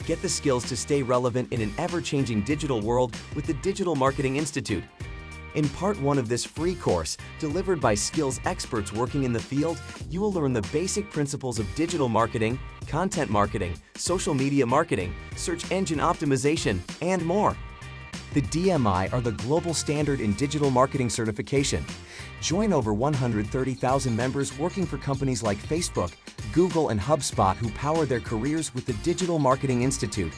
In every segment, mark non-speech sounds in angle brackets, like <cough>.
Get the skills to stay relevant in an ever-changing digital world with the Digital Marketing Institute. In Part 1 of this free course, delivered by skills experts working in the field, you will learn the basic principles of digital marketing, content marketing, social media marketing, search engine optimization, and more. The DMI are the global standard in digital marketing certification. Join over 130,000 members working for companies like Facebook, Google, and HubSpot who power their careers with the Digital Marketing Institute.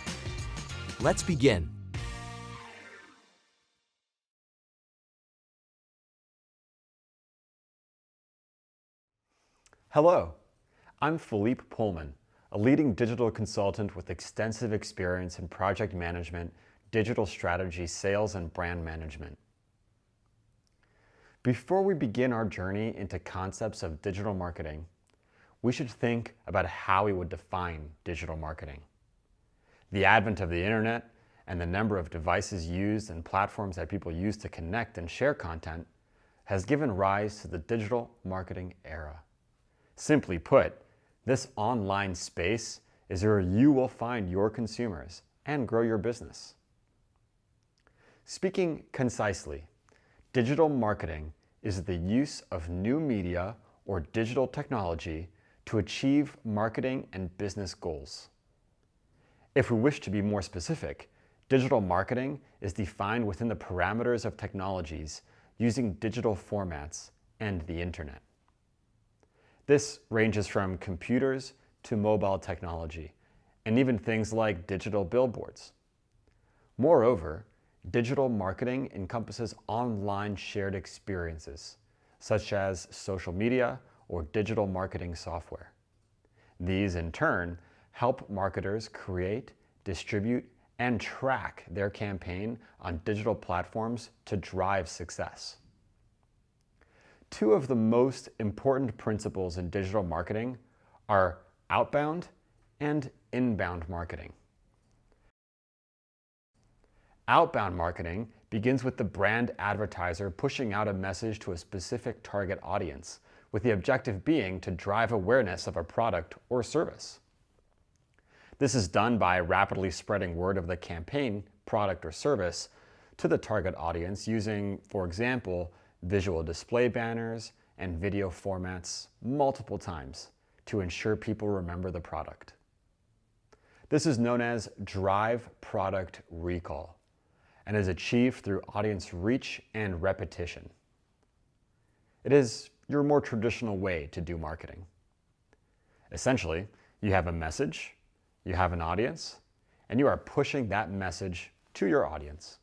Let's begin. Hello, I'm Philippe Pullman, a leading digital consultant with extensive experience in project management, digital strategy, sales, and brand management. Before we begin our journey into concepts of digital marketing, we should think about how we would define digital marketing. The advent of the internet and the number of devices used and platforms that people use to connect and share content has given rise to the digital marketing era. Simply put, this online space is where you will find your consumers and grow your business. Speaking concisely, digital marketing is the use of new media or digital technology to achieve marketing and business goals. If we wish to be more specific, digital marketing is defined within the parameters of technologies using digital formats and the internet. This ranges from computers to mobile technology, and even things like digital billboards. Moreover, digital marketing encompasses online shared experiences, such as social media or digital marketing software. These, in turn, help marketers create, distribute, and track their campaign on digital platforms to drive success. Two of the most important principles in digital marketing are outbound and inbound marketing. Outbound marketing begins with the brand advertiser pushing out a message to a specific target audience, with the objective being to drive awareness of a product or service. This is done by rapidly spreading word of the campaign, product, or service to the target audience using, for example, visual display banners and video formats multiple times to ensure people remember the product. This is known as drive product recall and is achieved through audience reach and repetition. It is your more traditional way to do marketing. Essentially, you have a message, you have an audience, and you are pushing that message to your audience.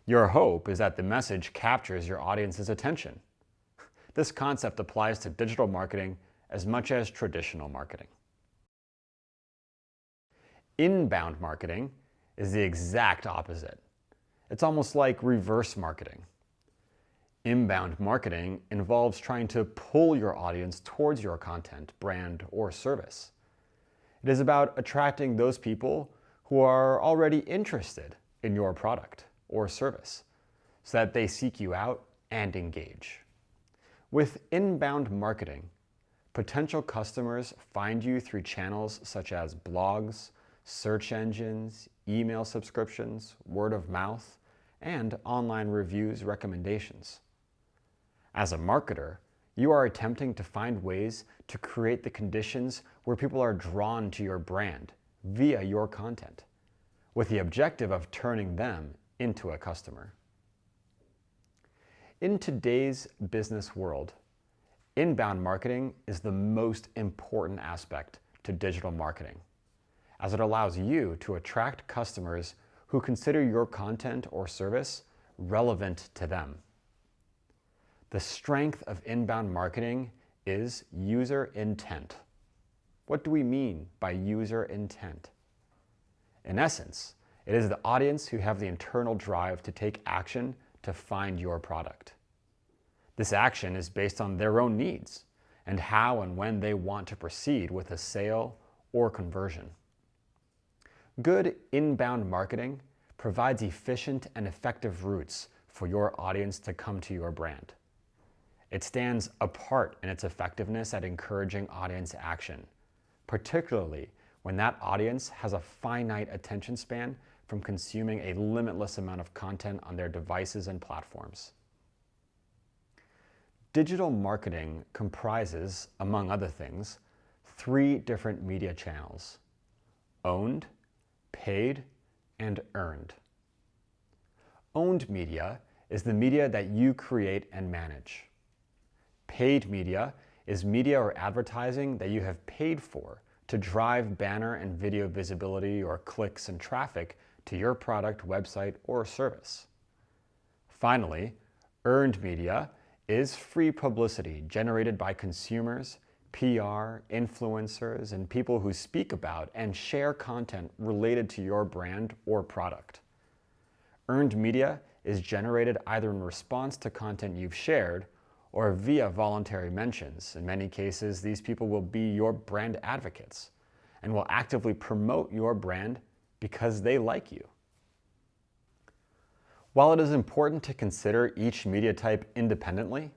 Your hope is that the message captures your audience's attention. This concept applies to digital marketing as much as traditional marketing. Inbound marketing is the exact opposite. It's almost like reverse marketing. Inbound marketing involves trying to pull your audience towards your content, brand, or service. It is about attracting those people who are already interested in your product or service so that they seek you out and engage. With inbound marketing, potential customers find you through channels such as blogs, search engines, email subscriptions, word of mouth, and online reviews recommendations. As a marketer, you are attempting to find ways to create the conditions where people are drawn to your brand via your content, with the objective of turning them into a customer. In today's business world, inbound marketing is the most important aspect to digital marketing, as it allows you to attract customers who consider your content or service relevant to them. The strength of inbound marketing is user intent. What do we mean by user intent? In essence, it is the audience who have the internal drive to take action to find your product. This action is based on their own needs and how and when they want to proceed with a sale or conversion. Good inbound marketing provides efficient and effective routes for your audience to come to your brand. It stands apart in its effectiveness at encouraging audience action, particularly when that audience has a finite attention span from consuming a limitless amount of content on their devices and platforms. Digital marketing comprises, among other things, 3 different media channels: owned, paid, and earned. Owned media is the media that you create and manage. Paid media is media or advertising that you have paid for to drive banner and video visibility or clicks and traffic to your product, website, or service. Finally, earned media is free publicity generated by consumers, PR, influencers, and people who speak about and share content related to your brand or product. Earned media is generated either in response to content you've shared or via voluntary mentions. In many cases, these people will be your brand advocates and will actively promote your brand because they like you. While it is important to consider each media type independently,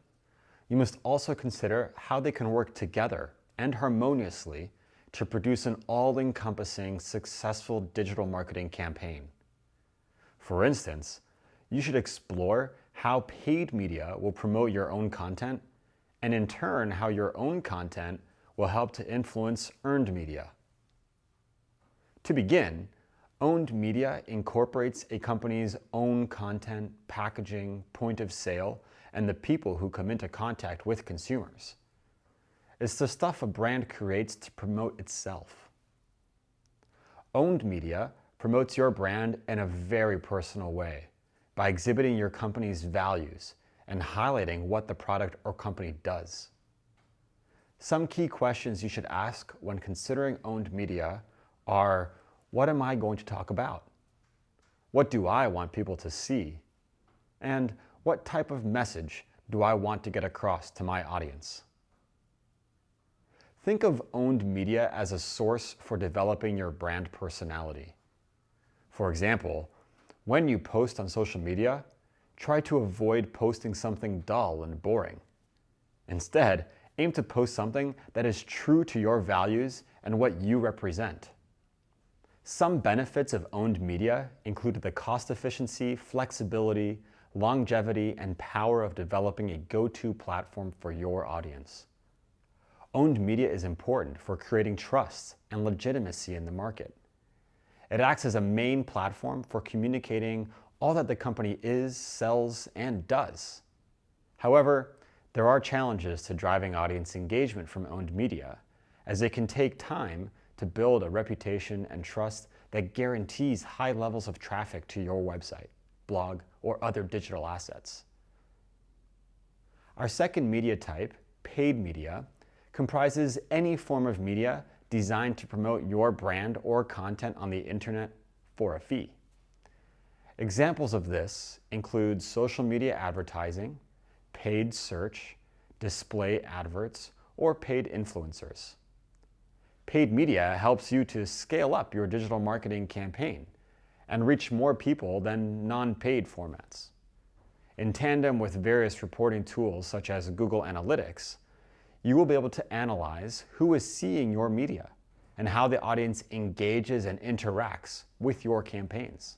you must also consider how they can work together and harmoniously to produce an all-encompassing, successful digital marketing campaign. For instance, you should explore how paid media will promote your own content, and in turn, how your own content will help to influence earned media. To begin, owned media incorporates a company's own content, packaging, point of sale, and the people who come into contact with consumers. It's the stuff a brand creates to promote itself. Owned media promotes your brand in a very personal way by exhibiting your company's values and highlighting what the product or company does. Some key questions you should ask when considering owned media are: what am I going to talk about? What do I want people to see? And what type of message do I want to get across to my audience? Think of owned media as a source for developing your brand personality. For example, when you post on social media, try to avoid posting something dull and boring. Instead, aim to post something that is true to your values and what you represent. Some benefits of owned media include the cost efficiency, flexibility, longevity, and power of developing a go-to platform for your audience. Owned media is important for creating trust and legitimacy in the market. It acts as a main platform for communicating all that the company is, sells, and does. However, there are challenges to driving audience engagement from owned media, as it can take time to build a reputation and trust that guarantees high levels of traffic to your website, blog, or other digital assets. Our second media type, paid media, comprises any form of media designed to promote your brand or content on the internet for a fee. Examples of this include social media advertising, paid search, display adverts, or paid influencers. Paid media helps you to scale up your digital marketing campaign and reach more people than non-paid formats. In tandem with various reporting tools such as Google Analytics, you will be able to analyze who is seeing your media and how the audience engages and interacts with your campaigns.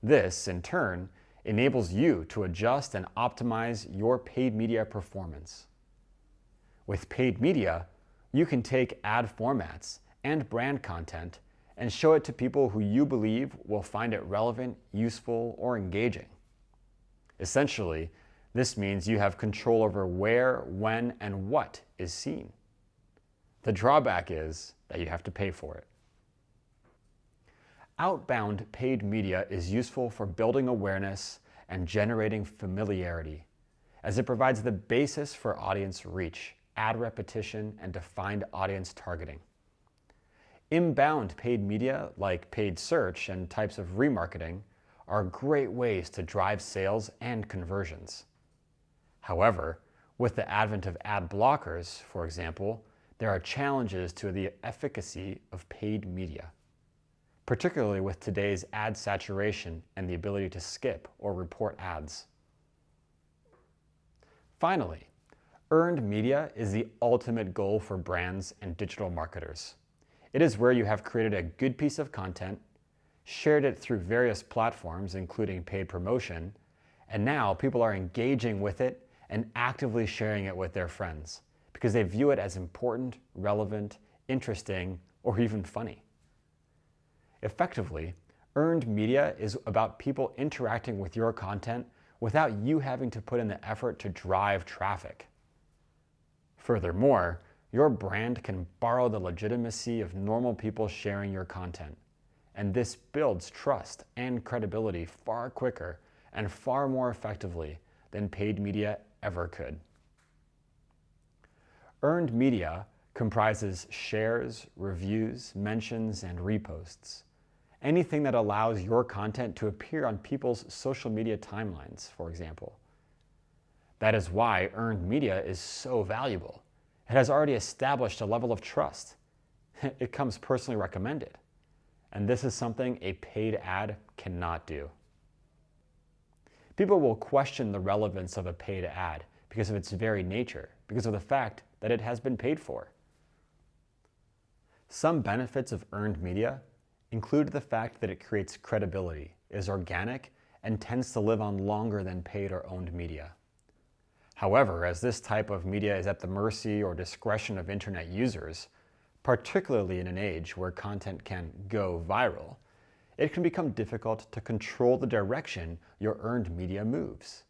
This, in turn, enables you to adjust and optimize your paid media performance. With paid media, you can take ad formats and brand content and show it to people who you believe will find it relevant, useful, or engaging. Essentially, this means you have control over where, when, and what is seen. The drawback is that you have to pay for it. Outbound paid media is useful for building awareness and generating familiarity, as it provides the basis for audience reach, ad repetition, and defined audience targeting. Inbound paid media, like paid search and types of remarketing, are great ways to drive sales and conversions. However, with the advent of ad blockers, for example, there are challenges to the efficacy of paid media, particularly with today's ad saturation and the ability to skip or report ads. Finally, earned media is the ultimate goal for brands and digital marketers. It is where you have created a good piece of content, shared it through various platforms, including paid promotion, and now people are engaging with it and actively sharing it with their friends because they view it as important, relevant, interesting, or even funny. Effectively, earned media is about people interacting with your content without you having to put in the effort to drive traffic. Furthermore, your brand can borrow the legitimacy of normal people sharing your content, and this builds trust and credibility far quicker and far more effectively than paid media ever could. Earned media comprises shares, reviews, mentions, and reposts. Anything that allows your content to appear on people's social media timelines, for example. That is why earned media is so valuable. It has already established a level of trust. It comes personally recommended. And this is something a paid ad cannot do. People will question the relevance of a paid ad because of its very nature, because of the fact that it has been paid for. Some benefits of earned media include the fact that it creates credibility, is organic, and tends to live on longer than paid or owned media. However, as this type of media is at the mercy or discretion of internet users, particularly in an age where content can go viral, it can become difficult to control the direction your earned media moves.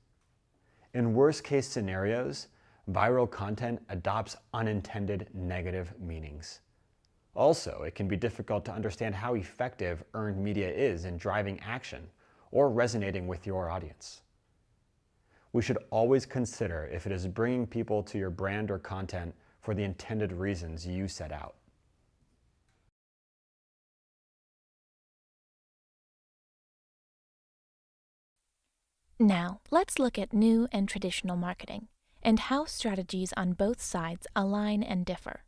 In worst-case scenarios, viral content adopts unintended negative meanings. Also, it can be difficult to understand how effective earned media is in driving action or resonating with your audience. We should always consider if it is bringing people to your brand or content for the intended reasons you set out. Now, let's look at new and traditional marketing and how strategies on both sides align and differ.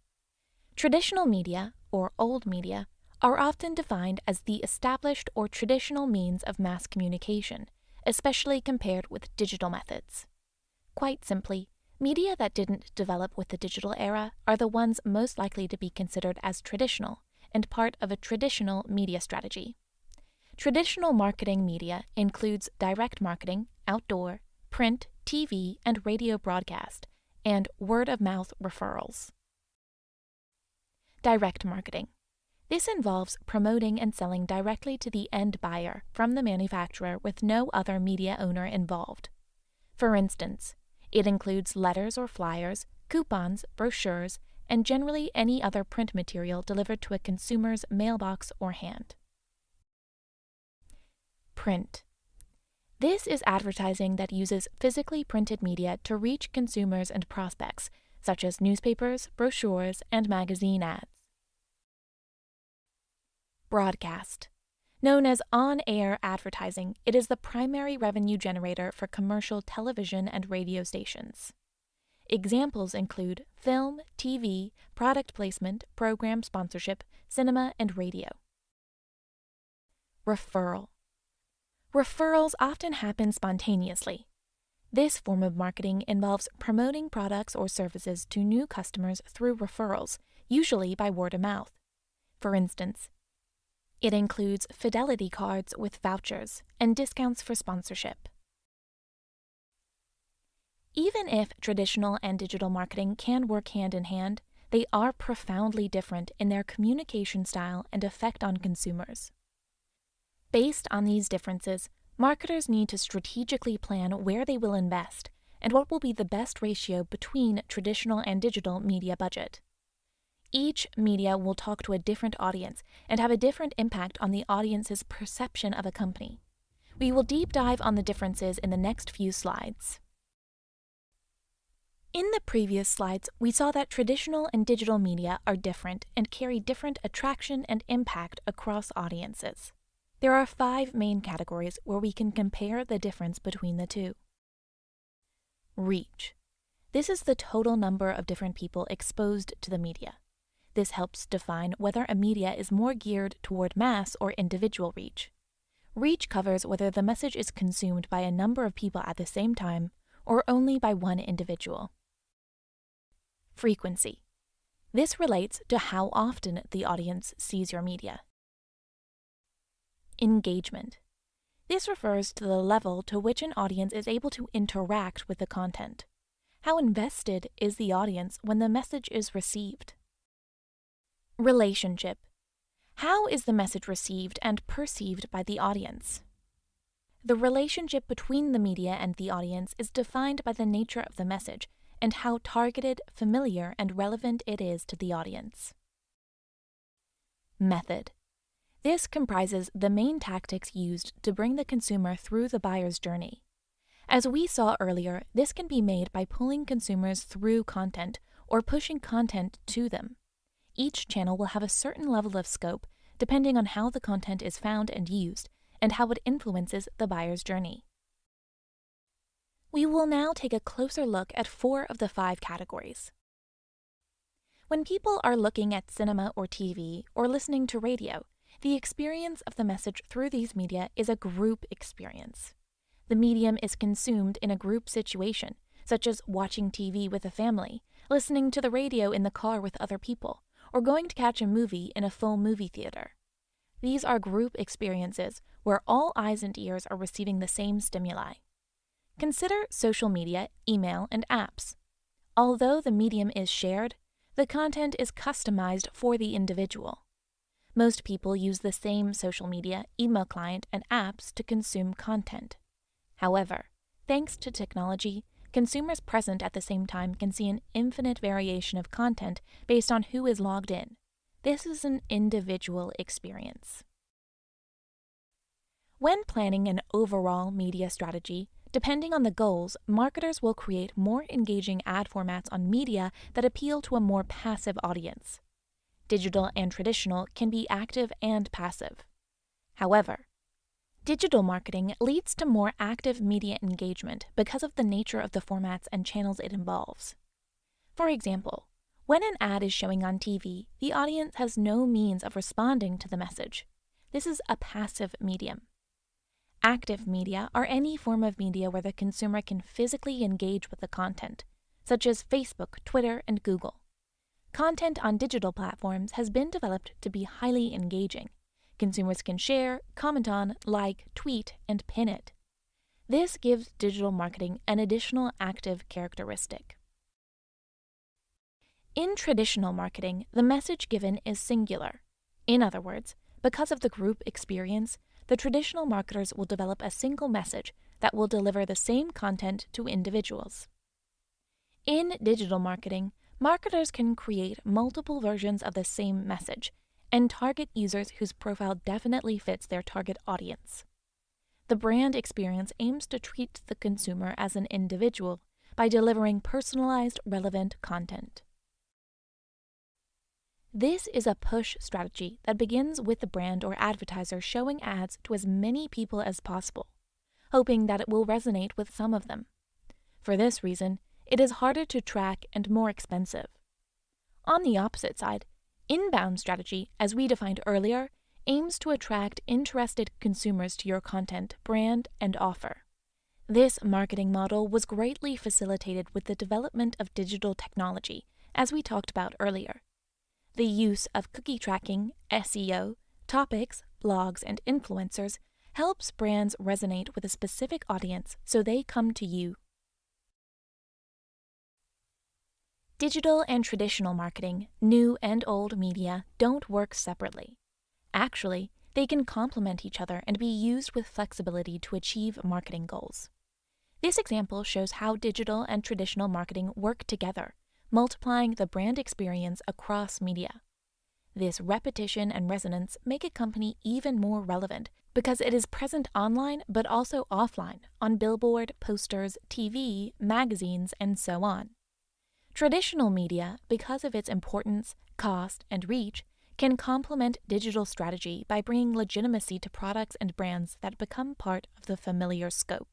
Traditional media, or old media, are often defined as the established or traditional means of mass communication, especially compared with digital methods. Quite simply, media that didn't develop with the digital era are the ones most likely to be considered as traditional and part of a traditional media strategy. Traditional marketing media includes direct marketing, outdoor, print, TV, and radio broadcast, and word-of-mouth referrals. Direct marketing. This involves promoting and selling directly to the end buyer from the manufacturer with no other media owner involved. For instance, it includes letters or flyers, coupons, brochures, and generally any other print material delivered to a consumer's mailbox or hand. Print. This is advertising that uses physically printed media to reach consumers and prospects, such as newspapers, brochures, and magazine ads. Broadcast. Known as on-air advertising, it is the primary revenue generator for commercial television and radio stations. Examples include film, TV, product placement, program sponsorship, cinema, and radio. Referral. Referrals often happen spontaneously. This form of marketing involves promoting products or services to new customers through referrals, usually by word of mouth. For instance, it includes fidelity cards with vouchers and discounts for sponsorship. Even if traditional and digital marketing can work hand in hand, they are profoundly different in their communication style and effect on consumers. Based on these differences, marketers need to strategically plan where they will invest and what will be the best ratio between traditional and digital media budget. Each media will talk to a different audience and have a different impact on the audience's perception of a company. We will deep dive on the differences in the next few slides. In the previous slides, we saw that traditional and digital media are different and carry different attraction and impact across audiences. There are 5 main categories where we can compare the difference between the two. Reach. This is the total number of different people exposed to the media. This helps define whether a media is more geared toward mass or individual reach. Reach covers whether the message is consumed by a number of people at the same time or only by one individual. Frequency. This relates to how often the audience sees your media. Engagement. This refers to the level to which an audience is able to interact with the content. How invested is the audience when the message is received? Relationship. How is the message received and perceived by the audience? The relationship between the media and the audience is defined by the nature of the message and how targeted, familiar, and relevant it is to the audience. Method. This comprises the main tactics used to bring the consumer through the buyer's journey. As we saw earlier, this can be made by pulling consumers through content or pushing content to them. Each channel will have a certain level of scope depending on how the content is found and used and how it influences the buyer's journey. We will now take a closer look at 4 of the 5 categories. When people are looking at cinema or TV or listening to radio, the experience of the message through these media is a group experience. The medium is consumed in a group situation, such as watching TV with a family, listening to the radio in the car with other people, or going to catch a movie in a full movie theater. These are group experiences where all eyes and ears are receiving the same stimuli. Consider social media, email, and apps. Although the medium is shared, the content is customized for the individual. Most people use the same social media, email client, and apps to consume content. However, thanks to technology, consumers present at the same time can see an infinite variation of content based on who is logged in. This is an individual experience. When planning an overall media strategy, depending on the goals, marketers will create more engaging ad formats on media that appeal to a more passive audience. Digital and traditional can be active and passive. However, digital marketing leads to more active media engagement because of the nature of the formats and channels it involves. For example, when an ad is showing on TV, the audience has no means of responding to the message. This is a passive medium. Active media are any form of media where the consumer can physically engage with the content, such as Facebook, Twitter, and Google. Content on digital platforms has been developed to be highly engaging. Consumers can share, comment on, like, tweet, and pin it. This gives digital marketing an additional active characteristic. In traditional marketing, the message given is singular. In other words, because of the group experience, the traditional marketers will develop a single message that will deliver the same content to individuals. In digital marketing, marketers can create multiple versions of the same message and target users whose profile definitely fits their target audience. The brand experience aims to treat the consumer as an individual by delivering personalized, relevant content. This is a push strategy that begins with the brand or advertiser showing ads to as many people as possible, hoping that it will resonate with some of them. For this reason, it is harder to track and more expensive. On the opposite side, inbound strategy, as we defined earlier, aims to attract interested consumers to your content, brand, and offer. This marketing model was greatly facilitated with the development of digital technology, as we talked about earlier. The use of cookie tracking, SEO, topics, blogs, and influencers helps brands resonate with a specific audience so they come to you. Digital and traditional marketing, new and old media, don't work separately. Actually, they can complement each other and be used with flexibility to achieve marketing goals. This example shows how digital and traditional marketing work together, multiplying the brand experience across media. This repetition and resonance make a company even more relevant because it is present online but also offline, on billboard, posters, TV, magazines, and so on. Traditional media, because of its importance, cost, and reach, can complement digital strategy by bringing legitimacy to products and brands that become part of the familiar scope.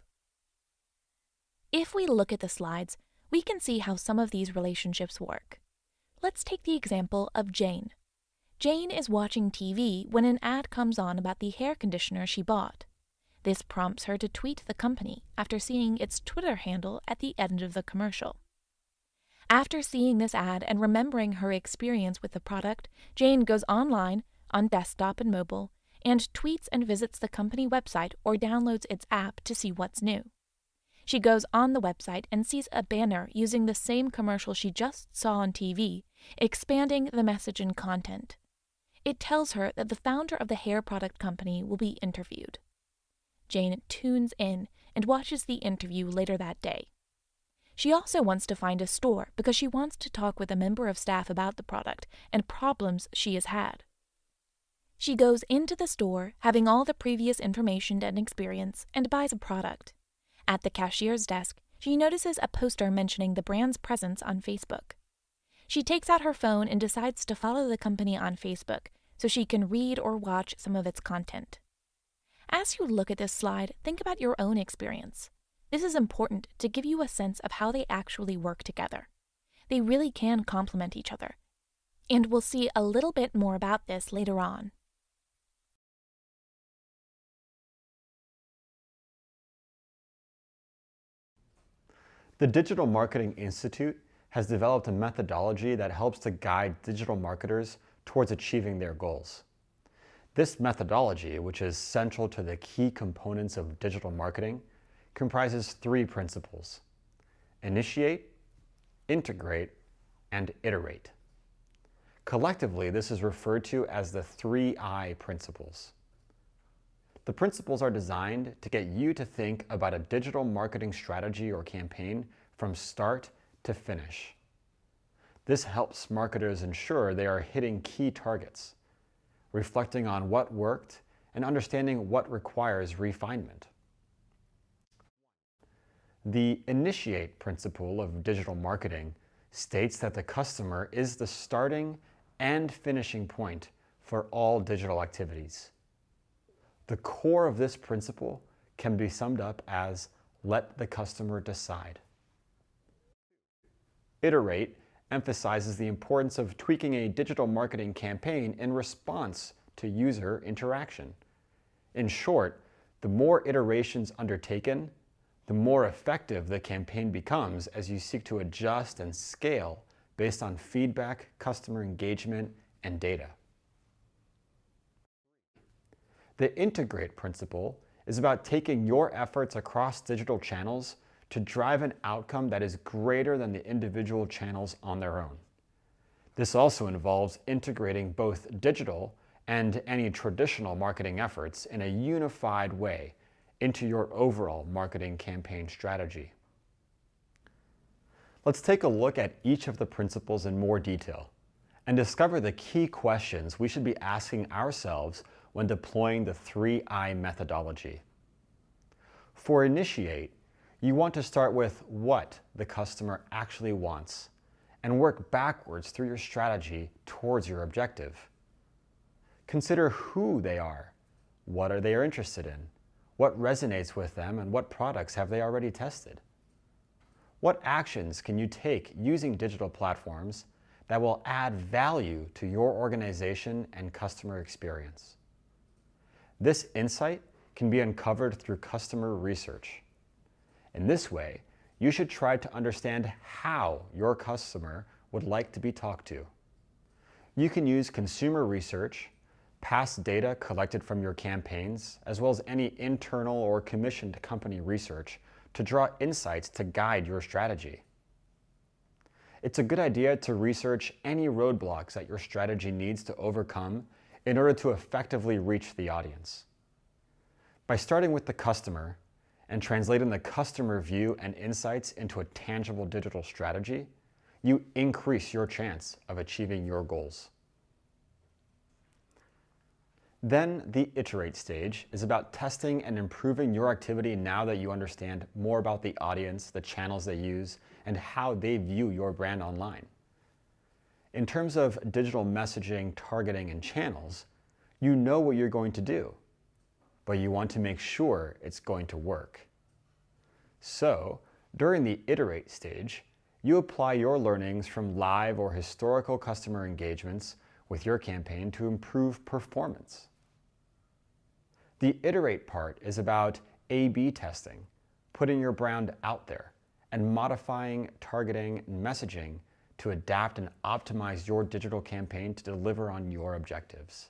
If we look at the slides, we can see how some of these relationships work. Let's take the example of Jane. Jane is watching TV when an ad comes on about the hair conditioner she bought. This prompts her to tweet the company after seeing its Twitter handle at the end of the commercial. After seeing this ad and remembering her experience with the product, Jane goes online, on desktop and mobile, and tweets and visits the company website or downloads its app to see what's new. She goes on the website and sees a banner using the same commercial she just saw on TV, expanding the message and content. It tells her that the founder of the hair product company will be interviewed. Jane tunes in and watches the interview later that day. She also wants to find a store because she wants to talk with a member of staff about the product and problems she has had. She goes into the store, having all the previous information and experience, and buys a product. At the cashier's desk, she notices a poster mentioning the brand's presence on Facebook. She takes out her phone and decides to follow the company on Facebook so she can read or watch some of its content. As you look at this slide, think about your own experience. This is important to give you a sense of how they actually work together. They really can complement each other. And we'll see a little bit more about this later on. The Digital Marketing Institute has developed a methodology that helps to guide digital marketers towards achieving their goals. This methodology, which is central to the key components of digital marketing, comprises 3 principles: initiate, integrate, and iterate. Collectively, this is referred to as the 3I principles. The principles are designed to get you to think about a digital marketing strategy or campaign from start to finish. This helps marketers ensure they are hitting key targets, reflecting on what worked and understanding what requires refinement. The initiate principle of digital marketing states that the customer is the starting and finishing point for all digital activities. The core of this principle can be summed up as let the customer decide. Iterate emphasizes the importance of tweaking a digital marketing campaign in response to user interaction. In short, the more iterations undertaken, the more effective the campaign becomes as you seek to adjust and scale based on feedback, customer engagement, and data. The integrate principle is about taking your efforts across digital channels to drive an outcome that is greater than the individual channels on their own. This also involves integrating both digital and any traditional marketing efforts in a unified way into your overall marketing campaign strategy. Let's take a look at each of the principles in more detail and discover the key questions we should be asking ourselves when deploying the 3I methodology. For initiate, you want to start with what the customer actually wants and work backwards through your strategy towards your objective. Consider who they are, what are they interested in, what resonates with them, and what products have they already tested. What actions can you take using digital platforms that will add value to your organization and customer experience? This insight can be uncovered through customer research. In this way, you should try to understand how your customer would like to be talked to. You can use consumer research, past data collected from your campaigns, as well as any internal or commissioned company research to draw insights to guide your strategy. It's a good idea to research any roadblocks that your strategy needs to overcome in order to effectively reach the audience. By starting with the customer and translating the customer view and insights into a tangible digital strategy, you increase your chance of achieving your goals. Then the iterate stage is about testing and improving your activity now that you understand more about the audience, the channels they use, and how they view your brand online. In terms of digital messaging, targeting, and channels, you know what you're going to do, but you want to make sure it's going to work. So, during the iterate stage, you apply your learnings from live or historical customer engagements with your campaign to improve performance. The iterate part is about A/B testing, putting your brand out there, and modifying targeting and messaging to adapt and optimize your digital campaign to deliver on your objectives.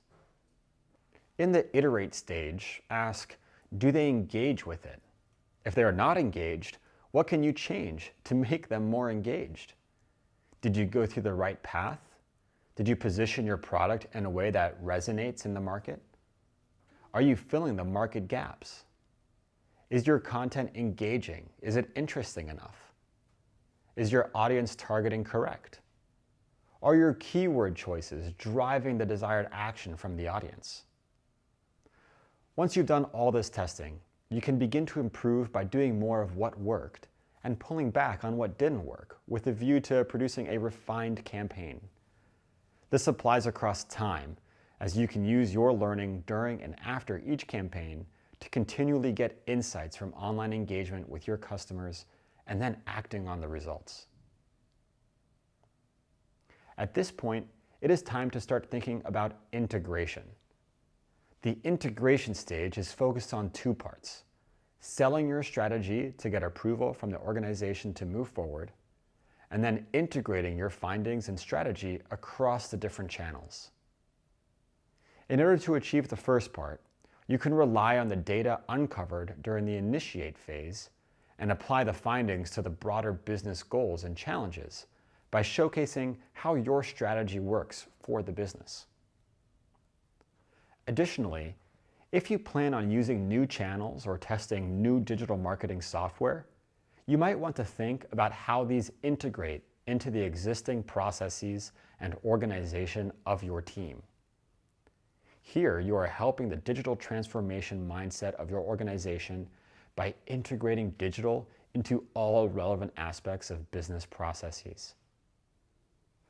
In the iterate stage, ask, do they engage with it? If they are not engaged, what can you change to make them more engaged? Did you go through the right path? Did you position your product in a way that resonates in the market? Are you filling the market gaps? Is your content engaging? Is it interesting enough? Is your audience targeting correct? Are your keyword choices driving the desired action from the audience? Once you've done all this testing, you can begin to improve by doing more of what worked and pulling back on what didn't work with a view to producing a refined campaign. This applies across time, as you can use your learning during and after each campaign to continually get insights from online engagement with your customers and then acting on the results. At this point, it is time to start thinking about integration. The integration stage is focused on two parts: selling your strategy to get approval from the organization to move forward, and then integrating your findings and strategy across the different channels. In order to achieve the first part, you can rely on the data uncovered during the initiate phase and apply the findings to the broader business goals and challenges by showcasing how your strategy works for the business. Additionally, if you plan on using new channels or testing new digital marketing software, you might want to think about how these integrate into the existing processes and organization of your team. Here, you are helping the digital transformation mindset of your organization by integrating digital into all relevant aspects of business processes.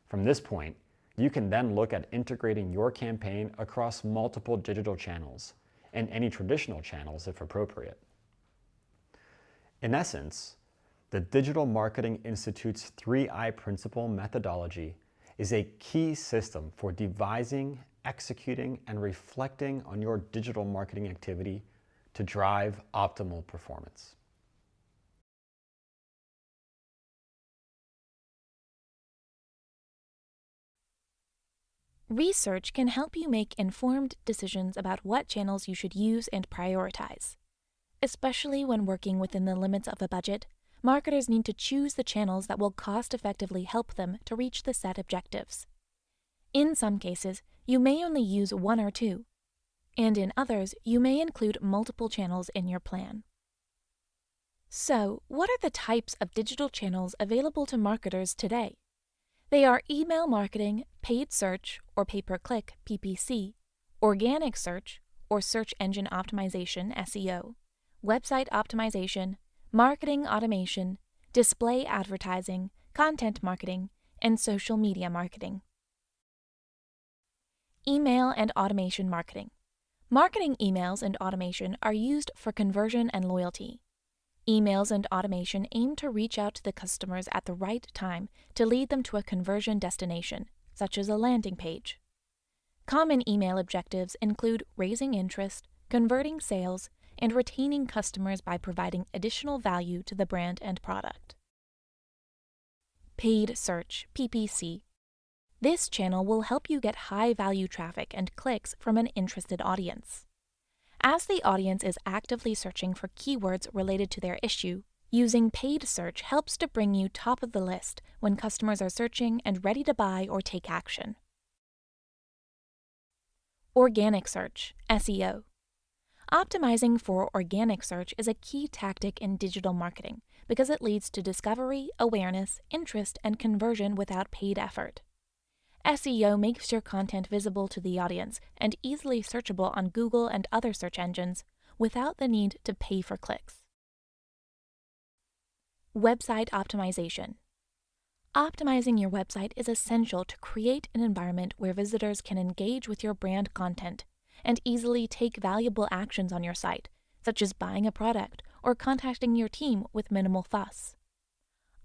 From this point, you can then look at integrating your campaign across multiple digital channels and any traditional channels if appropriate. In essence, the Digital Marketing Institute's 3I Principle methodology is a key system for devising, executing, and reflecting on your digital marketing activity to drive optimal performance. Research can help you make informed decisions about what channels you should use and prioritize. Especially when working within the limits of a budget, marketers need to choose the channels that will cost-effectively help them to reach the set objectives. In some cases, you may only use one or two, and in others, you may include multiple channels in your plan. So, what are the types of digital channels available to marketers today? They are email marketing, paid search or pay-per-click, <coughs> organic search or search engine optimization (SEO), website optimization, marketing automation, display advertising, content marketing, and social media marketing. Email and automation marketing. Marketing emails and automation are used for conversion and loyalty. Emails and automation aim to reach out to the customers at the right time to lead them to a conversion destination, such as a landing page. Common email objectives include raising interest, converting sales, and retaining customers by providing additional value to the brand and product. Paid search, PPC. This channel will help you get high-value traffic and clicks from an interested audience. As the audience is actively searching for keywords related to their issue, using paid search helps to bring you top of the list when customers are searching and ready to buy or take action. Organic search, SEO. Optimizing for organic search is a key tactic in digital marketing because it leads to discovery, awareness, interest, and conversion without paid effort. SEO makes your content visible to the audience and easily searchable on Google and other search engines without the need to pay for clicks. Website optimization. Optimizing your website is essential to create an environment where visitors can engage with your brand content and easily take valuable actions on your site, such as buying a product or contacting your team with minimal fuss.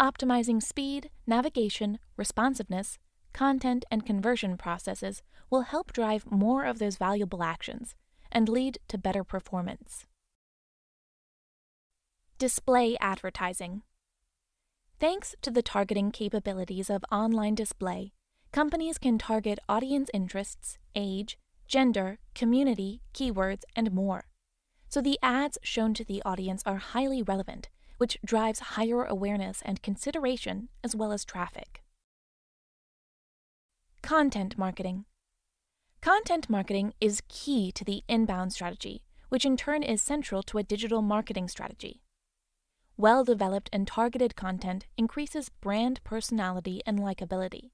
Optimizing speed, navigation, responsiveness, content, and conversion processes will help drive more of those valuable actions and lead to better performance. Display advertising. Thanks to the targeting capabilities of online display, companies can target audience interests, age, gender, community, keywords, and more. So the ads shown to the audience are highly relevant, which drives higher awareness and consideration as well as traffic. Content marketing. Content marketing is key to the inbound strategy, which in turn is central to a digital marketing strategy. Well-developed and targeted content increases brand personality and likability.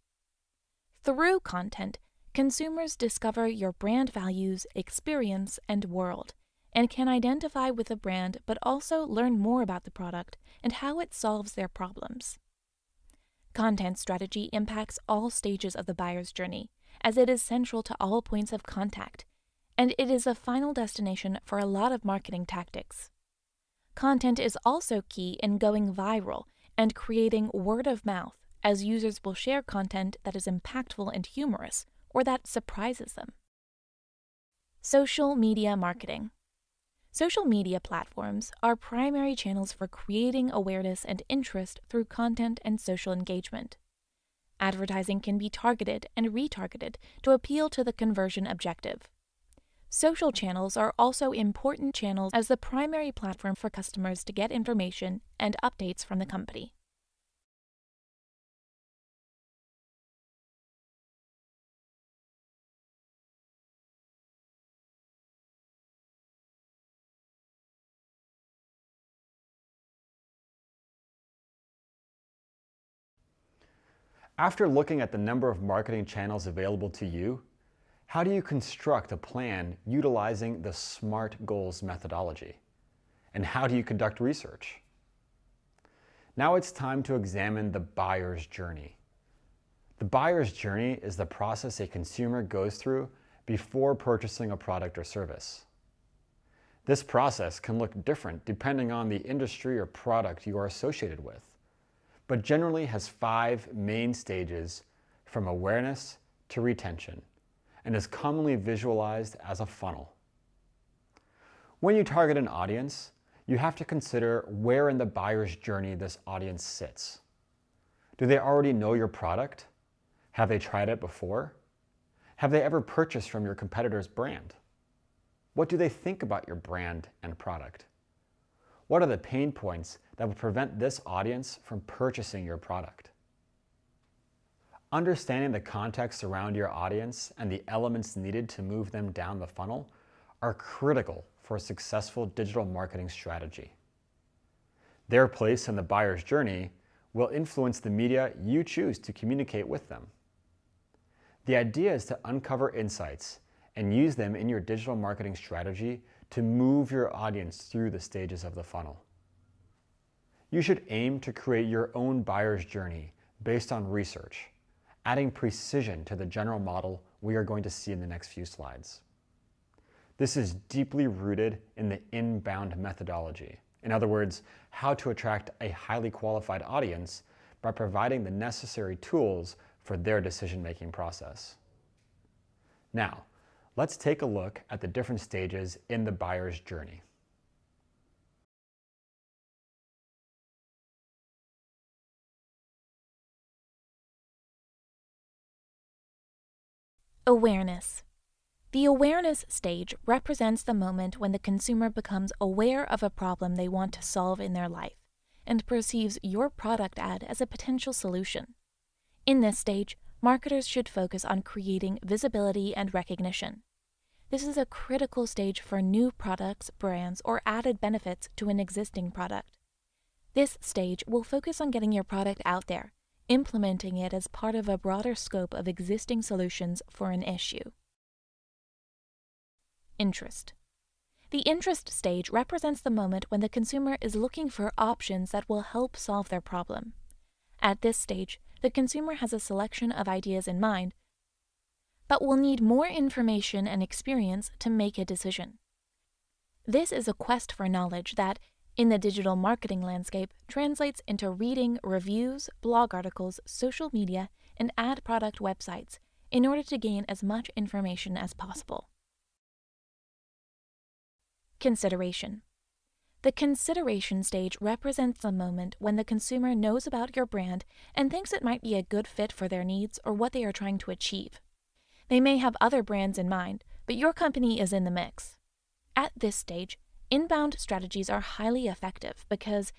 Through content, consumers discover your brand values, experience, and world, and can identify with the brand but also learn more about the product and how it solves their problems. Content strategy impacts all stages of the buyer's journey, as it is central to all points of contact, and it is a final destination for a lot of marketing tactics. Content is also key in going viral and creating word of mouth, as users will share content that is impactful and humorous, or that surprises them. Social media marketing. Social media platforms are primary channels for creating awareness and interest through content and social engagement. Advertising can be targeted and retargeted to appeal to the conversion objective. Social channels are also important channels as the primary platform for customers to get information and updates from the company. After looking at the number of marketing channels available to you, how do you construct a plan utilizing the SMART goals methodology? And how do you conduct research? Now it's time to examine the buyer's journey. The buyer's journey is the process a consumer goes through before purchasing a product or service. This process can look different depending on the industry or product you are associated with, but generally has 5 main stages from awareness to retention, and is commonly visualized as a funnel. When you target an audience, you have to consider where in the buyer's journey this audience sits. Do they already know your product? Have they tried it before? Have they ever purchased from your competitor's brand? What do they think about your brand and product? What are the pain points that would prevent this audience from purchasing your product? Understanding the context around your audience and the elements needed to move them down the funnel are critical for a successful digital marketing strategy. Their place in the buyer's journey will influence the media you choose to communicate with them. The idea is to uncover insights and use them in your digital marketing strategy to move your audience through the stages of the funnel. You should aim to create your own buyer's journey based on research, adding precision to the general model we are going to see in the next few slides. This is deeply rooted in the inbound methodology. In other words, how to attract a highly qualified audience by providing the necessary tools for their decision-making process. Now, let's take a look at the different stages in the buyer's journey. Awareness. The awareness stage represents the moment when the consumer becomes aware of a problem they want to solve in their life and perceives your product ad as a potential solution. In this stage, marketers should focus on creating visibility and recognition. This is a critical stage for new products, brands, or added benefits to an existing product. This stage will focus on getting your product out there, implementing it as part of a broader scope of existing solutions for an issue. Interest. The interest stage represents the moment when the consumer is looking for options that will help solve their problem. At this stage, the consumer has a selection of ideas in mind, but will need more information and experience to make a decision. This is a quest for knowledge that, in the digital marketing landscape, translates into reading reviews, blog articles, social media, and ad product websites in order to gain as much information as possible. Consideration. The consideration stage represents the moment when the consumer knows about your brand and thinks it might be a good fit for their needs or what they are trying to achieve. They may have other brands in mind, but your company is in the mix. At this stage, inbound strategies are highly effective because,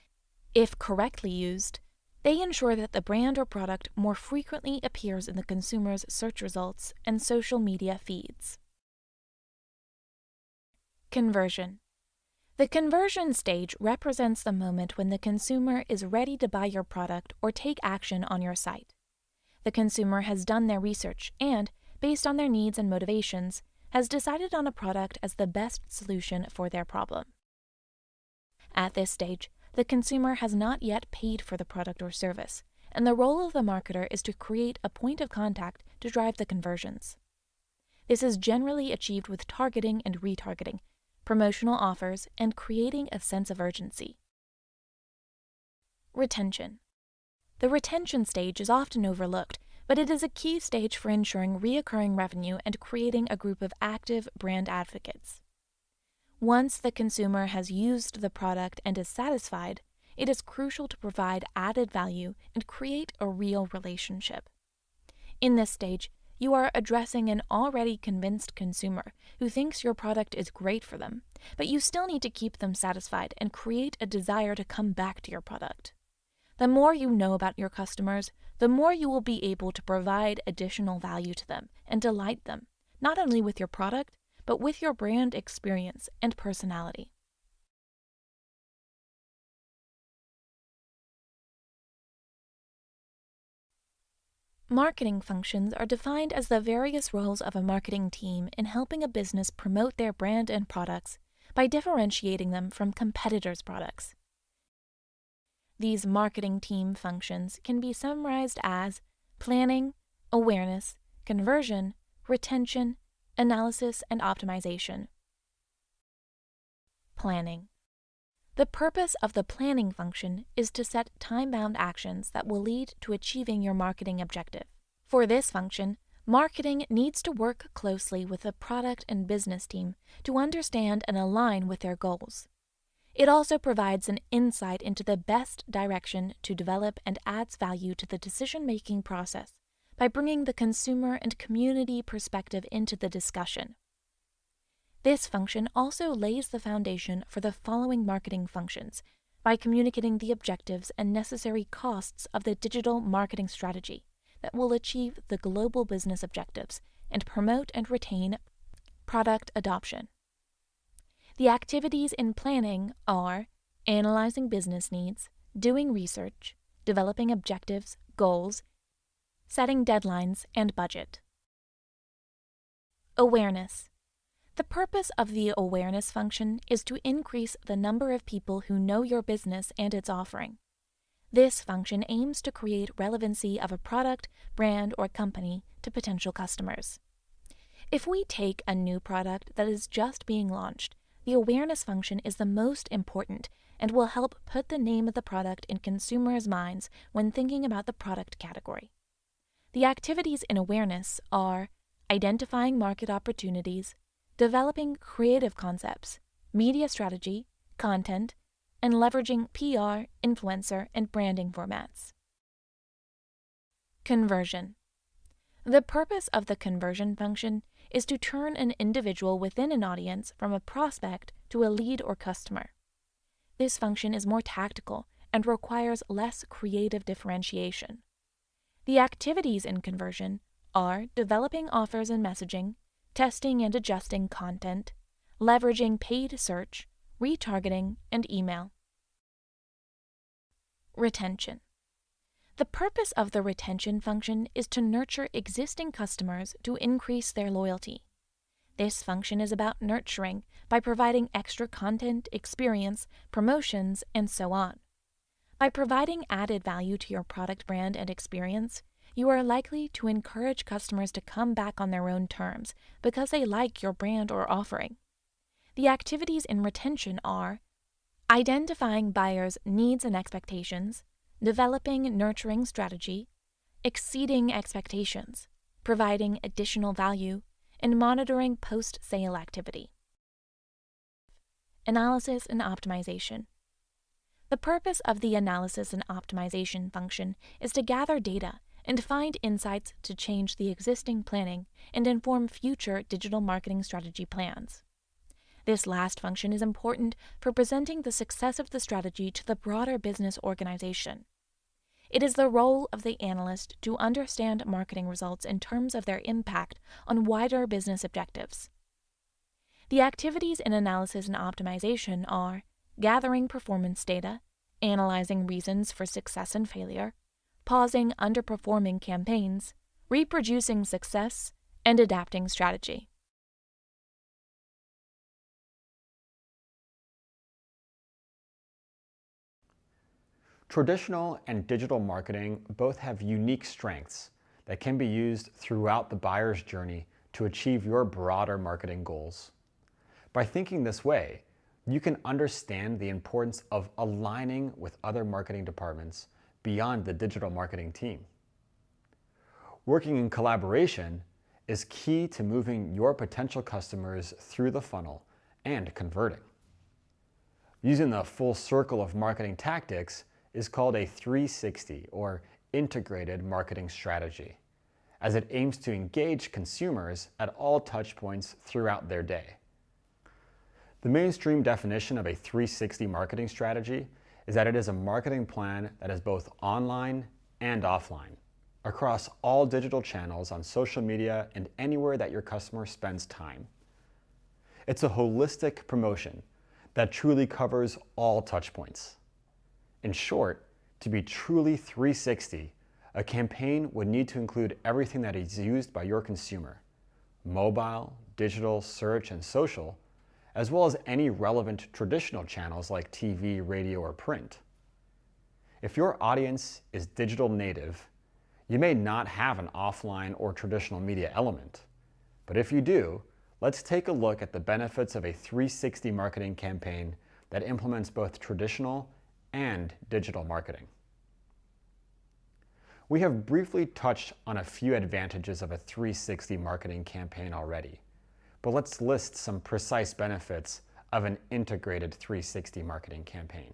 if correctly used, they ensure that the brand or product more frequently appears in the consumer's search results and social media feeds. Conversion. The conversion stage represents the moment when the consumer is ready to buy your product or take action on your site. The consumer has done their research and, based on their needs and motivations, has decided on a product as the best solution for their problem. At this stage, the consumer has not yet paid for the product or service, and the role of the marketer is to create a point of contact to drive the conversions. This is generally achieved with targeting and retargeting, promotional offers, and creating a sense of urgency. Retention. The retention stage is often overlooked, but it is a key stage for ensuring recurring revenue and creating a group of active brand advocates. Once the consumer has used the product and is satisfied, it is crucial to provide added value and create a real relationship. In this stage, you are addressing an already convinced consumer who thinks your product is great for them, but you still need to keep them satisfied and create a desire to come back to your product. The more you know about your customers, the more you will be able to provide additional value to them and delight them, not only with your product, but with your brand experience and personality. Marketing functions are defined as the various roles of a marketing team in helping a business promote their brand and products by differentiating them from competitors' products. These marketing team functions can be summarized as planning, awareness, conversion, retention, analysis, and optimization. Planning. The purpose of the planning function is to set time-bound actions that will lead to achieving your marketing objective. For this function, marketing needs to work closely with the product and business team to understand and align with their goals. It also provides an insight into the best direction to develop and adds value to the decision-making process by bringing the consumer and community perspective into the discussion. This function also lays the foundation for the following marketing functions by communicating the objectives and necessary costs of the digital marketing strategy that will achieve the global business objectives and promote and retain product adoption. The activities in planning are analyzing business needs, doing research, developing objectives, goals, setting deadlines, and budget. Awareness. The purpose of the awareness function is to increase the number of people who know your business and its offering. This function aims to create relevancy of a product, brand, or company to potential customers. If we take a new product that is just being launched, the awareness function is the most important and will help put the name of the product in consumers' minds when thinking about the product category. The activities in awareness are identifying market opportunities, developing creative concepts, media strategy, content, and leveraging PR, influencer, and branding formats. Conversion. The purpose of the conversion function is to turn an individual within an audience from a prospect to a lead or customer. This function is more tactical and requires less creative differentiation. The activities in conversion are developing offers and messaging, testing and adjusting content, leveraging paid search, retargeting, and email. Retention. The purpose of the retention function is to nurture existing customers to increase their loyalty. This function is about nurturing by providing extra content, experience, promotions, and so on. By providing added value to your product, brand, and experience, you are likely to encourage customers to come back on their own terms because they like your brand or offering. The activities in retention are identifying buyers' needs and expectations, developing nurturing strategy, exceeding expectations, providing additional value, and monitoring post-sale activity. analysis and optimization. The purpose of the analysis and optimization function is to gather data and find insights to change the existing planning and inform future digital marketing strategy plans. This last function is important for presenting the success of the strategy to the broader business organization. It is the role of the analyst to understand marketing results in terms of their impact on wider business objectives. The activities in analysis and optimization are gathering performance data, analyzing reasons for success and failure, pausing underperforming campaigns, reproducing success, and adapting strategy. Traditional and digital marketing both have unique strengths that can be used throughout the buyer's journey to achieve your broader marketing goals. By thinking this way, you can understand the importance of aligning with other marketing departments beyond the digital marketing team. Working in collaboration is key to moving your potential customers through the funnel and converting. Using the full circle of marketing tactics is called a 360 or integrated marketing strategy, as it aims to engage consumers at all touch points throughout their day. The mainstream definition of a 360 marketing strategy is that it is a marketing plan that is both online and offline, across all digital channels on social media and anywhere that your customer spends time. It's a holistic promotion that truly covers all touch points. In short, to be truly 360, a campaign would need to include everything that is used by your consumer: mobile, digital, search, and social, as well as any relevant traditional channels like TV, radio, or print. If your audience is digital native, you may not have an offline or traditional media element. But if you do, let's take a look at the benefits of a 360 marketing campaign that implements both traditional and digital marketing. We have briefly touched on a few advantages of a 360 marketing campaign already, but let's list some precise benefits of an integrated 360 marketing campaign.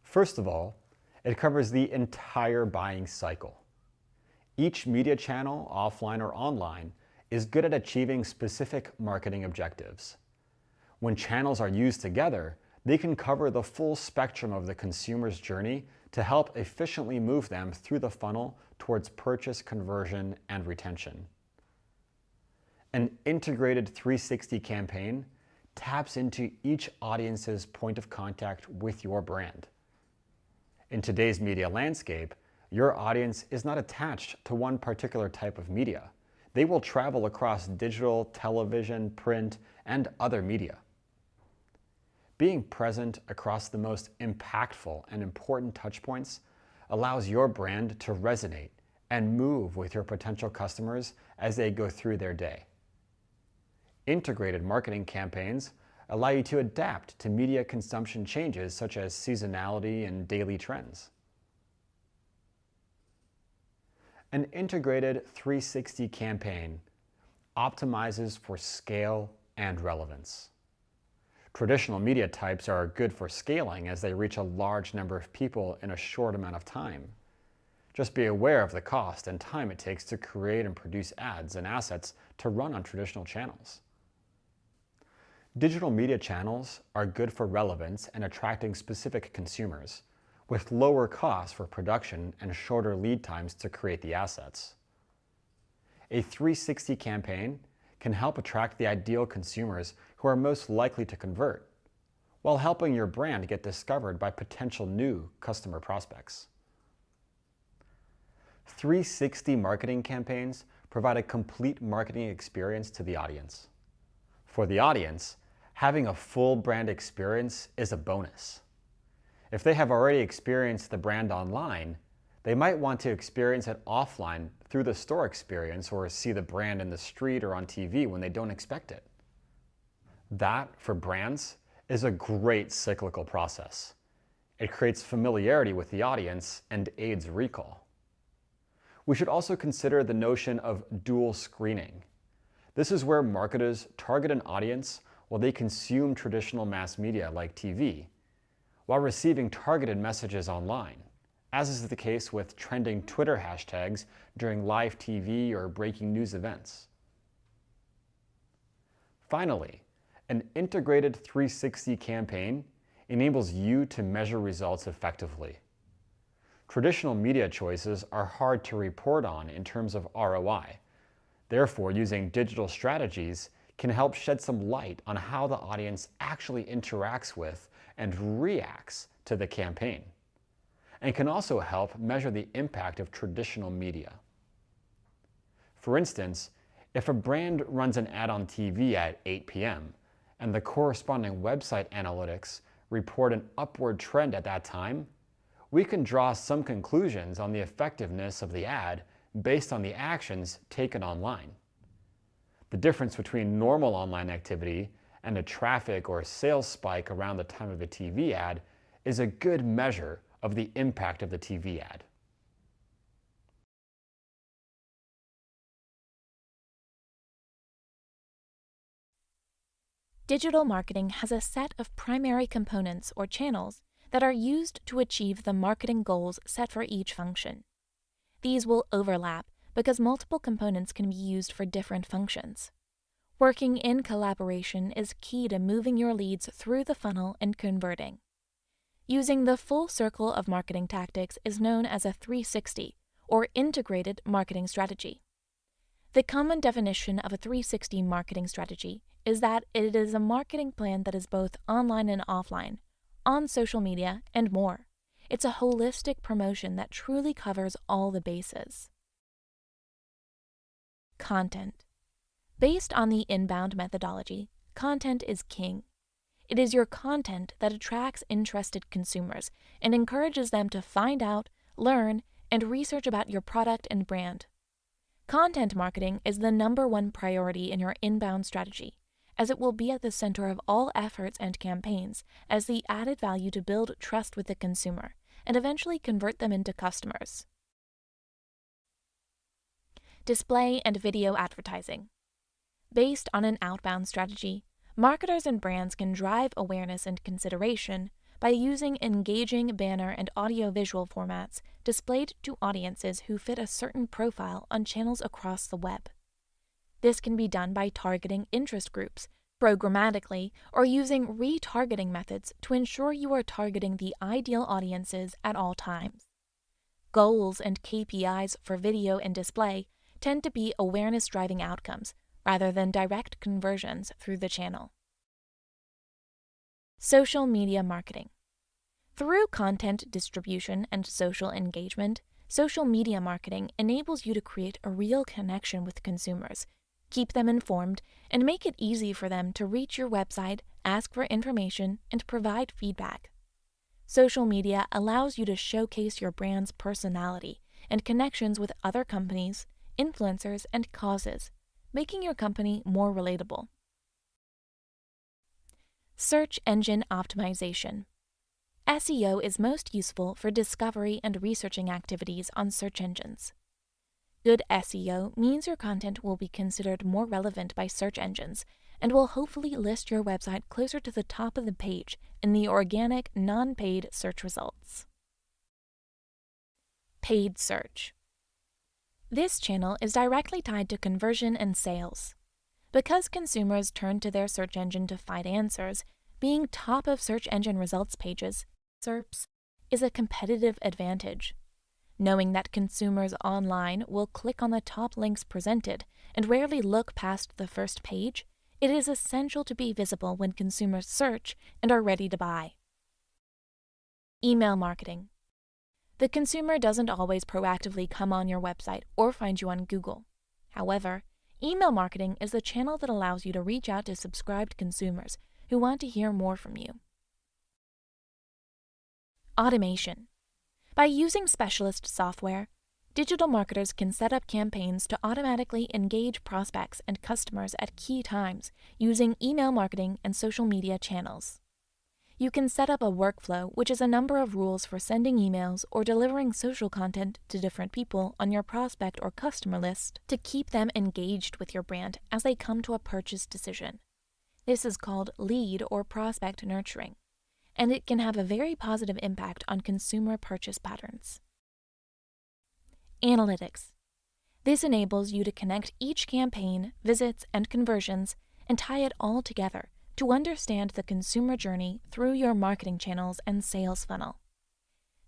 First of all, it covers the entire buying cycle. Each media channel, offline or online, is good at achieving specific marketing objectives. When channels are used together, they can cover the full spectrum of the consumer's journey to help efficiently move them through the funnel towards purchase, conversion, and retention. An integrated 360 campaign taps into each audience's point of contact with your brand. In today's media landscape, your audience is not attached to one particular type of media. They will travel across digital, television, print, and other media. Being present across the most impactful and important touchpoints allows your brand to resonate and move with your potential customers as they go through their day. Integrated marketing campaigns allow you to adapt to media consumption changes such as seasonality and daily trends. An integrated 360 campaign optimizes for scale and relevance. Traditional media types are good for scaling as they reach a large number of people in a short amount of time. Just be aware of the cost and time it takes to create and produce ads and assets to run on traditional channels. Digital media channels are good for relevance and attracting specific consumers, with lower costs for production and shorter lead times to create the assets. A 360 campaign can help attract the ideal consumers who are most likely to convert, while helping your brand get discovered by potential new customer prospects. 360 marketing campaigns provide a complete marketing experience to the audience. For the audience, having a full brand experience is a bonus. If they have already experienced the brand online, they might want to experience it offline through the store experience or see the brand in the street or on TV when they don't expect it. That, for brands, is a great cyclical process. It creates familiarity with the audience and aids recall. We should also consider the notion of dual screening. This is where marketers target an audience while they consume traditional mass media like TV, while receiving targeted messages online, as is the case with trending Twitter hashtags during live TV or breaking news events. Finally, an integrated 360 campaign enables you to measure results effectively. Traditional media choices are hard to report on in terms of ROI. Therefore, using digital strategies can help shed some light on how the audience actually interacts with and reacts to the campaign, and can also help measure the impact of traditional media. For instance, if a brand runs an ad on TV at 8 p.m. and the corresponding website analytics report an upward trend at that time, we can draw some conclusions on the effectiveness of the ad based on the actions taken online. The difference between normal online activity and a traffic or sales spike around the time of a TV ad is a good measure of the impact of the TV ad. Digital marketing has a set of primary components or channels that are used to achieve the marketing goals set for each function. These will overlap because multiple components can be used for different functions. Working in collaboration is key to moving your leads through the funnel and converting. Using the full circle of marketing tactics is known as a 360, or integrated marketing strategy. The common definition of a 360 marketing strategy is that it is a marketing plan that is both online and offline, on social media, and more. It's a holistic promotion that truly covers all the bases. Content. Based on the inbound methodology, content is king. It is your content that attracts interested consumers and encourages them to find out, learn, and research about your product and brand. Content marketing is the #1 priority in your inbound strategy, as it will be at the center of all efforts and campaigns as the added value to build trust with the consumer and eventually convert them into customers. Display and video advertising. Based on an outbound strategy, marketers and brands can drive awareness and consideration by using engaging banner and audio-visual formats displayed to audiences who fit a certain profile on channels across the web. This can be done by targeting interest groups programmatically or using retargeting methods to ensure you are targeting the ideal audiences at all times. Goals and KPIs for video and display tend to be awareness-driving outcomes rather than direct conversions through the channel. Social media marketing. Through content distribution and social engagement, social media marketing enables you to create a real connection with consumers, keep them informed, and make it easy for them to reach your website, ask for information, and provide feedback. Social media allows you to showcase your brand's personality and connections with other companies, influencers, and causes, making your company more relatable. Search engine optimization. SEO is most useful for discovery and researching activities on search engines. Good SEO means your content will be considered more relevant by search engines and will hopefully list your website closer to the top of the page in the organic, non-paid search results. Paid search. This channel is directly tied to conversion and sales. Because consumers turn to their search engine to find answers, being top of search engine results pages, SERPs, is a competitive advantage. Knowing that consumers online will click on the top links presented and rarely look past the first page, it is essential to be visible when consumers search and are ready to buy. Email marketing. The consumer doesn't always proactively come on your website or find you on Google. However, email marketing is the channel that allows you to reach out to subscribed consumers who want to hear more from you. Automation. By using specialist software, digital marketers can set up campaigns to automatically engage prospects and customers at key times using email marketing and social media channels. You can set up a workflow, which is a number of rules for sending emails or delivering social content to different people on your prospect or customer list to keep them engaged with your brand as they come to a purchase decision. This is called lead or prospect nurturing, and it can have a very positive impact on consumer purchase patterns. Analytics. This enables you to connect each campaign, visits, and conversions and tie it all together to understand the consumer journey through your marketing channels and sales funnel.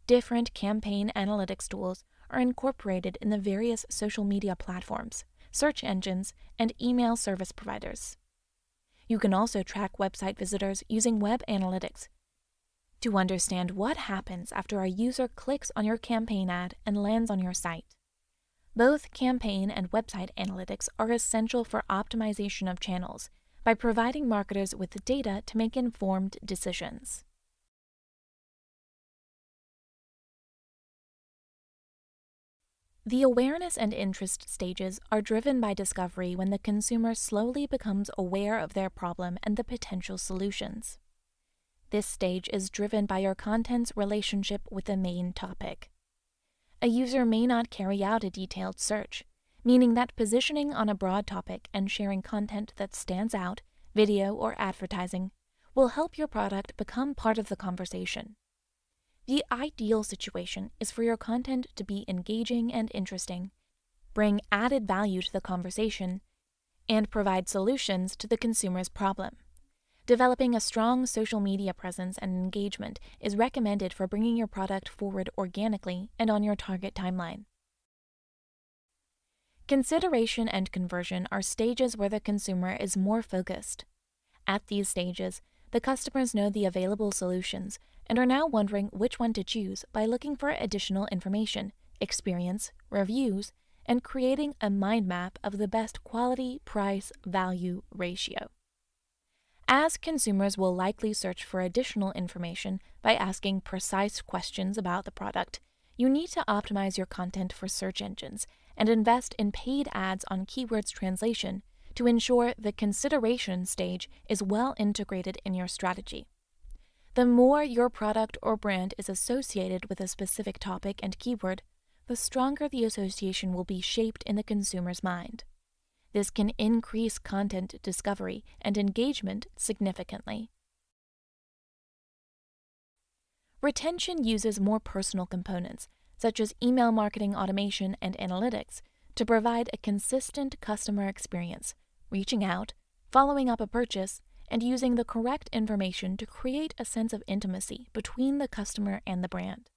Different campaign analytics tools are incorporated in the various social media platforms, search engines, and email service providers. You can also track website visitors using web analytics to understand what happens after a user clicks on your campaign ad and lands on your site. Both campaign and website analytics are essential for optimization of channels by providing marketers with data to make informed decisions. The awareness and interest stages are driven by discovery when the consumer slowly becomes aware of their problem and the potential solutions. This stage is driven by your content's relationship with the main topic. A user may not carry out a detailed search, meaning that positioning on a broad topic and sharing content that stands out, video or advertising, will help your product become part of the conversation. The ideal situation is for your content to be engaging and interesting, bring added value to the conversation, and provide solutions to the consumer's problem. Developing a strong social media presence and engagement is recommended for bringing your product forward organically and on your target timeline. Consideration and conversion are stages where the consumer is more focused. At these stages, the customers know the available solutions and are now wondering which one to choose by looking for additional information, experience, reviews, and creating a mind map of the best quality-price-value ratio. As consumers will likely search for additional information by asking precise questions about the product, you need to optimize your content for search engines and invest in paid ads on keywords translation to ensure the consideration stage is well integrated in your strategy. The more your product or brand is associated with a specific topic and keyword, the stronger the association will be shaped in the consumer's mind. This can increase content discovery and engagement significantly. Retention uses more personal components, such as email marketing automation and analytics, to provide a consistent customer experience, reaching out, following up a purchase, and using the correct information to create a sense of intimacy between the customer and the brand.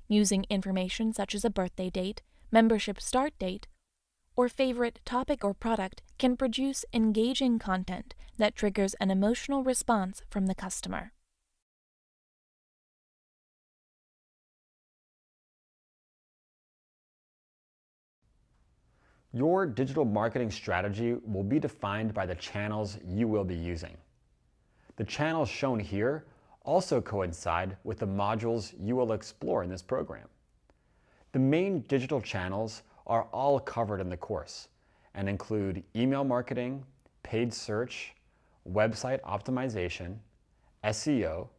Using information such as a birthday date, membership start date, or favorite topic or product can produce engaging content that triggers an emotional response from the customer. Your digital marketing strategy will be defined by the channels you will be using. The channels shown here also coincide with the modules you will explore in this program. The main digital channels are all covered in the course and include email marketing, paid search, website optimization, SEO,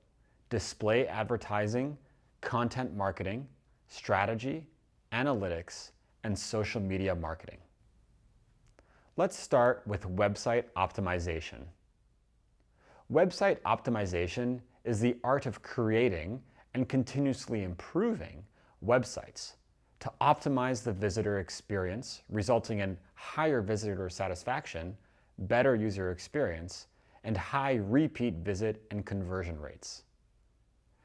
display advertising, content marketing, strategy, analytics, and social media marketing. Let's start with website optimization. Website optimization is the art of creating and continuously improving websites to optimize the visitor experience, resulting in higher visitor satisfaction, better user experience, and high repeat visit and conversion rates.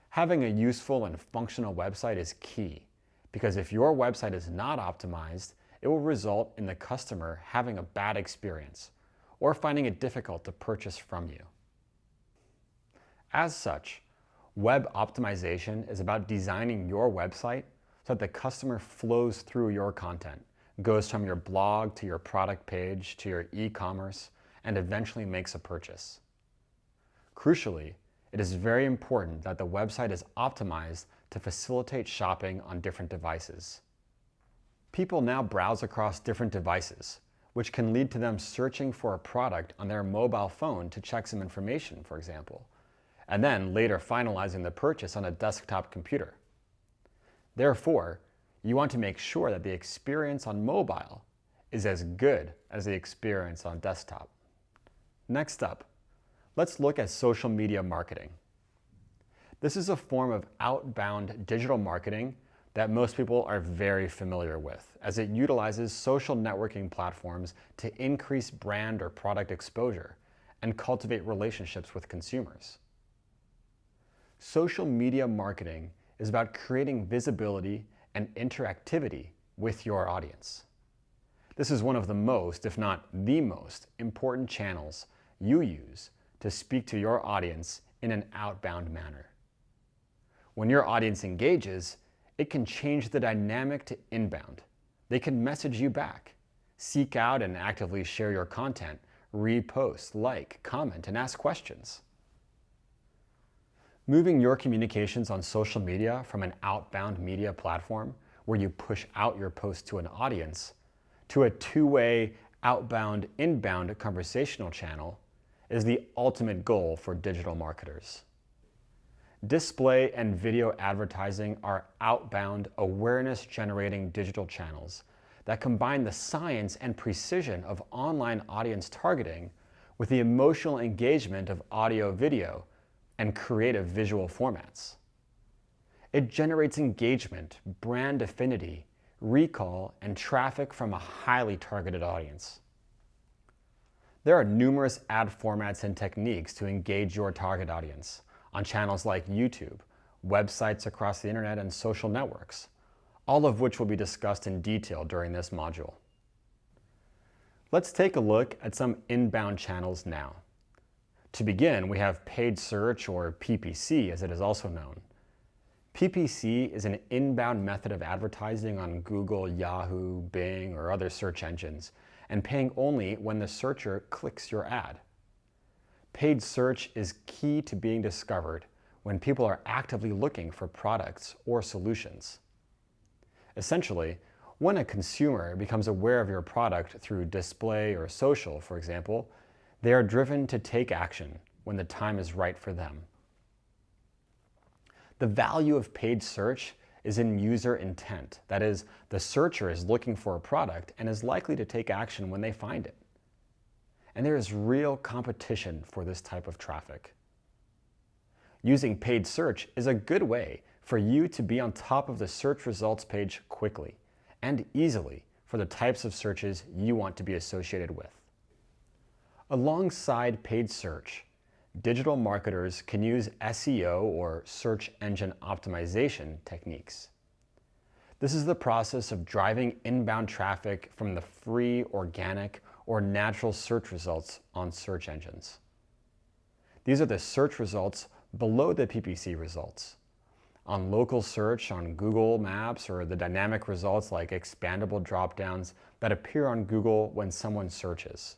Having a useful and functional website is key, because if your website is not optimized, it will result in the customer having a bad experience or finding it difficult to purchase from you. As such, web optimization is about designing your website so that the customer flows through your content, goes from your blog to your product page to your e-commerce, and eventually makes a purchase. Crucially, it is very important that the website is optimized to facilitate shopping on different devices. People now browse across different devices, which can lead to them searching for a product on their mobile phone to check some information, for example, and then later finalizing the purchase on a desktop computer. Therefore, you want to make sure that the experience on mobile is as good as the experience on desktop. Next up, Let's look at social media marketing. This is a form of outbound digital marketing that most people are very familiar with, as it utilizes social networking platforms to increase brand or product exposure and cultivate relationships with consumers. Social media marketing is about creating visibility and interactivity with your audience. This is one of the most, if not the most, important channels you use to speak to your audience in an outbound manner. When your audience engages, it can change the dynamic to inbound. They can message you back, seek out and actively share your content, repost, like, comment, and ask questions. Moving your communications on social media from an outbound media platform where you push out your post to an audience to a two-way outbound-inbound conversational channel is the ultimate goal for digital marketers. Display and video advertising are outbound, awareness-generating digital channels that combine the science and precision of online audience targeting with the emotional engagement of audio-video and creative visual formats. It generates engagement, brand affinity, recall, and traffic from a highly targeted audience. There are numerous ad formats and techniques to engage your target audience on channels like YouTube, websites across the internet, and social networks, all of which will be discussed in detail during this module. Let's take a look at some inbound channels now. To begin, we have paid search, or PPC as it is also known. PPC is an inbound method of advertising on Google, Yahoo, Bing, or other search engines, and paying only when the searcher clicks your ad. Paid search is key to being discovered when people are actively looking for products or solutions. Essentially, when a consumer becomes aware of your product through display or social, for example, they are driven to take action when the time is right for them. The value of paid search is in user intent. That is, the searcher is looking for a product and is likely to take action when they find it. And there is real competition for this type of traffic. Using paid search is a good way for you to be on top of the search results page quickly and easily for the types of searches you want to be associated with. Alongside paid search, digital marketers can use SEO, or search engine optimization, techniques. This is the process of driving inbound traffic from the free, organic, or natural search results on search engines. These are the search results below the PPC results. On local search on Google Maps, or the dynamic results like expandable dropdowns that appear on Google when someone searches.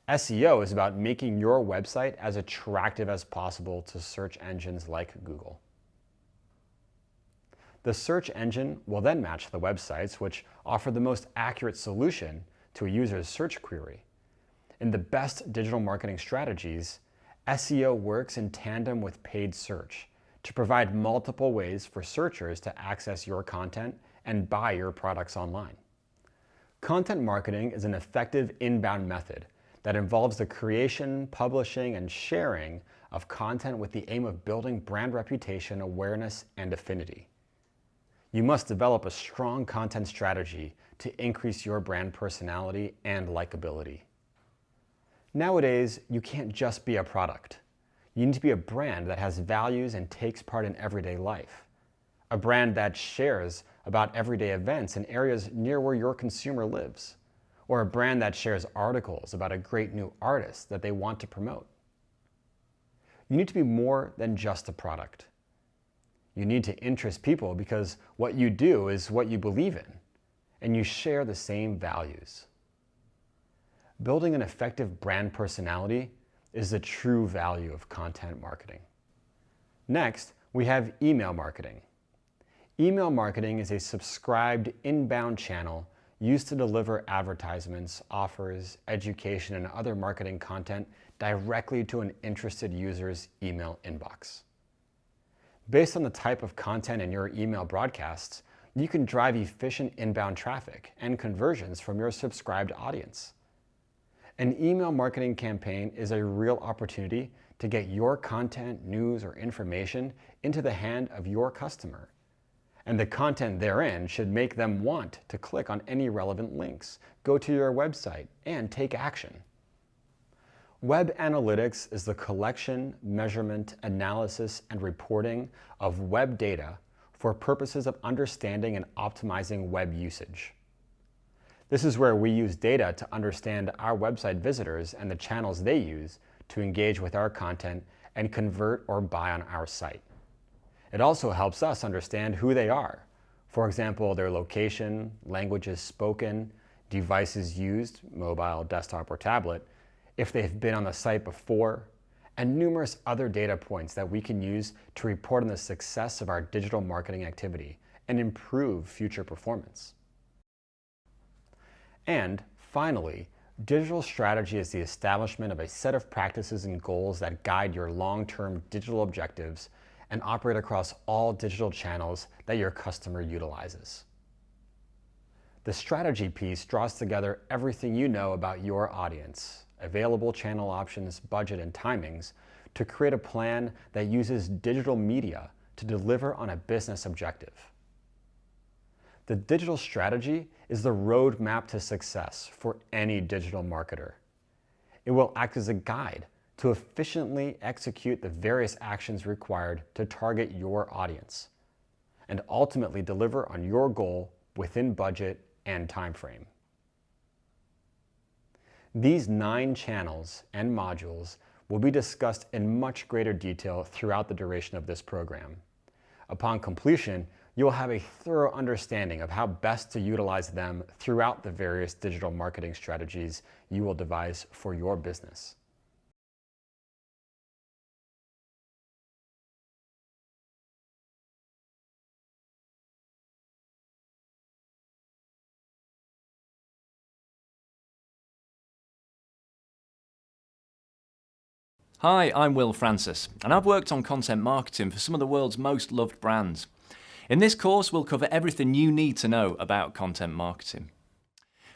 SEO is about making your website as attractive as possible to search engines like Google. The search engine will then match the websites which offer the most accurate solution to a user's search query. In the best digital marketing strategies, SEO works in tandem with paid search to provide multiple ways for searchers to access your content and buy your products online. Content marketing is an effective inbound method that involves the creation, publishing, and sharing of content with the aim of building brand reputation, awareness, and affinity. You must develop a strong content strategy to increase your brand personality and likability. Nowadays, you can't just be a product. You need to be a brand that has values and takes part in everyday life. A brand that shares about everyday events in areas near where your consumer lives. Or a brand that shares articles about a great new artist that they want to promote. You need to be more than just a product. You need to interest people because what you do is what you believe in, and you share the same values. Building an effective brand personality is the true value of content marketing. Next, we have email marketing. Email marketing is a subscribed inbound channel used to deliver advertisements, offers, education, and other marketing content directly to an interested user's email inbox. Based on the type of content in your email broadcasts, you can drive efficient inbound traffic and conversions from your subscribed audience. An email marketing campaign is a real opportunity to get your content, news, or information into the hand of your customer. And the content therein should make them want to click on any relevant links, go to your website, and take action. Web analytics is the collection, measurement, analysis, and reporting of web data for purposes of understanding and optimizing web usage. This is where we use data to understand our website visitors and the channels they use to engage with our content and convert or buy on our site. It also helps us understand who they are. For example, their location, languages spoken, devices used, mobile, desktop, or tablet, if they've been on the site before, and numerous other data points that we can use to report on the success of our digital marketing activity and improve future performance. And finally, digital strategy is the establishment of a set of practices and goals that guide your long-term digital objectives and operate across all digital channels that your customer utilizes. The strategy piece draws together everything you know about your audience, available channel options, budget, and timings to create a plan that uses digital media to deliver on a business objective. The digital strategy is the roadmap to success for any digital marketer. It will act as a guide to efficiently execute the various actions required to target your audience and ultimately deliver on your goal within budget and time frame. These 9 channels and modules will be discussed in much greater detail throughout the duration of this program. Upon completion, you will have a thorough understanding of how best to utilize them throughout the various digital marketing strategies you will devise for your business. Hi, I'm Will Francis, and I've worked on content marketing for some of the world's most loved brands. In this course, we'll cover everything you need to know about content marketing.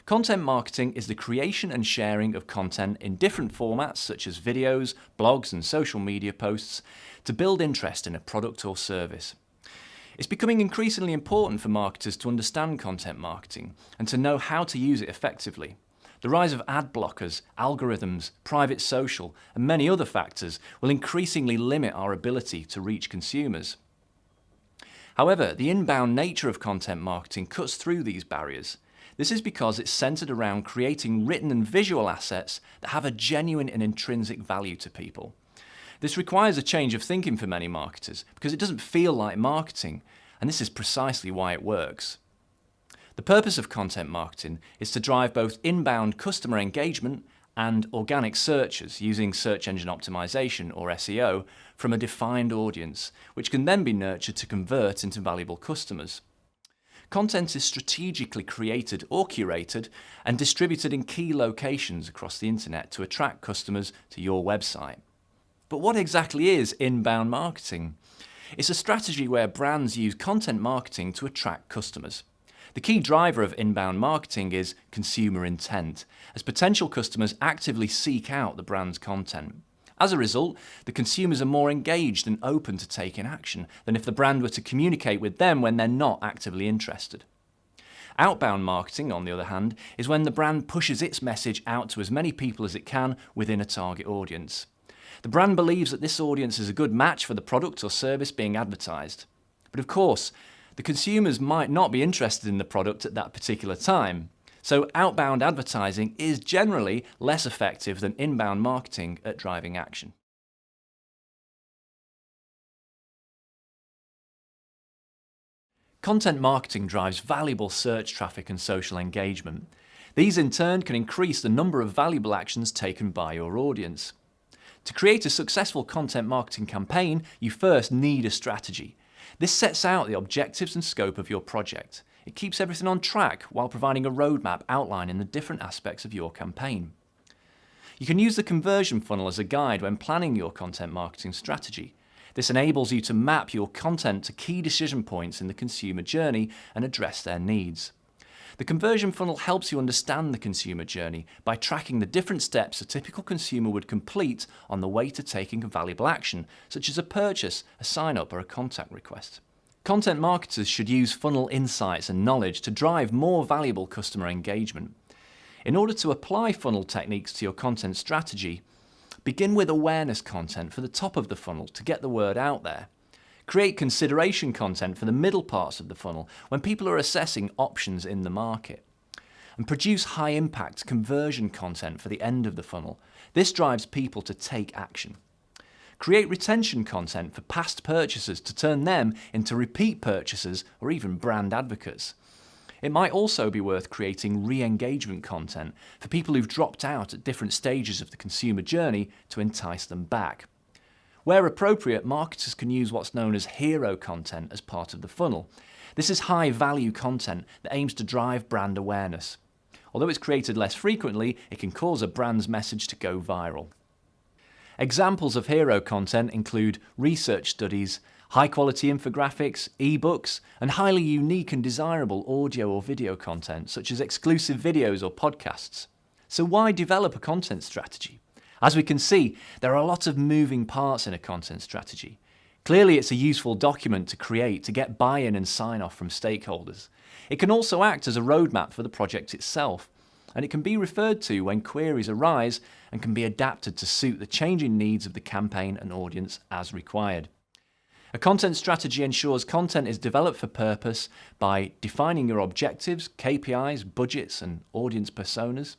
Content marketing is the creation and sharing of content in different formats such as videos, blogs, and social media posts to build interest in a product or service. It's becoming increasingly important for marketers to understand content marketing and to know how to use it effectively. The rise of ad blockers, algorithms, private social, and many other factors will increasingly limit our ability to reach consumers. However, the inbound nature of content marketing cuts through these barriers. This is because it's centered around creating written and visual assets that have a genuine and intrinsic value to people. This requires a change of thinking for many marketers because it doesn't feel like marketing, and this is precisely why it works. The purpose of content marketing is to drive both inbound customer engagement and organic searches using search engine optimization, or SEO, from a defined audience, which can then be nurtured to convert into valuable customers. Content is strategically created or curated and distributed in key locations across the internet to attract customers to your website. But what exactly is inbound marketing? It's a strategy where brands use content marketing to attract customers. The key driver of inbound marketing is consumer intent, as potential customers actively seek out the brand's content. As a result, the consumers are more engaged and open to taking action than if the brand were to communicate with them when they're not actively interested. Outbound marketing, on the other hand, is when the brand pushes its message out to as many people as it can within a target audience. The brand believes that this audience is a good match for the product or service being advertised. But of course, the consumers might not be interested in the product at that particular time. So outbound advertising is generally less effective than inbound marketing at driving action. Content marketing drives valuable search traffic and social engagement. These in turn can increase the number of valuable actions taken by your audience. To create a successful content marketing campaign, you first need a strategy. This sets out the objectives and scope of your project. It keeps everything on track while providing a roadmap outlining the different aspects of your campaign. You can use the conversion funnel as a guide when planning your content marketing strategy. This enables you to map your content to key decision points in the consumer journey and address their needs. The conversion funnel helps you understand the consumer journey by tracking the different steps a typical consumer would complete on the way to taking a valuable action, such as a purchase, a sign-up, or a contact request. Content marketers should use funnel insights and knowledge to drive more valuable customer engagement. In order to apply funnel techniques to your content strategy, begin with awareness content for the top of the funnel to get the word out there. Create consideration content for the middle parts of the funnel when people are assessing options in the market. And produce high-impact conversion content for the end of the funnel. This drives people to take action. Create retention content for past purchasers to turn them into repeat purchasers or even brand advocates. It might also be worth creating re-engagement content for people who've dropped out at different stages of the consumer journey to entice them back. Where appropriate, marketers can use what's known as hero content as part of the funnel. This is high-value content that aims to drive brand awareness. Although it's created less frequently, it can cause a brand's message to go viral. Examples of hero content include research studies, high-quality infographics, ebooks, and highly unique and desirable audio or video content, such as exclusive videos or podcasts. So why develop a content strategy? As we can see, there are a lot of moving parts in a content strategy. Clearly, it's a useful document to create to get buy-in and sign-off from stakeholders. It can also act as a roadmap for the project itself, and it can be referred to when queries arise and can be adapted to suit the changing needs of the campaign and audience as required. A content strategy ensures content is developed for purpose by defining your objectives, KPIs, budgets, and audience personas,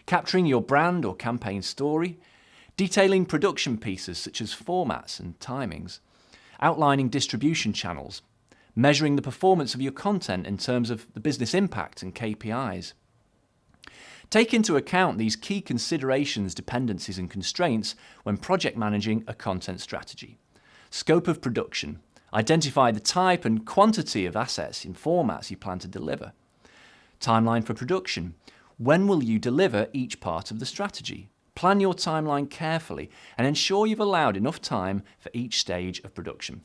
capturing your brand or campaign story, detailing production pieces such as formats and timings, outlining distribution channels, measuring the performance of your content in terms of the business impact and KPIs. Take into account these key considerations, dependencies, and constraints when project managing a content strategy. Scope of production. Identify the type and quantity of assets and formats you plan to deliver. Timeline for production. When will you deliver each part of the strategy? Plan your timeline carefully and ensure you've allowed enough time for each stage of production.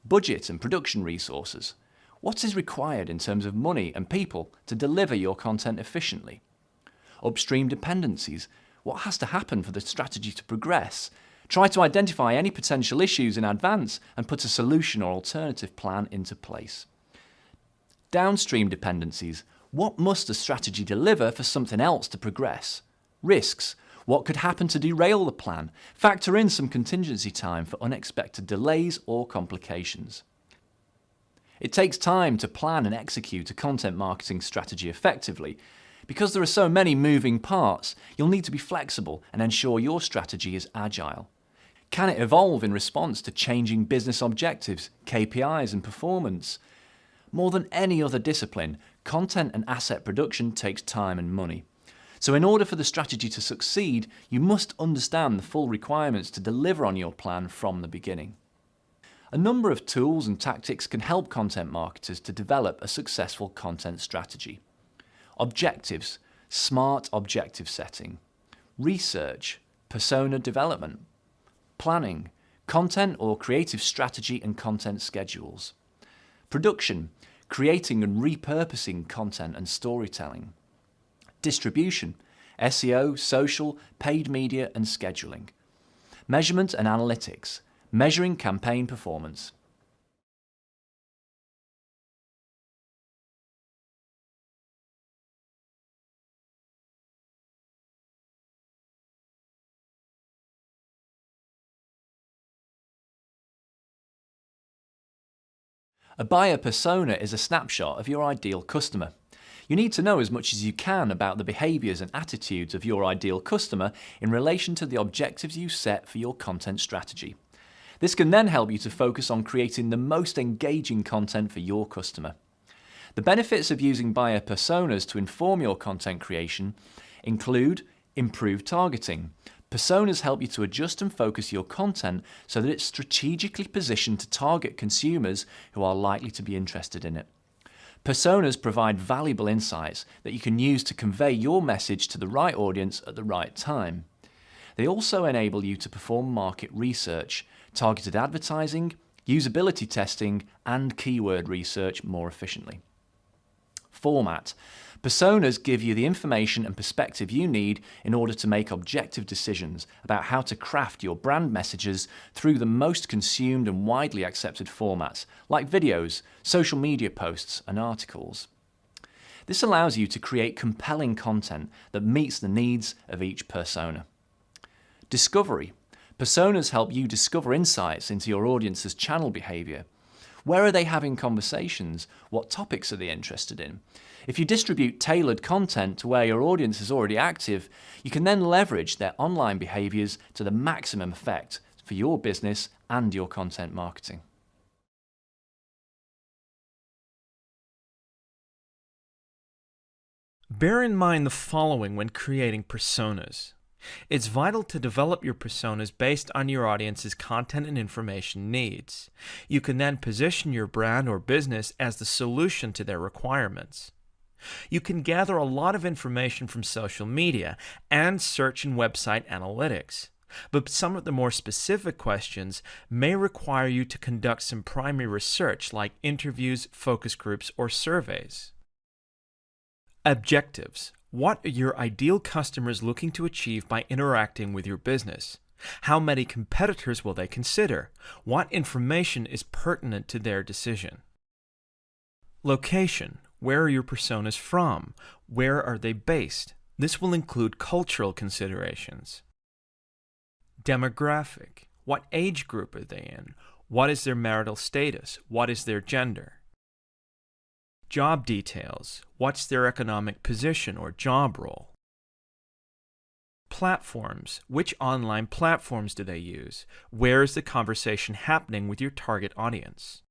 Budget and production resources. What is required in terms of money and people to deliver your content efficiently? Upstream dependencies. What has to happen for the strategy to progress? Try to identify any potential issues in advance and put a solution or alternative plan into place. Downstream dependencies. What must the strategy deliver for something else to progress? Risks. What could happen to derail the plan? Factor in some contingency time for unexpected delays or complications. It takes time to plan and execute a content marketing strategy effectively. Because there are so many moving parts, you'll need to be flexible and ensure your strategy is agile. Can it evolve in response to changing business objectives, KPIs, and performance? More than any other discipline, content and asset production takes time and money. So in order for the strategy to succeed, you must understand the full requirements to deliver on your plan from the beginning. A number of tools and tactics can help content marketers to develop a successful content strategy. Objectives, smart objective setting. Research, persona development. Planning, content or creative strategy and content schedules. Production, creating and repurposing content and storytelling. Distribution, SEO, social, paid media and scheduling. Measurement and analytics, measuring campaign performance. A buyer persona is a snapshot of your ideal customer. You need to know as much as you can about the behaviours and attitudes of your ideal customer in relation to the objectives you set for your content strategy. This can then help you to focus on creating the most engaging content for your customer. The benefits of using buyer personas to inform your content creation include improved targeting. Personas help you to adjust and focus your content so that it's strategically positioned to target consumers who are likely to be interested in it. Personas provide valuable insights that you can use to convey your message to the right audience at the right time. They also enable you to perform market research, targeted advertising, usability testing, and keyword research more efficiently. format. Personas give you the information and perspective you need in order to make objective decisions about how to craft your brand messages through the most consumed and widely accepted formats, like videos, social media posts, and articles. This allows you to create compelling content that meets the needs of each persona. Discovery. Personas help you discover insights into your audience's channel behavior. Where are they having conversations? What topics are they interested in? If you distribute tailored content to where your audience is already active, you can then leverage their online behaviors to the maximum effect for your business and your content marketing. Bear in mind the following when creating personas. It's vital to develop your personas based on your audience's content and information needs. You can then position your brand or business as the solution to their requirements. You can gather a lot of information from social media and search and website analytics, but some of the more specific questions may require you to conduct some primary research like interviews, focus groups, or surveys. Objectives. What are your ideal customers looking to achieve by interacting with your business? How many competitors will they consider? What information is pertinent to their decision? Location. Where are your personas from? Where are they based? This will include cultural considerations. Demographic. What age group are they in? What is their marital status? What is their gender? Job details. What's their economic position or job role? Platforms. Which online platforms do they use? Where is the conversation happening with your target audience?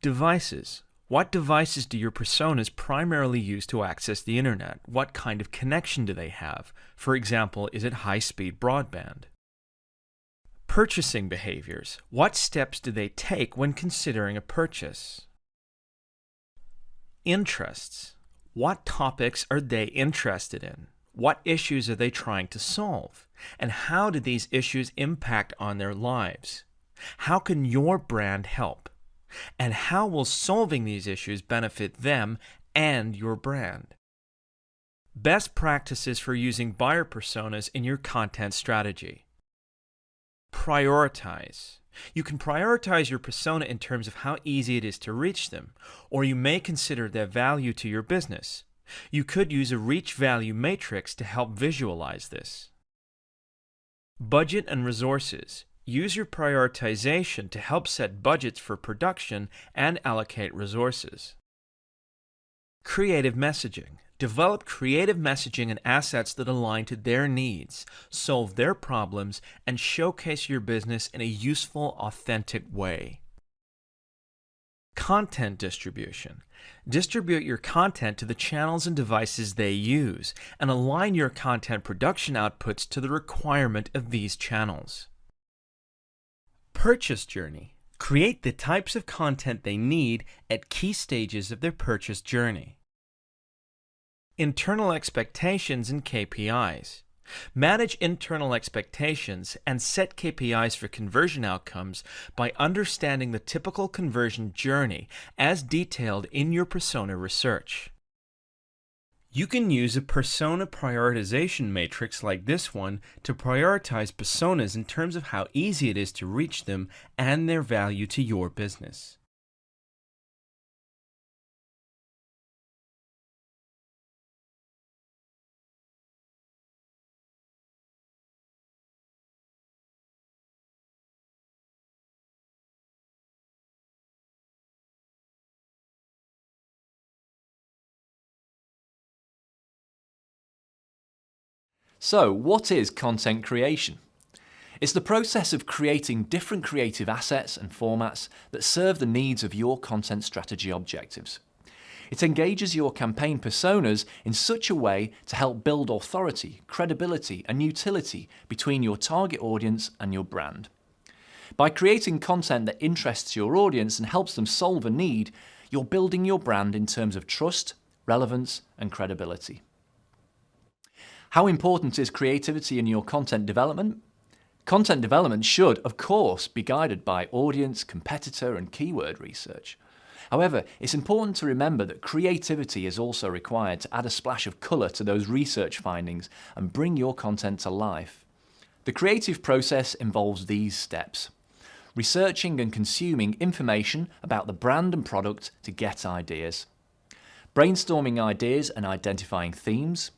Devices. What devices do your personas primarily use to access the internet? What kind of connection do they have? For example, is it high-speed broadband? Purchasing behaviors. What steps do they take when considering a purchase? Interests. What topics are they interested in? What issues are they trying to solve? And how do these issues impact on their lives? How can your brand help? And how will solving these issues benefit them and your brand? Best practices for using buyer personas in your content strategy. Prioritize. You can prioritize your persona in terms of how easy it is to reach them, or you may consider their value to your business. You could use a reach value matrix to help visualize this. Budget and resources. Use your prioritization to help set budgets for production and allocate resources. Creative messaging. Develop creative messaging and assets that align to their needs, solve their problems, and showcase your business in a useful, authentic way. Content distribution. Distribute your content to the channels and devices they use, and align your content production outputs to the requirement of these channels. Purchase journey. Create the types of content they need at key stages of their purchase journey. Internal expectations and KPIs. Manage internal expectations and set KPIs for conversion outcomes by understanding the typical conversion journey as detailed in your persona research. You can use a persona prioritization matrix like this one to prioritize personas in terms of how easy it is to reach them and their value to your business. So, what is content creation? It's the process of creating different creative assets and formats that serve the needs of your content strategy objectives. It engages your campaign personas in such a way to help build authority, credibility, and utility between your target audience and your brand. By creating content that interests your audience and helps them solve a need, you're building your brand in terms of trust, relevance, and credibility. How important is creativity in your content development? Content development should, of course, be guided by audience, competitor, and keyword research. However, it's important to remember that creativity is also required to add a splash of colour to those research findings and bring your content to life. The creative process involves these steps: researching and consuming information about the brand and product to get ideas, brainstorming ideas and identifying themes,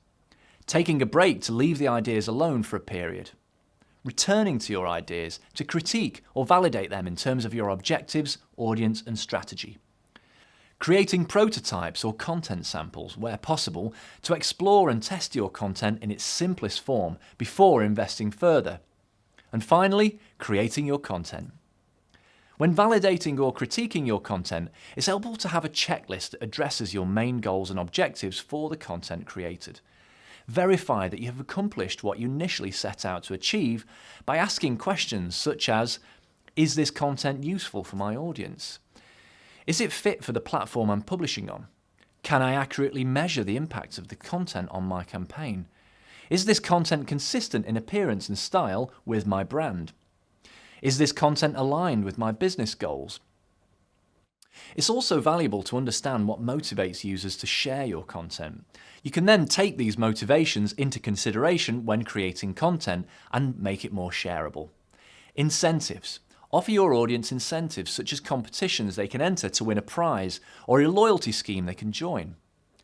taking a break to leave the ideas alone for a period, returning to your ideas to critique or validate them in terms of your objectives, audience and strategy, creating prototypes or content samples where possible to explore and test your content in its simplest form before investing further, and finally, creating your content. When validating or critiquing your content, it's helpful to have a checklist that addresses your main goals and objectives for the content created. Verify that you have accomplished what you initially set out to achieve by asking questions such as, is this content useful for my audience? Is it fit for the platform I'm publishing on? Can I accurately measure the impact of the content on my campaign? Is this content consistent in appearance and style with my brand? Is this content aligned with my business goals? It's also valuable to understand what motivates users to share your content. You can then take these motivations into consideration when creating content and make it more shareable. Incentives. Offer your audience incentives such as competitions they can enter to win a prize or a loyalty scheme they can join.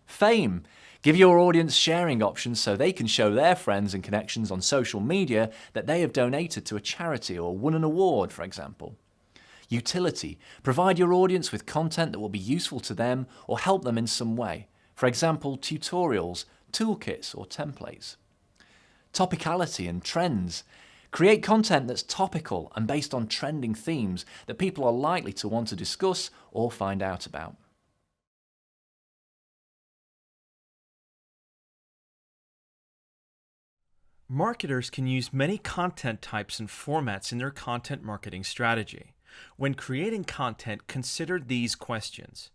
Fame. Give your audience sharing options so they can show their friends and connections on social media that they have donated to a charity or won an award, for example. Utility. Provide your audience with content that will be useful to them or help them in some way. For example, tutorials, toolkits, or templates. Topicality and trends. Create content that's topical and based on trending themes that people are likely to want to discuss or find out about. Marketers can use many content types and formats in their content marketing strategy. When creating content, consider these questions.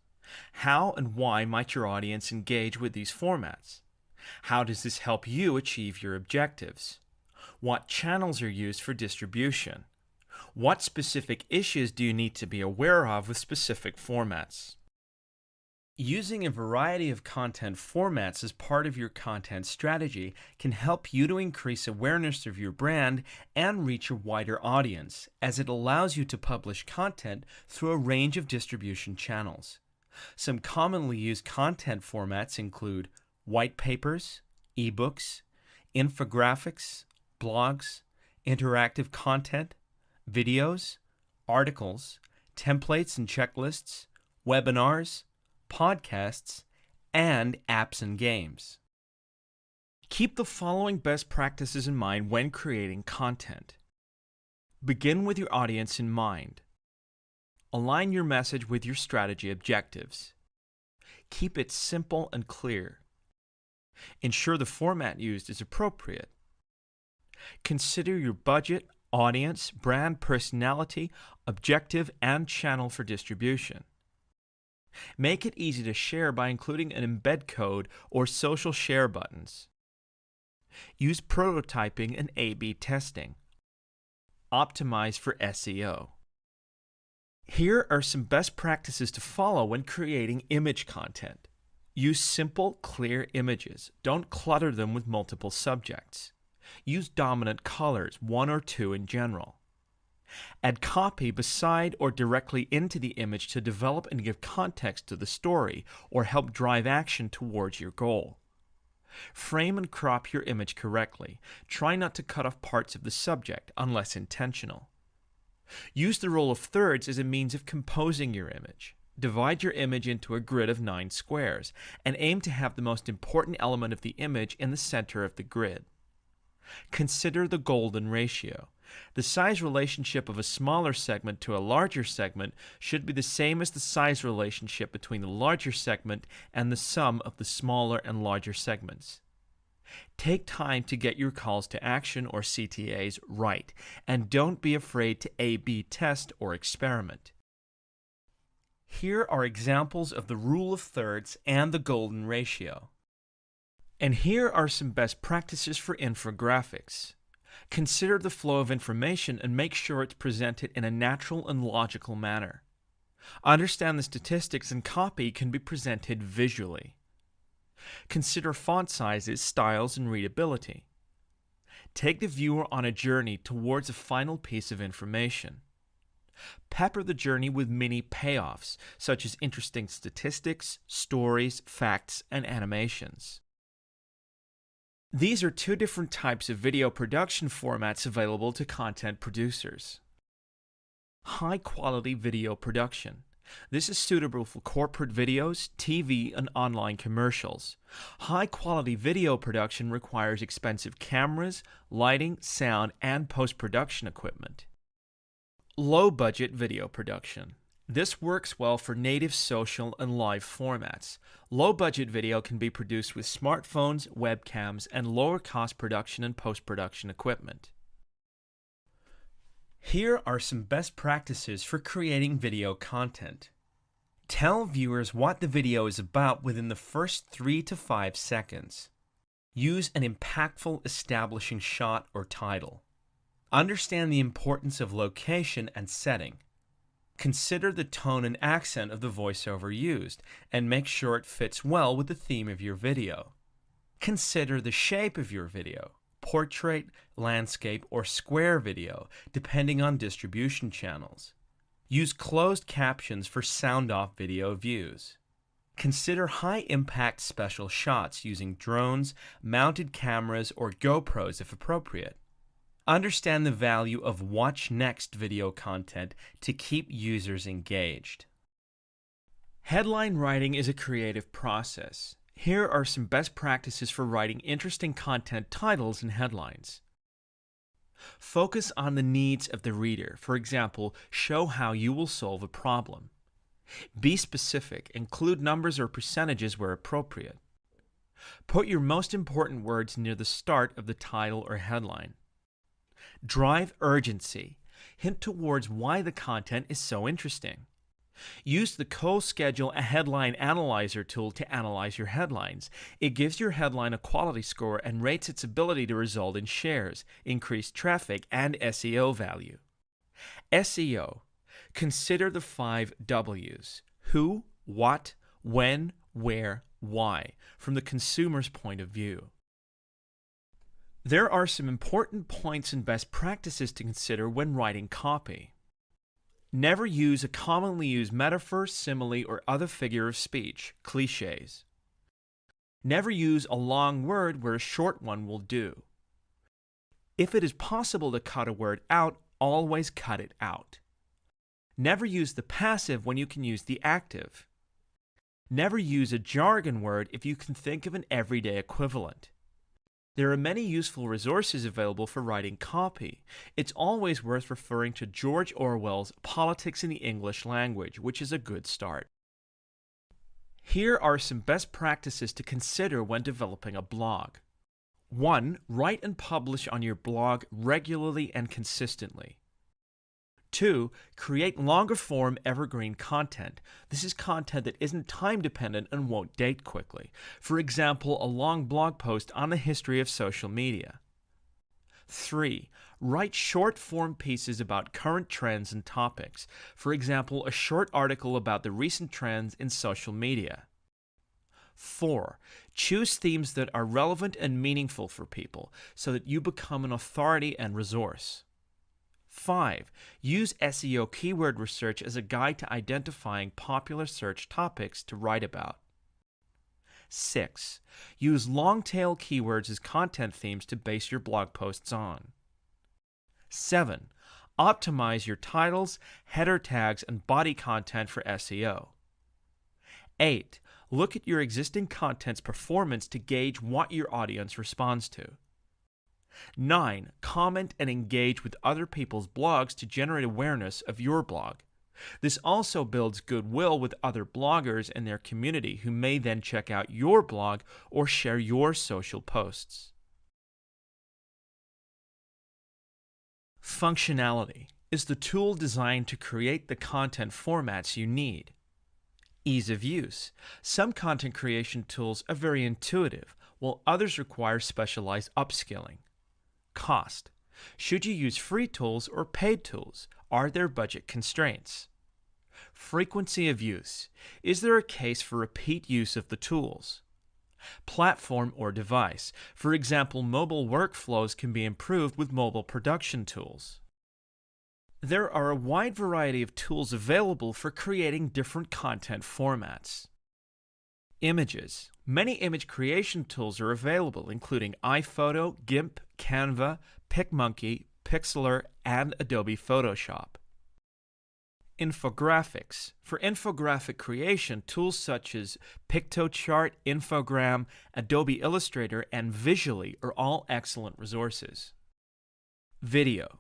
How and why might your audience engage with these formats? How does this help you achieve your objectives? What channels are used for distribution? What specific issues do you need to be aware of with specific formats? Using a variety of content formats as part of your content strategy can help you to increase awareness of your brand and reach a wider audience, as it allows you to publish content through a range of distribution channels. Some commonly used content formats include white papers, ebooks, infographics, blogs, interactive content, videos, articles, templates and checklists, webinars, podcasts, and apps and games. Keep the following best practices in mind when creating content. Begin with your audience in mind. Align your message with your strategy objectives. Keep it simple and clear. Ensure the format used is appropriate. Consider your budget, audience, brand personality, objective, and channel for distribution. Make it easy to share by including an embed code or social share buttons. Use prototyping and A/B testing. Optimize for SEO. Here are some best practices to follow when creating image content. Use simple, clear images. Don't clutter them with multiple subjects. Use dominant colors, 1 or 2 in general. Add copy beside or directly into the image to develop and give context to the story or help drive action towards your goal. Frame and crop your image correctly. Try not to cut off parts of the subject unless intentional. Use the rule of thirds as a means of composing your image. Divide your image into a grid of 9 squares and aim to have the most important element of the image in the center of the grid. Consider the golden ratio. The size relationship of a smaller segment to a larger segment should be the same as the size relationship between the larger segment and the sum of the smaller and larger segments. Take time to get your calls to action or CTAs right, and don't be afraid to A/B test or experiment. Here are examples of the rule of thirds and the golden ratio. And here are some best practices for infographics. Consider the flow of information and make sure it's presented in a natural and logical manner. Understand the statistics and copy can be presented visually. Consider font sizes, styles, and readability. Take the viewer on a journey towards a final piece of information. Pepper the journey with mini payoffs, such as interesting statistics, stories, facts, and animations. These are two different types of video production formats available to content producers. High-quality video production. This is suitable for corporate videos, TV, and online commercials. High-quality video production requires expensive cameras, lighting, sound, and post-production equipment. Low-budget video production. This works well for native social and live formats. Low-budget video can be produced with smartphones, webcams, and lower-cost production and post-production equipment. Here are some best practices for creating video content. Tell viewers what the video is about within the first 3 to 5 seconds. Use an impactful establishing shot or title. Understand the importance of location and setting. Consider the tone and accent of the voiceover used, and make sure it fits well with the theme of your video. Consider the shape of your video, portrait, landscape, or square video, depending on distribution channels. Use closed captions for sound-off video views. Consider high-impact special shots using drones, mounted cameras, or GoPros if appropriate. Understand the value of watch next video content to keep users engaged. Headline writing is a creative process. Here are some best practices for writing interesting content titles and headlines. Focus on the needs of the reader. For example, show how you will solve a problem. Be specific. Include numbers or percentages where appropriate. Put your most important words near the start of the title or headline. Drive urgency. Hint towards why the content is so interesting. Use the CoSchedule, a headline analyzer tool, to analyze your headlines. It gives your headline a quality score and rates its ability to result in shares, increased traffic, and SEO value. SEO. Consider the 5 W's: who, what, when, where, why, from the consumer's point of view. There are some important points and best practices to consider when writing copy. Never use a commonly used metaphor, simile, or other figure of speech, cliches. Never use a long word where a short one will do. If it is possible to cut a word out, always cut it out. Never use the passive when you can use the active. Never use a jargon word if you can think of an everyday equivalent. There are many useful resources available for writing copy. It's always worth referring to George Orwell's Politics in the English Language, which is a good start. Here are some best practices to consider when developing a blog. 1. Write and publish on your blog regularly and consistently. 2. Create longer-form evergreen content. This is content that isn't time-dependent and won't date quickly. For example, a long blog post on the history of social media. 3. Write short-form pieces about current trends and topics. For example, a short article about the recent trends in social media. 4. Choose themes that are relevant and meaningful for people so that you become an authority and resource. 5. Use SEO keyword research as a guide to identifying popular search topics to write about. 6. Use long-tail keywords as content themes to base your blog posts on. 7. Optimize your titles, header tags, and body content for SEO. 8. Look at your existing content's performance to gauge what your audience responds to. 9. Comment and engage with other people's blogs to generate awareness of your blog. This also builds goodwill with other bloggers and their community who may then check out your blog or share your social posts. Functionality is the tool designed to create the content formats you need. Ease of use. Some content creation tools are very intuitive, while others require specialized upskilling. Cost. Should you use free tools or paid tools? Are there budget constraints? Frequency of use. Is there a case for repeat use of the tools? Platform or device. For example, mobile workflows can be improved with mobile production tools. There are a wide variety of tools available for creating different content formats. Images. Many image creation tools are available, including iPhoto, GIMP, Canva, PicMonkey, Pixlr, and Adobe Photoshop. Infographics. For infographic creation, tools such as Piktochart, Infogram, Adobe Illustrator, and Visually are all excellent resources. Video.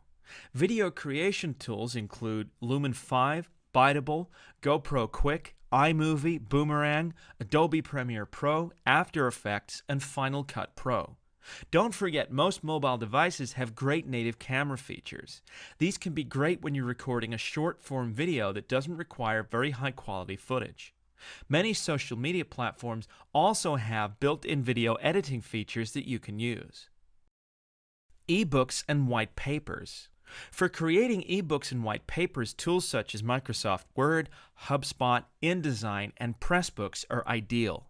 Video creation tools include Lumen 5, Biteable, GoPro Quick, iMovie, Boomerang, Adobe Premiere Pro, After Effects, and Final Cut Pro. Don't forget, most mobile devices have great native camera features. These can be great when you're recording a short-form video that doesn't require very high-quality footage. Many social media platforms also have built-in video editing features that you can use. eBooks and white papers. For creating ebooks and white papers, tools such as Microsoft Word, HubSpot, InDesign, and Pressbooks are ideal.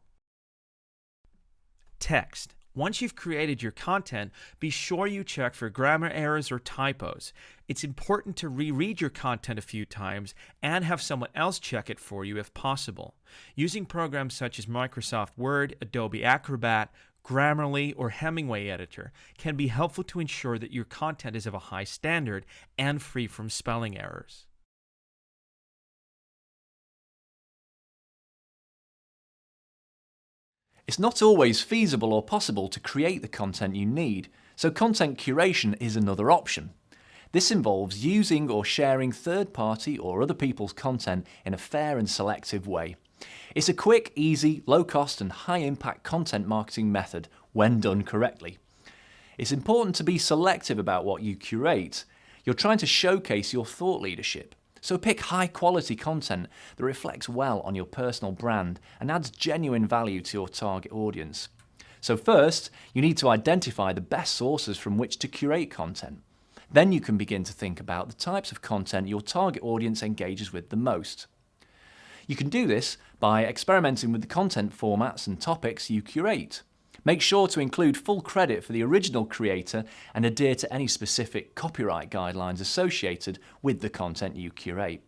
Text. Once you've created your content, be sure you check for grammar errors or typos. It's important to reread your content a few times and have someone else check it for you if possible. Using programs such as Microsoft Word, Adobe Acrobat, Grammarly, or Hemingway Editor can be helpful to ensure that your content is of a high standard and free from spelling errors. It's not always feasible or possible to create the content you need, so content curation is another option. This involves using or sharing third-party or other people's content in a fair and selective way. It's a quick, easy, low-cost and high-impact content marketing method when done correctly. It's important to be selective about what you curate. You're trying to showcase your thought leadership. So pick high-quality content that reflects well on your personal brand and adds genuine value to your target audience. So first, you need to identify the best sources from which to curate content. Then you can begin to think about the types of content your target audience engages with the most. You can do this by experimenting with the content formats and topics you curate. Make sure to include full credit for the original creator and adhere to any specific copyright guidelines associated with the content you curate.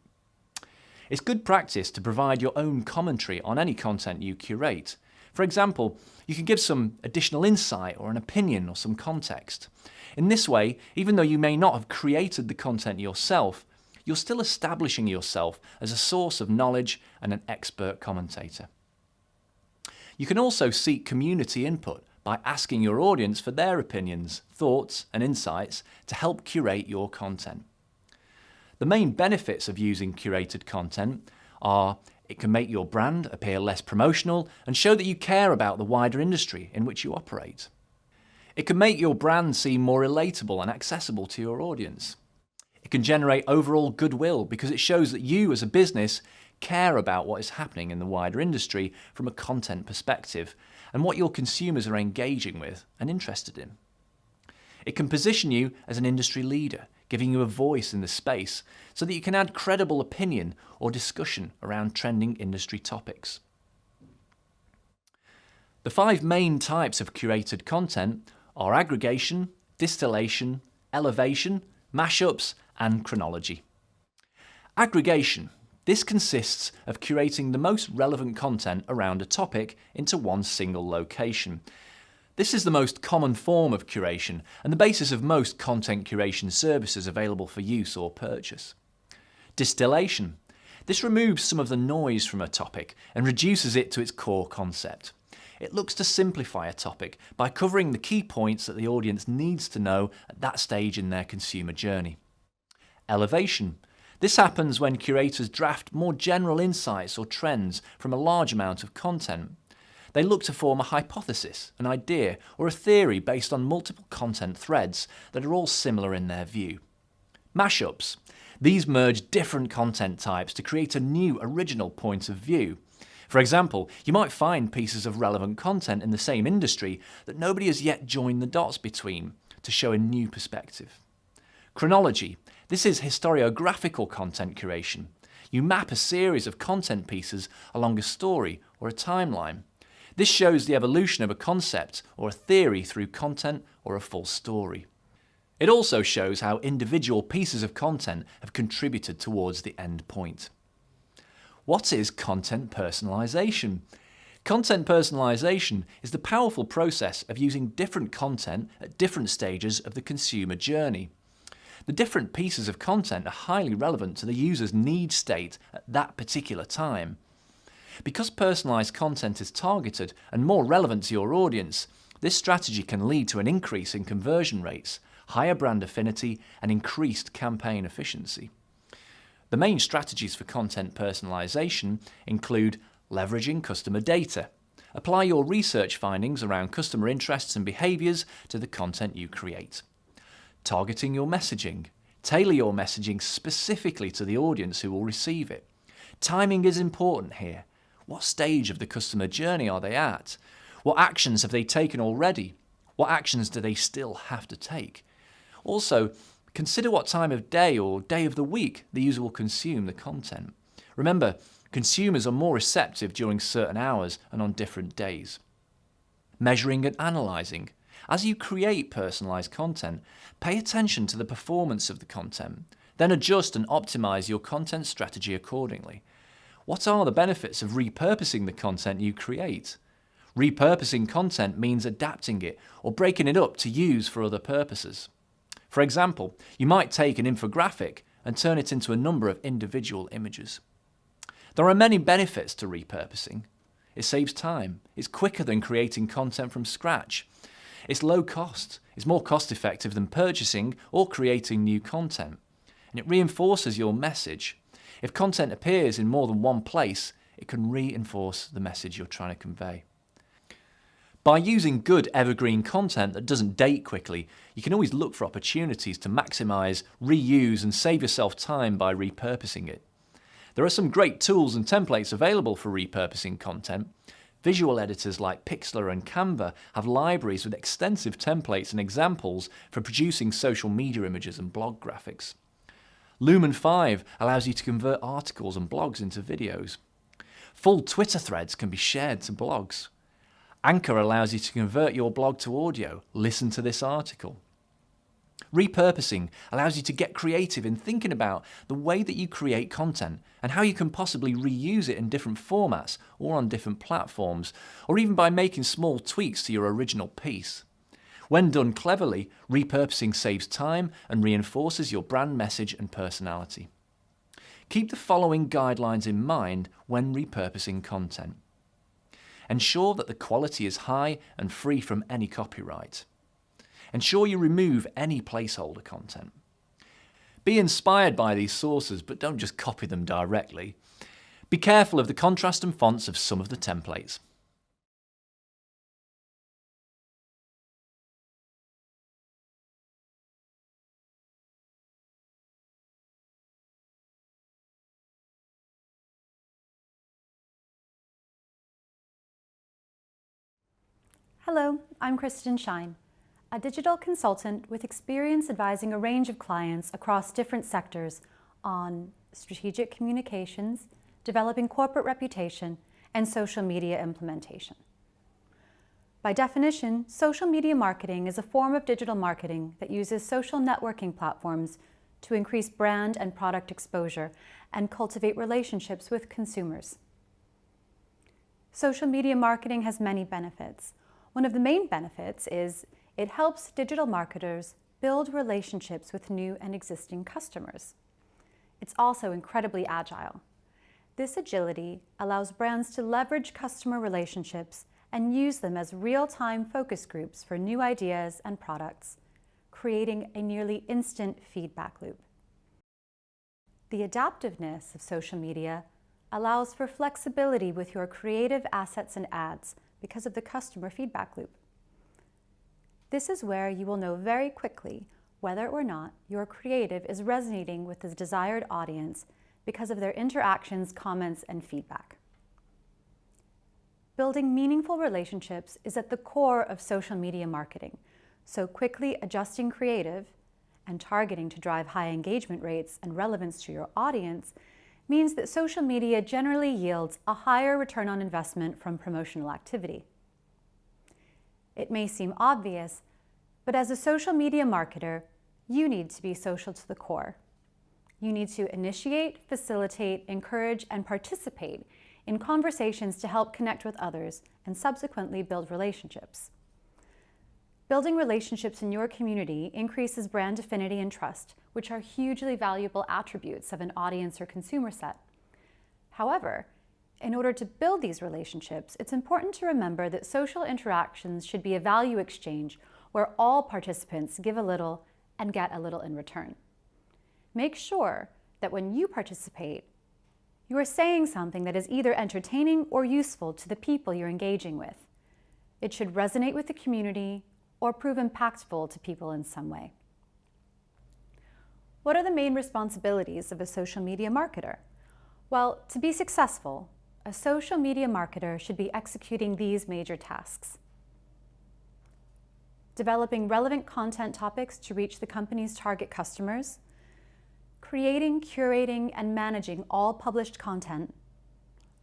It's good practice to provide your own commentary on any content you curate. For example, you can give some additional insight or an opinion or some context. In this way, even though you may not have created the content yourself, you're still establishing yourself as a source of knowledge and an expert commentator. You can also seek community input by asking your audience for their opinions, thoughts, and insights to help curate your content. The main benefits of using curated content are it can make your brand appear less promotional and show that you care about the wider industry in which you operate. It can make your brand seem more relatable and accessible to your audience. It can generate overall goodwill because it shows that you as a business care about what is happening in the wider industry from a content perspective and what your consumers are engaging with and interested in. It can position you as an industry leader, giving you a voice in the space so that you can add credible opinion or discussion around trending industry topics. The 5 main types of curated content are aggregation, distillation, elevation, mashups, and chronology. Aggregation. This consists of curating the most relevant content around a topic into one single location. This is the most common form of curation and the basis of most content curation services available for use or purchase. Distillation. This removes some of the noise from a topic and reduces it to its core concept. It looks to simplify a topic by covering the key points that the audience needs to know at that stage in their consumer journey. Elevation. This happens when curators draft more general insights or trends from a large amount of content. They look to form a hypothesis, an idea, or a theory based on multiple content threads that are all similar in their view. Mashups. These merge different content types to create a new, original point of view. For example, you might find pieces of relevant content in the same industry that nobody has yet joined the dots between to show a new perspective. Chronology. This is historiographical content curation. You map a series of content pieces along a story or a timeline. This shows the evolution of a concept or a theory through content or a full story. It also shows how individual pieces of content have contributed towards the end point. What is content personalization? Content personalization is the powerful process of using different content at different stages of the consumer journey. The different pieces of content are highly relevant to the user's need state at that particular time. Because personalized content is targeted and more relevant to your audience, this strategy can lead to an increase in conversion rates, higher brand affinity, and increased campaign efficiency. The main strategies for content personalization include leveraging customer data. Apply your research findings around customer interests and behaviours to the content you create. Targeting your messaging. Tailor your messaging specifically to the audience who will receive it. Timing is important here. What stage of the customer journey are they at? What actions have they taken already? What actions do they still have to take? Also, consider what time of day or day of the week the user will consume the content. Remember, consumers are more receptive during certain hours and on different days. Measuring and analysing. As you create personalised content, pay attention to the performance of the content. Then adjust and optimise your content strategy accordingly. What are the benefits of repurposing the content you create? Repurposing content means adapting it or breaking it up to use for other purposes. For example, you might take an infographic and turn it into a number of individual images. There are many benefits to repurposing. It saves time, it's quicker than creating content from scratch. It's low cost, it's more cost effective than purchasing or creating new content. And it reinforces your message. If content appears in more than one place, it can reinforce the message you're trying to convey. By using good evergreen content that doesn't date quickly, you can always look for opportunities to maximise, reuse and save yourself time by repurposing it. There are some great tools and templates available for repurposing content. Visual editors like Pixlr and Canva have libraries with extensive templates and examples for producing social media images and blog graphics. Lumen 5 allows you to convert articles and blogs into videos. Full Twitter threads can be shared to blogs. Anchor allows you to convert your blog to audio. Listen to this article. Repurposing allows you to get creative in thinking about the way that you create content and how you can possibly reuse it in different formats or on different platforms, or even by making small tweaks to your original piece. When done cleverly, repurposing saves time and reinforces your brand message and personality. Keep the following guidelines in mind when repurposing content. Ensure that the quality is high and free from any copyright. Ensure you remove any placeholder content. Be inspired by these sources, but don't just copy them directly. Be careful of the contrast and fonts of some of the templates. Hello, I'm Kristen Shine, a digital consultant with experience advising a range of clients across different sectors on strategic communications, developing corporate reputation, and social media implementation. By definition, social media marketing is a form of digital marketing that uses social networking platforms to increase brand and product exposure and cultivate relationships with consumers. Social media marketing has many benefits. One of the main benefits is it helps digital marketers build relationships with new and existing customers. It's also incredibly agile. This agility allows brands to leverage customer relationships and use them as real-time focus groups for new ideas and products, creating a nearly instant feedback loop. The adaptiveness of social media allows for flexibility with your creative assets and ads because of the customer feedback loop. This is where you will know very quickly whether or not your creative is resonating with the desired audience because of their interactions, comments, and feedback. Building meaningful relationships is at the core of social media marketing, so quickly adjusting creative and targeting to drive high engagement rates and relevance to your audience means that social media generally yields a higher return on investment from promotional activity. It may seem obvious, but as a social media marketer, you need to be social to the core. You need to initiate, facilitate, encourage, and participate in conversations to help connect with others and subsequently build relationships. Building relationships in your community increases brand affinity and trust, which are hugely valuable attributes of an audience or consumer set. However, in order to build these relationships, it's important to remember that social interactions should be a value exchange where all participants give a little and get a little in return. Make sure that when you participate, you are saying something that is either entertaining or useful to the people you're engaging with. It should resonate with the community or prove impactful to people in some way. What are the main responsibilities of a social media marketer? Well, to be successful, a social media marketer should be executing these major tasks: developing relevant content topics to reach the company's target customers, creating, curating, and managing all published content,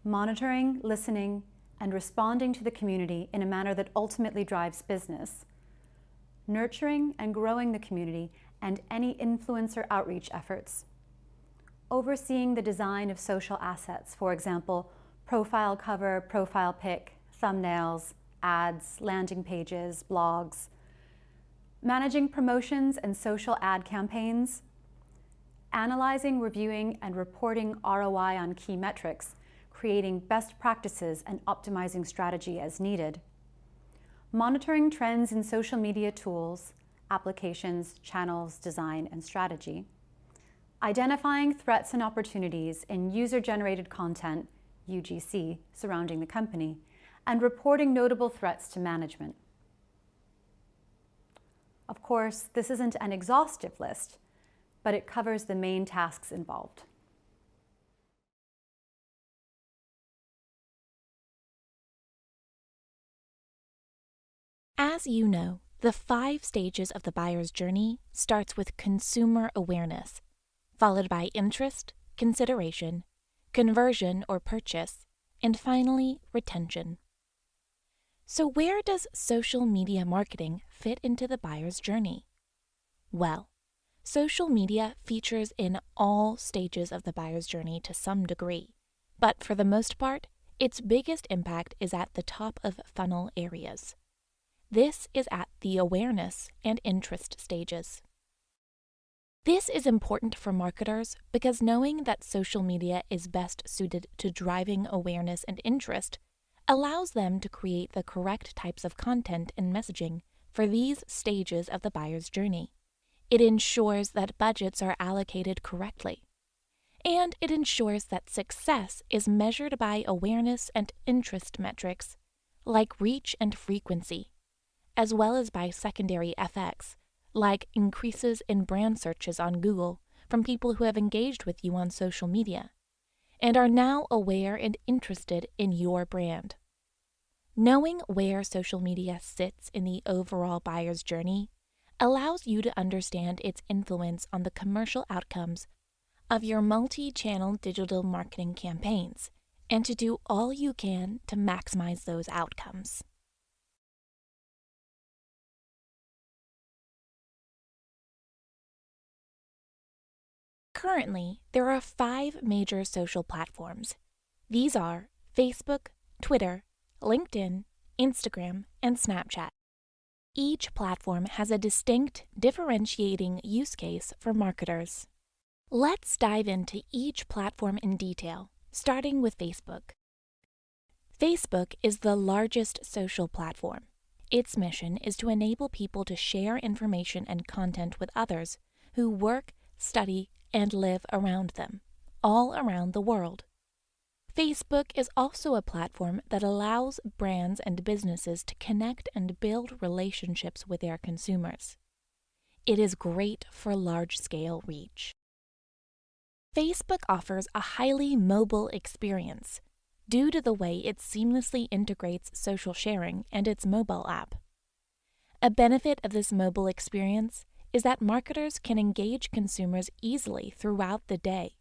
monitoring, listening, and responding to the community in a manner that ultimately drives business, nurturing and growing the community and any influencer outreach efforts, overseeing the design of social assets, for example, profile cover, profile pic, thumbnails, ads, landing pages, blogs, managing promotions and social ad campaigns, analyzing, reviewing, and reporting ROI on key metrics, creating best practices and optimizing strategy as needed, monitoring trends in social media tools, applications, channels, design, and strategy, identifying threats and opportunities in user-generated content, UGC, surrounding the company, and reporting notable threats to management. Of course, this isn't an exhaustive list, but it covers the main tasks involved. As you know, the 5 stages of the buyer's journey starts with consumer awareness, followed by interest, consideration, conversion or purchase, and finally, retention. So where does social media marketing fit into the buyer's journey? Well, social media features in all stages of the buyer's journey to some degree, but for the most part, its biggest impact is at the top of funnel areas. This is at the awareness and interest stages. This is important for marketers because knowing that social media is best suited to driving awareness and interest allows them to create the correct types of content and messaging for these stages of the buyer's journey. It ensures that budgets are allocated correctly. And it ensures that success is measured by awareness and interest metrics like reach and frequency, as well as by secondary effects, like increases in brand searches on Google from people who have engaged with you on social media, and are now aware and interested in your brand. Knowing where social media sits in the overall buyer's journey allows you to understand its influence on the commercial outcomes of your multi-channel digital marketing campaigns, and to do all you can to maximize those outcomes. Currently, there are 5 major social platforms. These are Facebook, Twitter, LinkedIn, Instagram, and Snapchat. Each platform has a distinct, differentiating use case for marketers. Let's dive into each platform in detail, starting with Facebook. Facebook is the largest social platform. Its mission is to enable people to share information and content with others who work, study, and live around them, all around the world. Facebook is also a platform that allows brands and businesses to connect and build relationships with their consumers. It is great for large-scale reach. Facebook offers a highly mobile experience due to the way it seamlessly integrates social sharing and its mobile app. A benefit of this mobile experience is that marketers can engage consumers easily throughout the day,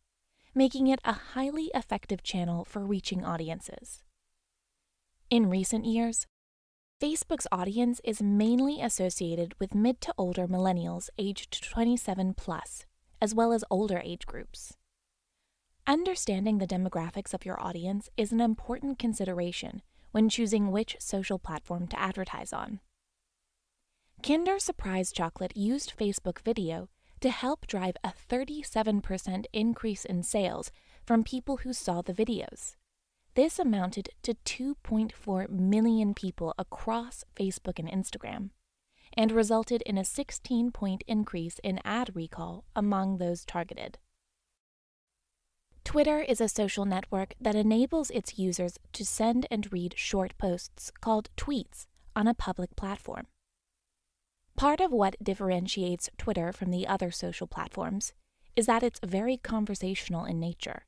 making it a highly effective channel for reaching audiences. In recent years, Facebook's audience is mainly associated with mid to older millennials aged 27 plus, as well as older age groups. Understanding the demographics of your audience is an important consideration when choosing which social platform to advertise on. Kinder Surprise Chocolate used Facebook video to help drive a 37% increase in sales from people who saw the videos. This amounted to 2.4 million people across Facebook and Instagram, and resulted in a 16-point increase in ad recall among those targeted. Twitter is a social network that enables its users to send and read short posts called tweets on a public platform. Part of what differentiates Twitter from the other social platforms is that it's very conversational in nature,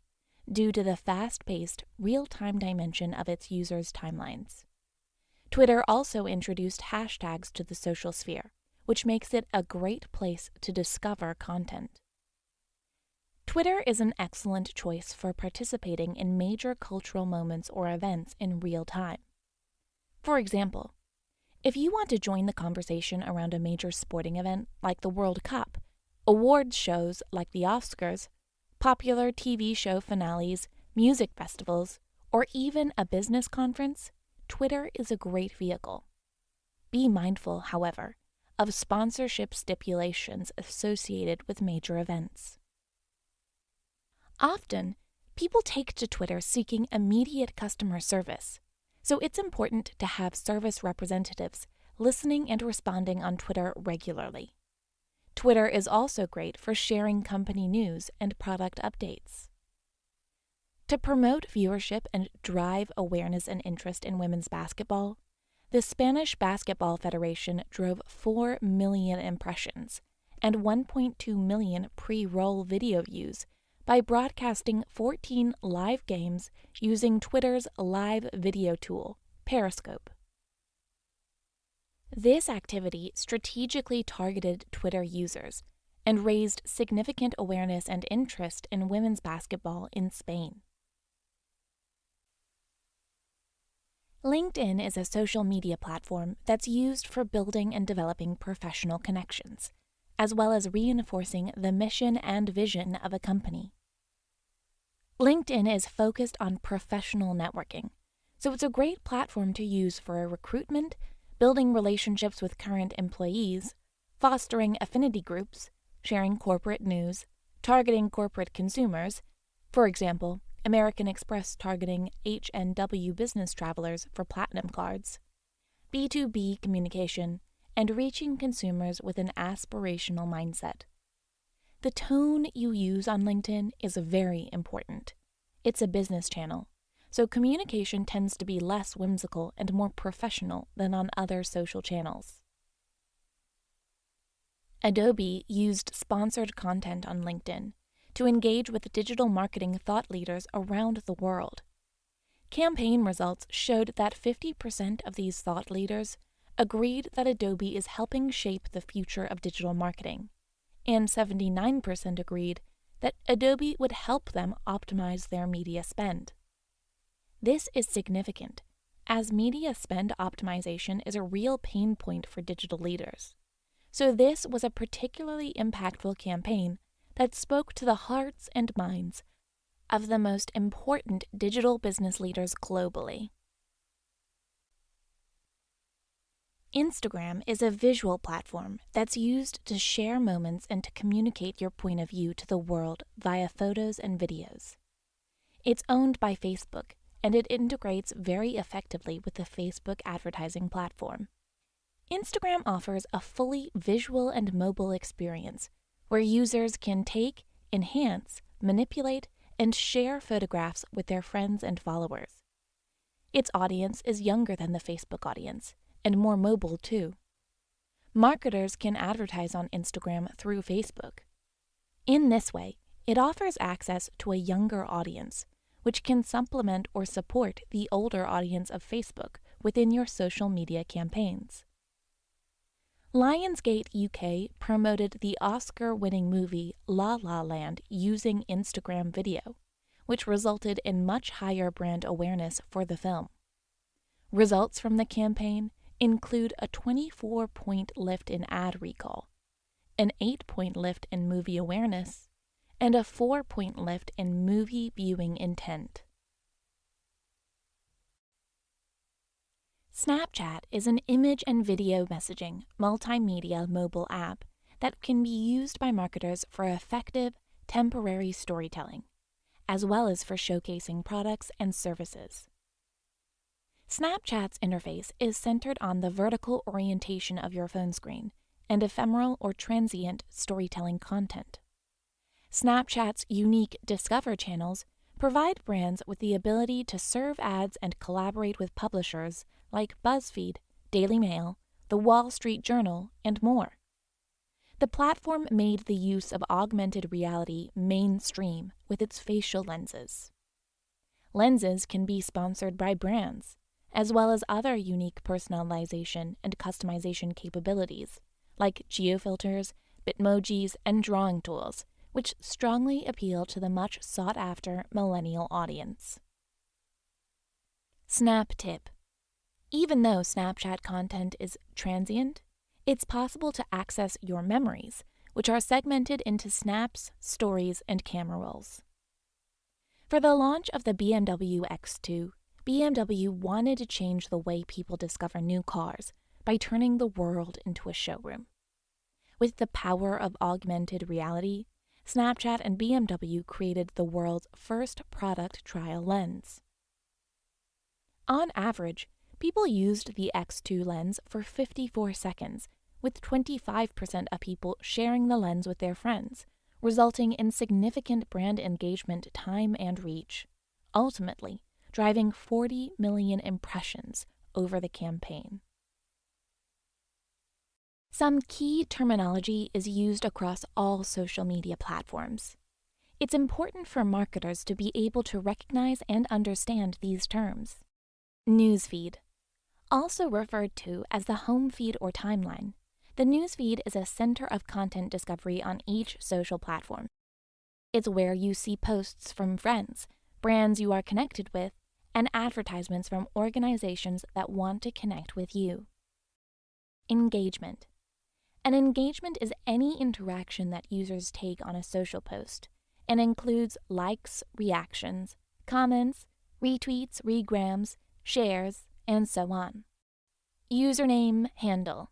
due to the fast-paced, real-time dimension of its users' timelines. Twitter also introduced hashtags to the social sphere, which makes it a great place to discover content. Twitter is an excellent choice for participating in major cultural moments or events in real time. For example, if you want to join the conversation around a major sporting event like the World Cup, awards shows like the Oscars, popular TV show finales, music festivals, or even a business conference, Twitter is a great vehicle. Be mindful, however, of sponsorship stipulations associated with major events. Often, people take to Twitter seeking immediate customer service, so it's important to have service representatives listening and responding on Twitter regularly. Twitter is also great for sharing company news and product updates. To promote viewership and drive awareness and interest in women's basketball, the Spanish Basketball Federation drove 4 million impressions and 1.2 million pre-roll video views by broadcasting 14 live games using Twitter's live video tool, Periscope. This activity strategically targeted Twitter users and raised significant awareness and interest in women's basketball in Spain. LinkedIn is a social media platform that's used for building and developing professional connections, as well as reinforcing the mission and vision of a company. LinkedIn is focused on professional networking, so it's a great platform to use for recruitment, building relationships with current employees, fostering affinity groups, sharing corporate news, targeting corporate consumers, for example, American Express targeting H&W business travelers for platinum cards, B2B communication, and reaching consumers with an aspirational mindset. The tone you use on LinkedIn is very important. It's a business channel, so communication tends to be less whimsical and more professional than on other social channels. Adobe used sponsored content on LinkedIn to engage with digital marketing thought leaders around the world. Campaign results showed that 50% of these thought leaders agreed that Adobe is helping shape the future of digital marketing, and 79% agreed that Adobe would help them optimize their media spend. This is significant, as media spend optimization is a real pain point for digital leaders. So this was a particularly impactful campaign that spoke to the hearts and minds of the most important digital business leaders globally. Instagram is a visual platform that's used to share moments and to communicate your point of view to the world via photos and videos. It's owned by Facebook, and it integrates very effectively with the Facebook advertising platform. Instagram offers a fully visual and mobile experience where users can take, enhance, manipulate, and share photographs with their friends and followers. Its audience is younger than the Facebook audience, and more mobile too. Marketers can advertise on Instagram through Facebook. In this way, it offers access to a younger audience, which can supplement or support the older audience of Facebook within your social media campaigns. Lionsgate UK promoted the Oscar-winning movie La La Land using Instagram video, which resulted in much higher brand awareness for the film. Results from the campaign include a 24-point lift in ad recall, an 8-point lift in movie awareness, and a 4-point lift in movie viewing intent. Snapchat is an image and video messaging multimedia mobile app that can be used by marketers for effective, temporary storytelling, as well as for showcasing products and services. Snapchat's interface is centered on the vertical orientation of your phone screen and ephemeral or transient storytelling content. Snapchat's unique Discover channels provide brands with the ability to serve ads and collaborate with publishers like BuzzFeed, Daily Mail, The Wall Street Journal, and more. The platform made the use of augmented reality mainstream with its facial lenses. Lenses can be sponsored by brands, as well as other unique personalization and customization capabilities, like geofilters, bitmojis, and drawing tools, which strongly appeal to the much sought-after millennial audience. Snap tip. Even though Snapchat content is transient, it's possible to access your memories, which are segmented into snaps, stories, and camera rolls. For the launch of the BMW X2, BMW wanted to change the way people discover new cars by turning the world into a showroom. With the power of augmented reality, Snapchat and BMW created the world's first product trial lens. On average, people used the X2 lens for 54 seconds, with 25% of people sharing the lens with their friends, resulting in significant brand engagement time and reach, ultimately driving 40 million impressions over the campaign. Some key terminology is used across all social media platforms. It's important for marketers to be able to recognize and understand these terms. Newsfeed. Also referred to as the home feed or timeline, the newsfeed is a center of content discovery on each social platform. It's where you see posts from friends, brands you are connected with, and advertisements from organizations that want to connect with you. Engagement. An engagement is any interaction that users take on a social post and includes likes, reactions, comments, retweets, regrams, shares, and so on. Username, handle.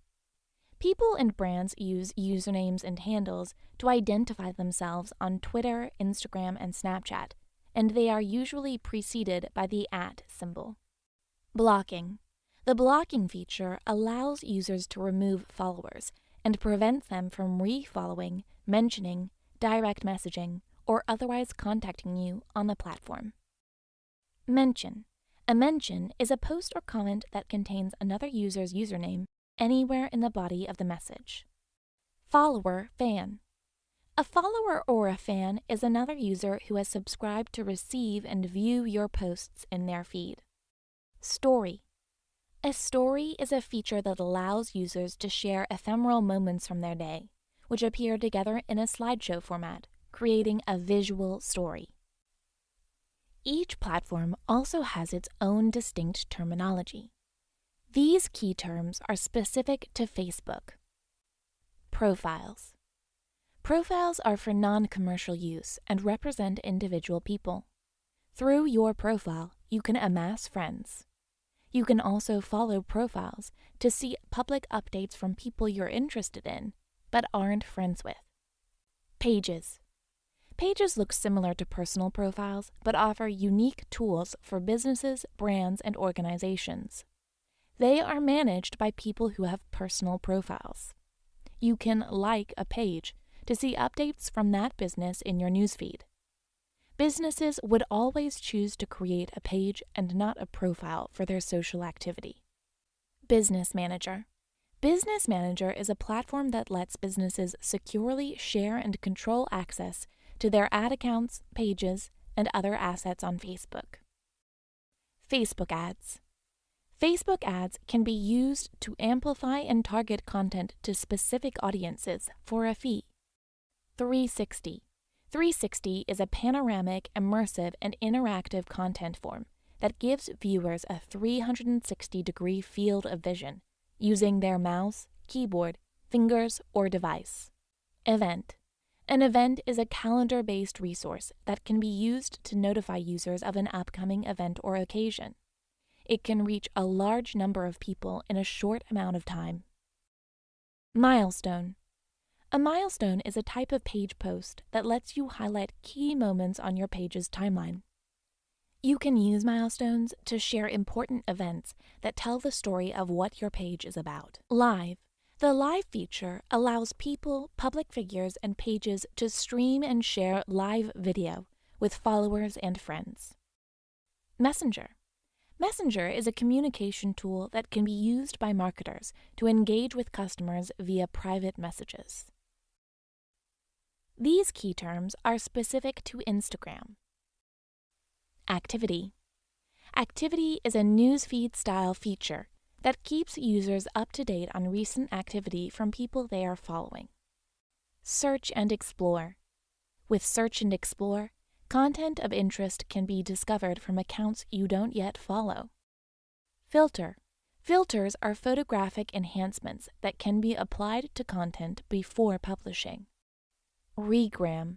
People and brands use usernames and handles to identify themselves on Twitter, Instagram, and Snapchat, and they are usually preceded by the @ symbol. Blocking. The blocking feature allows users to remove followers and prevents them from refollowing, mentioning, direct messaging, or otherwise contacting you on the platform. Mention. A mention is a post or comment that contains another user's username anywhere in the body of the message. Follower, fan. A follower or a fan is another user who has subscribed to receive and view your posts in their feed. Story. A story is a feature that allows users to share ephemeral moments from their day, which appear together in a slideshow format, creating a visual story. Each platform also has its own distinct terminology. These key terms are specific to Facebook. Profiles. Profiles are for non-commercial use and represent individual people. Through your profile, you can amass friends. You can also follow profiles to see public updates from people you're interested in, but aren't friends with. Pages. Pages look similar to personal profiles, but offer unique tools for businesses, brands, and organizations. They are managed by people who have personal profiles. You can like a page to see updates from that business in your newsfeed. Businesses would always choose to create a page and not a profile for their social activity. Business Manager. Business Manager is a platform that lets businesses securely share and control access to their ad accounts, pages, and other assets on Facebook. Facebook ads. Facebook ads can be used to amplify and target content to specific audiences for a fee. 360. 360 is a panoramic, immersive, and interactive content form that gives viewers a 360-degree field of vision using their mouse, keyboard, fingers, or device. Event. An event is a calendar-based resource that can be used to notify users of an upcoming event or occasion. It can reach a large number of people in a short amount of time. Milestone. A milestone is a type of page post that lets you highlight key moments on your page's timeline. You can use milestones to share important events that tell the story of what your page is about. Live. The live feature allows people, public figures, and pages to stream and share live video with followers and friends. Messenger. Messenger is a communication tool that can be used by marketers to engage with customers via private messages. These key terms are specific to Instagram. Activity. Activity is a newsfeed-style feature that keeps users up to date on recent activity from people they are following. Search and explore. With Search and Explore, content of interest can be discovered from accounts you don't yet follow. Filter. Filters are photographic enhancements that can be applied to content before publishing. Regram.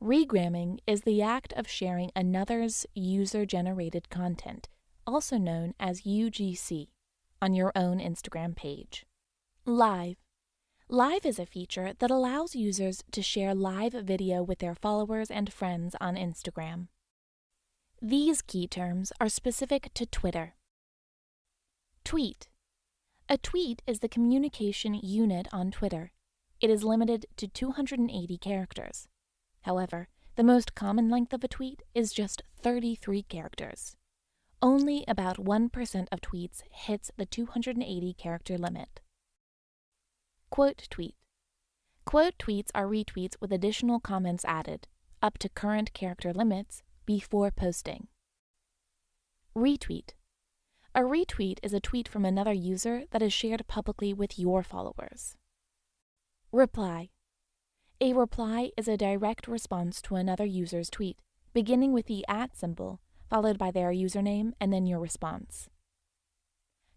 Regramming is the act of sharing another's user-generated content, also known as UGC, on your own Instagram page. Live. Live is a feature that allows users to share live video with their followers and friends on Instagram. These key terms are specific to Twitter. Tweet. A tweet is the communication unit on Twitter. It is limited to 280 characters. However, the most common length of a tweet is just 33 characters. Only about 1% of tweets hits the 280 character limit. Quote tweet. Quote tweets are retweets with additional comments added, up to current character limits, before posting. Retweet. A retweet is a tweet from another user that is shared publicly with your followers. Reply. A reply is a direct response to another user's tweet, beginning with the @ symbol, followed by their username, and then your response.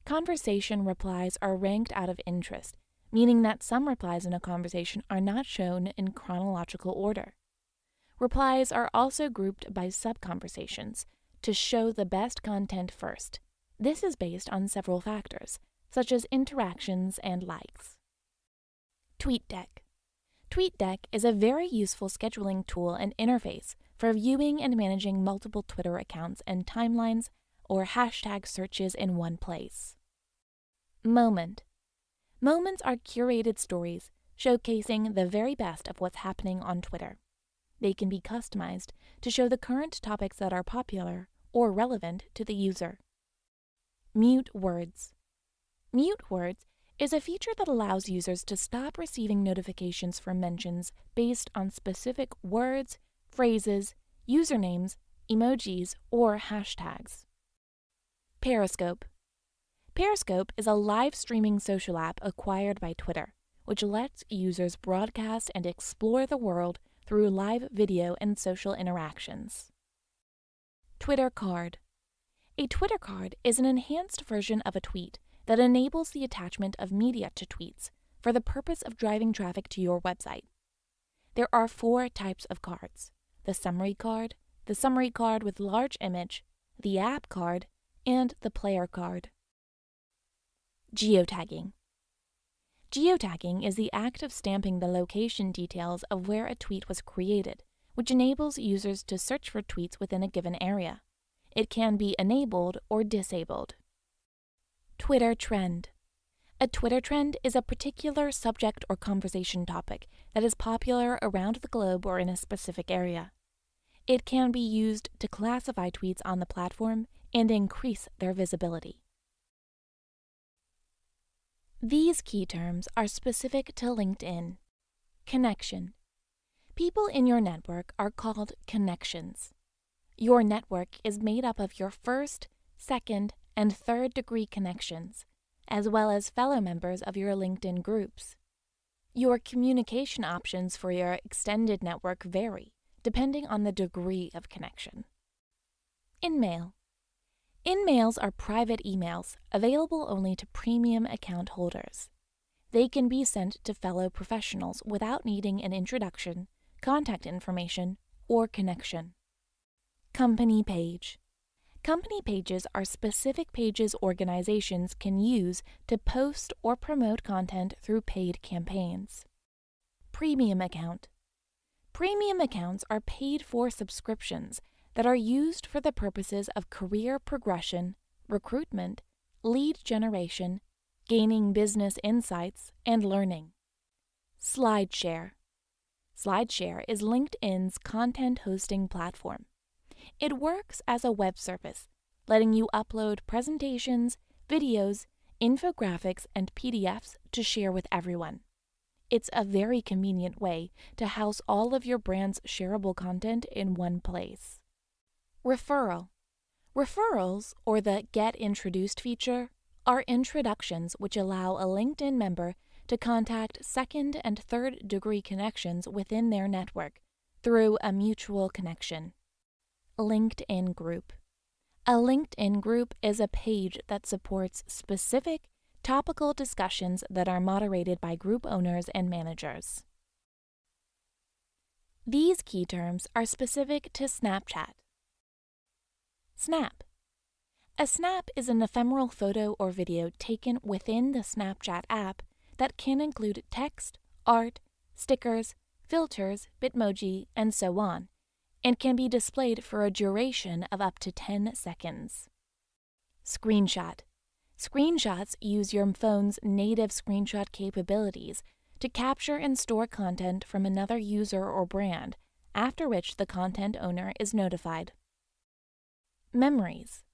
Conversation replies are ranked out of interest, meaning that some replies in a conversation are not shown in chronological order. Replies are also grouped by sub-conversations to show the best content first. This is based on several factors, such as interactions and likes. TweetDeck. TweetDeck is a very useful scheduling tool and interface for viewing and managing multiple Twitter accounts and timelines or hashtag searches in one place. Moment. Moments are curated stories showcasing the very best of what's happening on Twitter. They can be customized to show the current topics that are popular or relevant to the user. Mute words. Mute words is a feature that allows users to stop receiving notifications from mentions based on specific words, phrases, usernames, emojis, or hashtags. Periscope. Periscope is a live streaming social app acquired by Twitter, which lets users broadcast and explore the world through live video and social interactions. Twitter card. A Twitter card is an enhanced version of a tweet that enables the attachment of media to tweets for the purpose of driving traffic to your website. There are 4 types of cards: the summary card with large image, the app card, and the player card. Geotagging. Geotagging is the act of stamping the location details of where a tweet was created, which enables users to search for tweets within a given area. It can be enabled or disabled. Twitter trend. A Twitter trend is a particular subject or conversation topic that is popular around the globe or in a specific area. It can be used to classify tweets on the platform and increase their visibility. These key terms are specific to LinkedIn. Connection. People in your network are called connections. Your network is made up of your first, second, and third-degree connections, as well as fellow members of your LinkedIn groups. Your communication options for your extended network vary, depending on the degree of connection. InMail. InMails are private emails available only to premium account holders. They can be sent to fellow professionals without needing an introduction, contact information, or connection. Company page. Company pages are specific pages organizations can use to post or promote content through paid campaigns. Premium account. Premium accounts are paid-for subscriptions that are used for the purposes of career progression, recruitment, lead generation, gaining business insights, and learning. SlideShare. SlideShare is LinkedIn's content hosting platform. It works as a web service, letting you upload presentations, videos, infographics, and PDFs to share with everyone. It's a very convenient way to house all of your brand's shareable content in one place. Referral. Referrals, or the Get Introduced feature, are introductions which allow a LinkedIn member to contact second and third-degree connections within their network through a mutual connection. LinkedIn Group. A LinkedIn group is a page that supports specific, topical discussions that are moderated by group owners and managers. These key terms are specific to Snapchat. Snap. A snap is an ephemeral photo or video taken within the Snapchat app that can include text, art, stickers, filters, Bitmoji, and so on, and can be displayed for a duration of up to 10 seconds. Screenshot. Screenshots use your phone's native screenshot capabilities to capture and store content from another user or brand, after which the content owner is notified. Memories.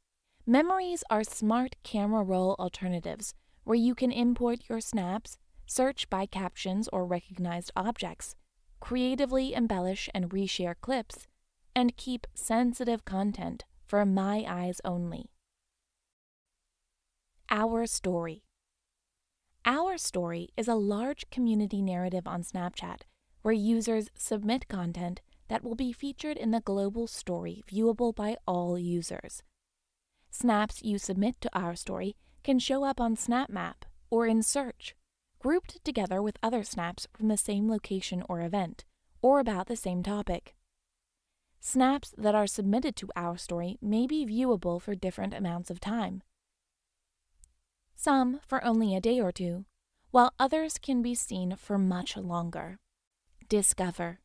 Memories are smart camera roll alternatives where you can import your snaps, search by captions or recognized objects, creatively embellish and reshare clips, and keep sensitive content for my eyes only. Our Story. Our Story is a large community narrative on Snapchat where users submit content that will be featured in the global story viewable by all users. Snaps you submit to Our Story can show up on Snap Map or in Search, grouped together with other snaps from the same location or event, or about the same topic. Snaps that are submitted to Our Story may be viewable for different amounts of time. Some for only a day or two, while others can be seen for much longer. Discover.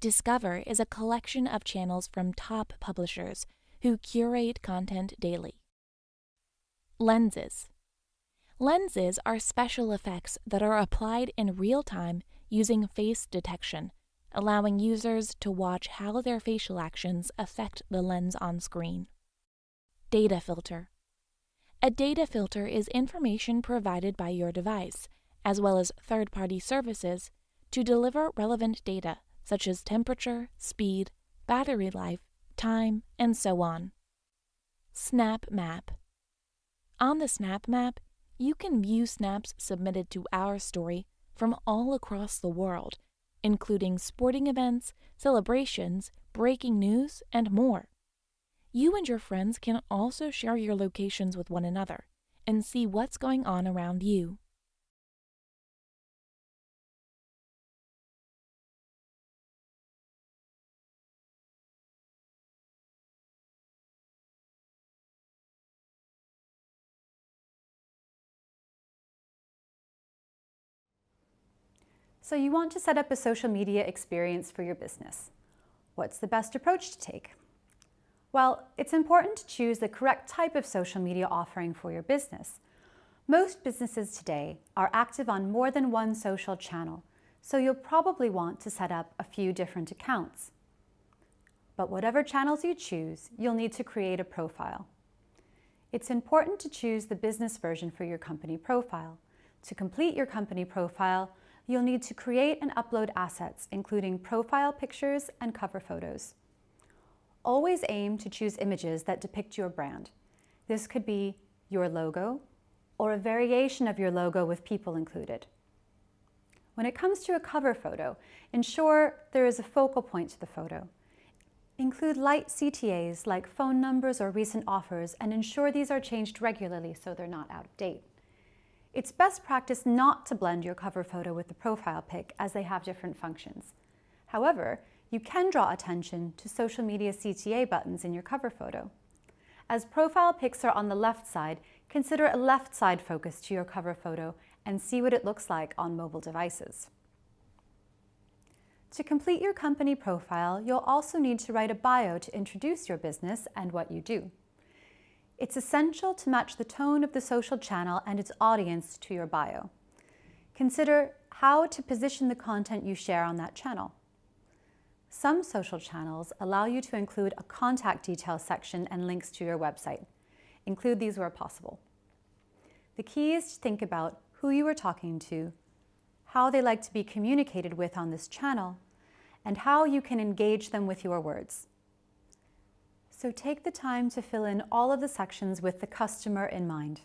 Discover is a collection of channels from top publishers who curate content daily. Lenses. Lenses are special effects that are applied in real time using face detection, allowing users to watch how their facial actions affect the lens on screen. Data filter. A data filter is information provided by your device, as well as third-party services, to deliver relevant data such as temperature, speed, battery life, time, and so on. Snap Map. On the Snap Map, you can view snaps submitted to Our Story from all across the world, including sporting events, celebrations, breaking news, and more. You and your friends can also share your locations with one another and see what's going on around you. So you want to set up a social media experience for your business. What's the best approach to take? Well, it's important to choose the correct type of social media offering for your business. Most businesses today are active on more than one social channel, so you'll probably want to set up a few different accounts. But whatever channels you choose, you'll need to create a profile. It's important to choose the business version for your company profile. To complete your company profile, you'll need to create and upload assets, including profile pictures and cover photos. Always aim to choose images that depict your brand. This could be your logo, or a variation of your logo with people included. When it comes to a cover photo, ensure there is a focal point to the photo. Include light CTAs like phone numbers or recent offers, and ensure these are changed regularly so they're not out of date. It's best practice not to blend your cover photo with the profile pic, as they have different functions. However, you can draw attention to social media CTA buttons in your cover photo. As profile pics are on the left side, consider a left side focus to your cover photo and see what it looks like on mobile devices. To complete your company profile, you'll also need to write a bio to introduce your business and what you do. It's essential to match the tone of the social channel and its audience to your bio. Consider how to position the content you share on that channel. Some social channels allow you to include a contact details section and links to your website. Include these where possible. The key is to think about who you are talking to, how they like to be communicated with on this channel, and how you can engage them with your words. So take the time to fill in all of the sections with the customer in mind.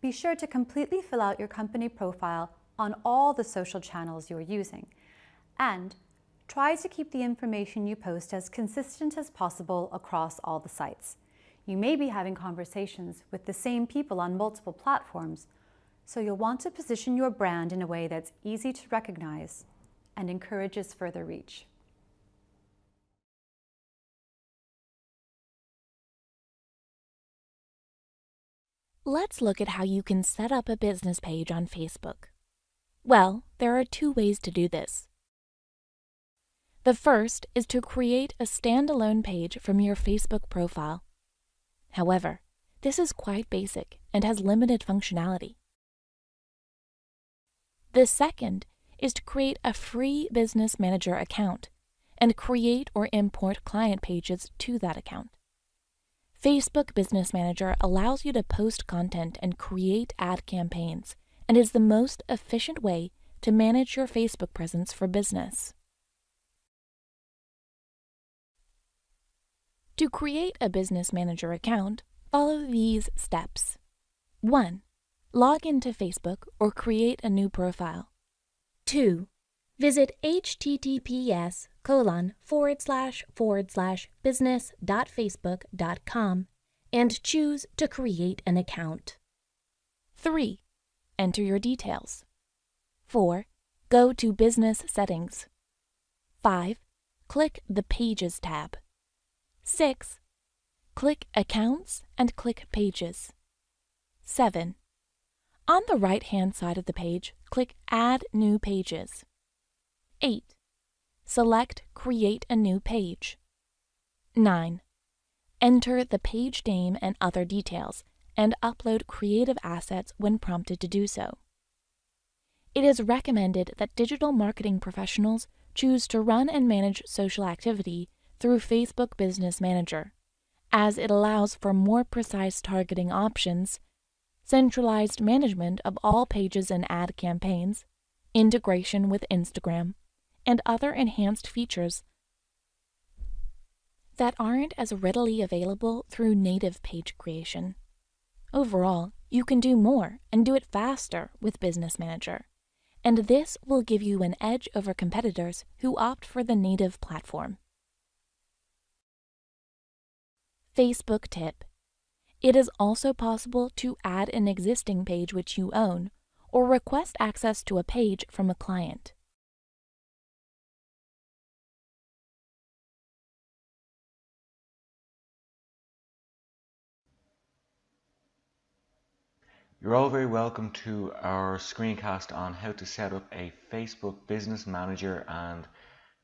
Be sure to completely fill out your company profile on all the social channels you're using, and try to keep the information you post as consistent as possible across all the sites. You may be having conversations with the same people on multiple platforms, so you'll want to position your brand in a way that's easy to recognize and encourages further reach. Let's look at how you can set up a business page on Facebook. Well, there are two ways to do this. The first is to create a standalone page from your Facebook profile. However, this is quite basic and has limited functionality. The second is to create a free Business Manager account and create or import client pages to that account. Facebook Business Manager allows you to post content and create ad campaigns, and is the most efficient way to manage your Facebook presence for business. To create a Business Manager account, follow these steps. 1. Log into Facebook or create a new profile. 2. Visit https://business.facebook.com and choose to create an account. 3. Enter your details. 4. Go to Business Settings. 5. Click the Pages tab. 6. Click Accounts and click Pages. 7. On the right-hand side of the page, click Add New Pages. 8. Select Create a New Page. 9. Enter the page name and other details, and upload creative assets when prompted to do so. It is recommended that digital marketing professionals choose to run and manage social activity through Facebook Business Manager, as it allows for more precise targeting options, centralized management of all pages and ad campaigns, integration with Instagram, and other enhanced features that aren't as readily available through native page creation. Overall, you can do more and do it faster with Business Manager, and this will give you an edge over competitors who opt for the native platform. Facebook tip. It is also possible to add an existing page which you own, or request access to a page from a client. You're all very welcome to our screencast on how to set up a Facebook Business Manager and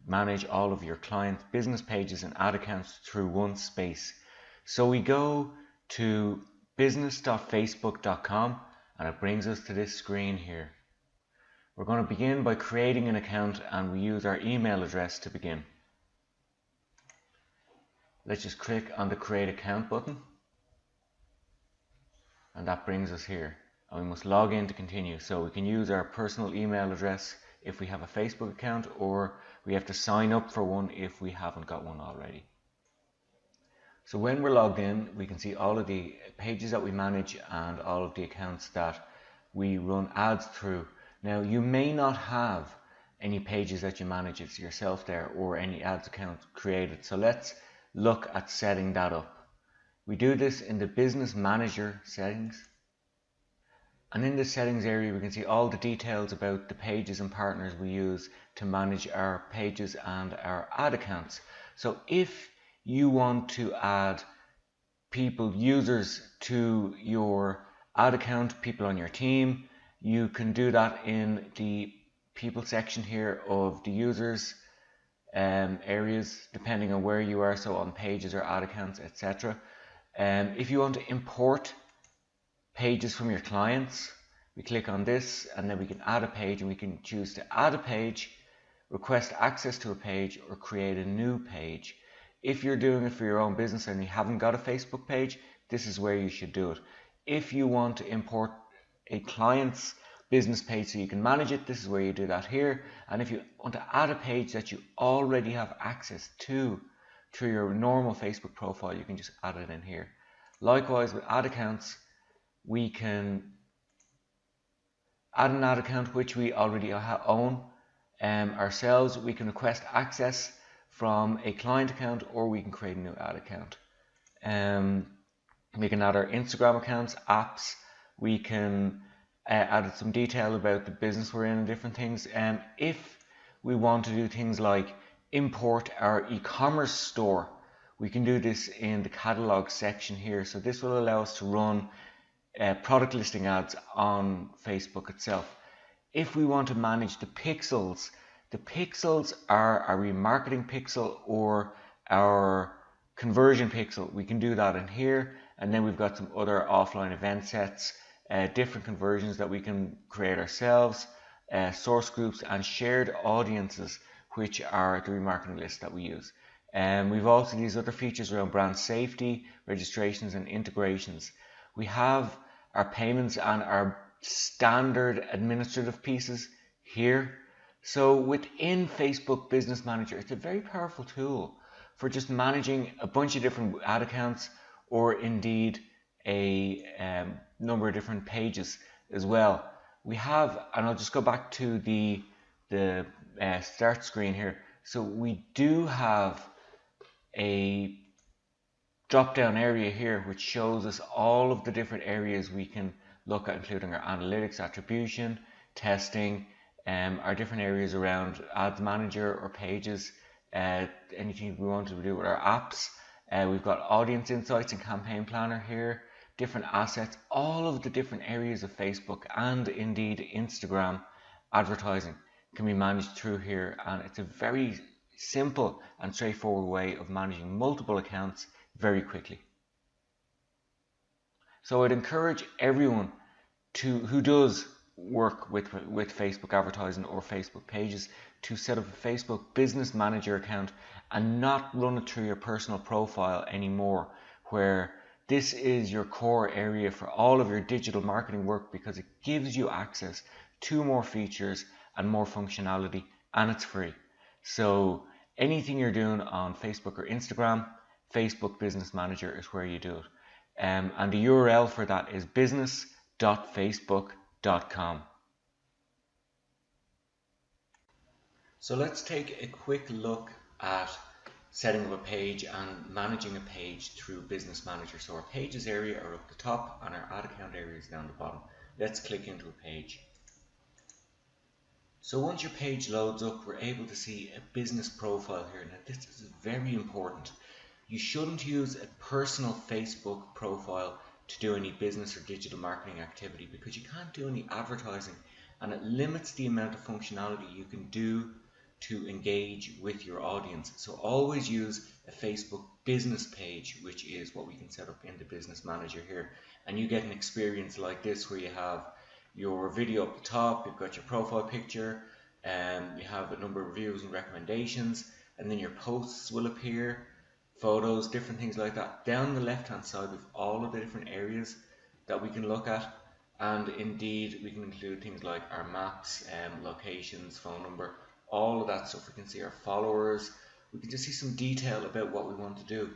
manage all of your clients' business pages and ad accounts through one space. So we go to business.facebook.com and it brings us to this screen here. We're going to begin by creating an account, and we use our email address to begin. Let's just click on the Create Account button, and that brings us here, and we must log in to continue. So we can use our personal email address if we have a Facebook account, or we have to sign up for one if we haven't got one already. So when we're logged in, we can see all of the pages that we manage and all of the accounts that we run ads through. Now, you may not have any pages that you manage it yourself there or any ads account created. So let's look at setting that up. We do this in the Business Manager settings. And in the settings area, we can see all the details about the pages and partners we use to manage our pages and our ad accounts. So if you want to add people, users to your ad account, people on your team, you can do that in the people section here of the users areas, depending on where you are, so on pages or ad accounts, etc. If you want to import pages from your clients, we click on this and then we can add a page, and we can choose to add a page, request access to a page, or create a new page. If you're doing it for your own business and you haven't got a Facebook page, this is where you should do it. If you want to import a client's business page so you can manage it, this is where you do that here. And if you want to add a page that you already have access to through your normal Facebook profile, you can just add it in here. Likewise with ad accounts, we can add an ad account which we already own ourselves. We can request access from a client account, or we can create a new ad account. We can add our Instagram accounts, apps. We can add some detail about the business we're in and different things. If we want to do things like import our e-commerce store, we can do this in the catalog section here. So this will allow us to run product listing ads on Facebook itself. If we want to manage the pixels are our remarketing pixel or our conversion pixel. We can do that in here, and then we've got some other offline event sets, different conversions that we can create ourselves, source groups and shared audiences, which are the remarketing list that we use. We've also these other features around brand safety, registrations and integrations. We have our payments and our standard administrative pieces here. So within Facebook Business Manager, it's a very powerful tool for just managing a bunch of different ad accounts, or indeed a number of different pages as well. We have, and I'll just go back to the start screen here. So we do have a drop down area here which shows us all of the different areas we can look at, including our analytics, attribution, testing, our different areas around ads manager or pages, anything we want to do with our apps. We've got audience insights and campaign planner here, different assets, all of the different areas of Facebook and indeed Instagram advertising can be managed through here, and it's a very simple and straightforward way of managing multiple accounts very quickly. So I'd encourage everyone who does work with Facebook advertising or Facebook pages to set up a Facebook Business Manager account and not run it through your personal profile anymore, where this is your core area for all of your digital marketing work, because it gives you access to more features and more functionality, and it's free. So anything you're doing on Facebook or Instagram, Facebook Business Manager is where you do it. And the URL for that is business.facebook.com. So let's take a quick look at setting up a page and managing a page through Business Manager. So our pages area are up the top and our ad account area is down the bottom. Let's click into a page. So once your page loads up, we're able to see a business profile here. Now this is very important. You shouldn't use a personal Facebook profile to do any business or digital marketing activity, because you can't do any advertising, and it limits the amount of functionality you can do to engage with your audience. So always use a Facebook business page, which is what we can set up in the Business Manager here, and you get an experience like this where you have your video up the top, you've got your profile picture, you have a number of reviews and recommendations, and then your posts will appear, photos, different things like that. Down the left hand side with all of the different areas that we can look at, and indeed we can include things like our maps, locations, phone number, all of that stuff. We can see our followers, we can just see some detail about what we want to do.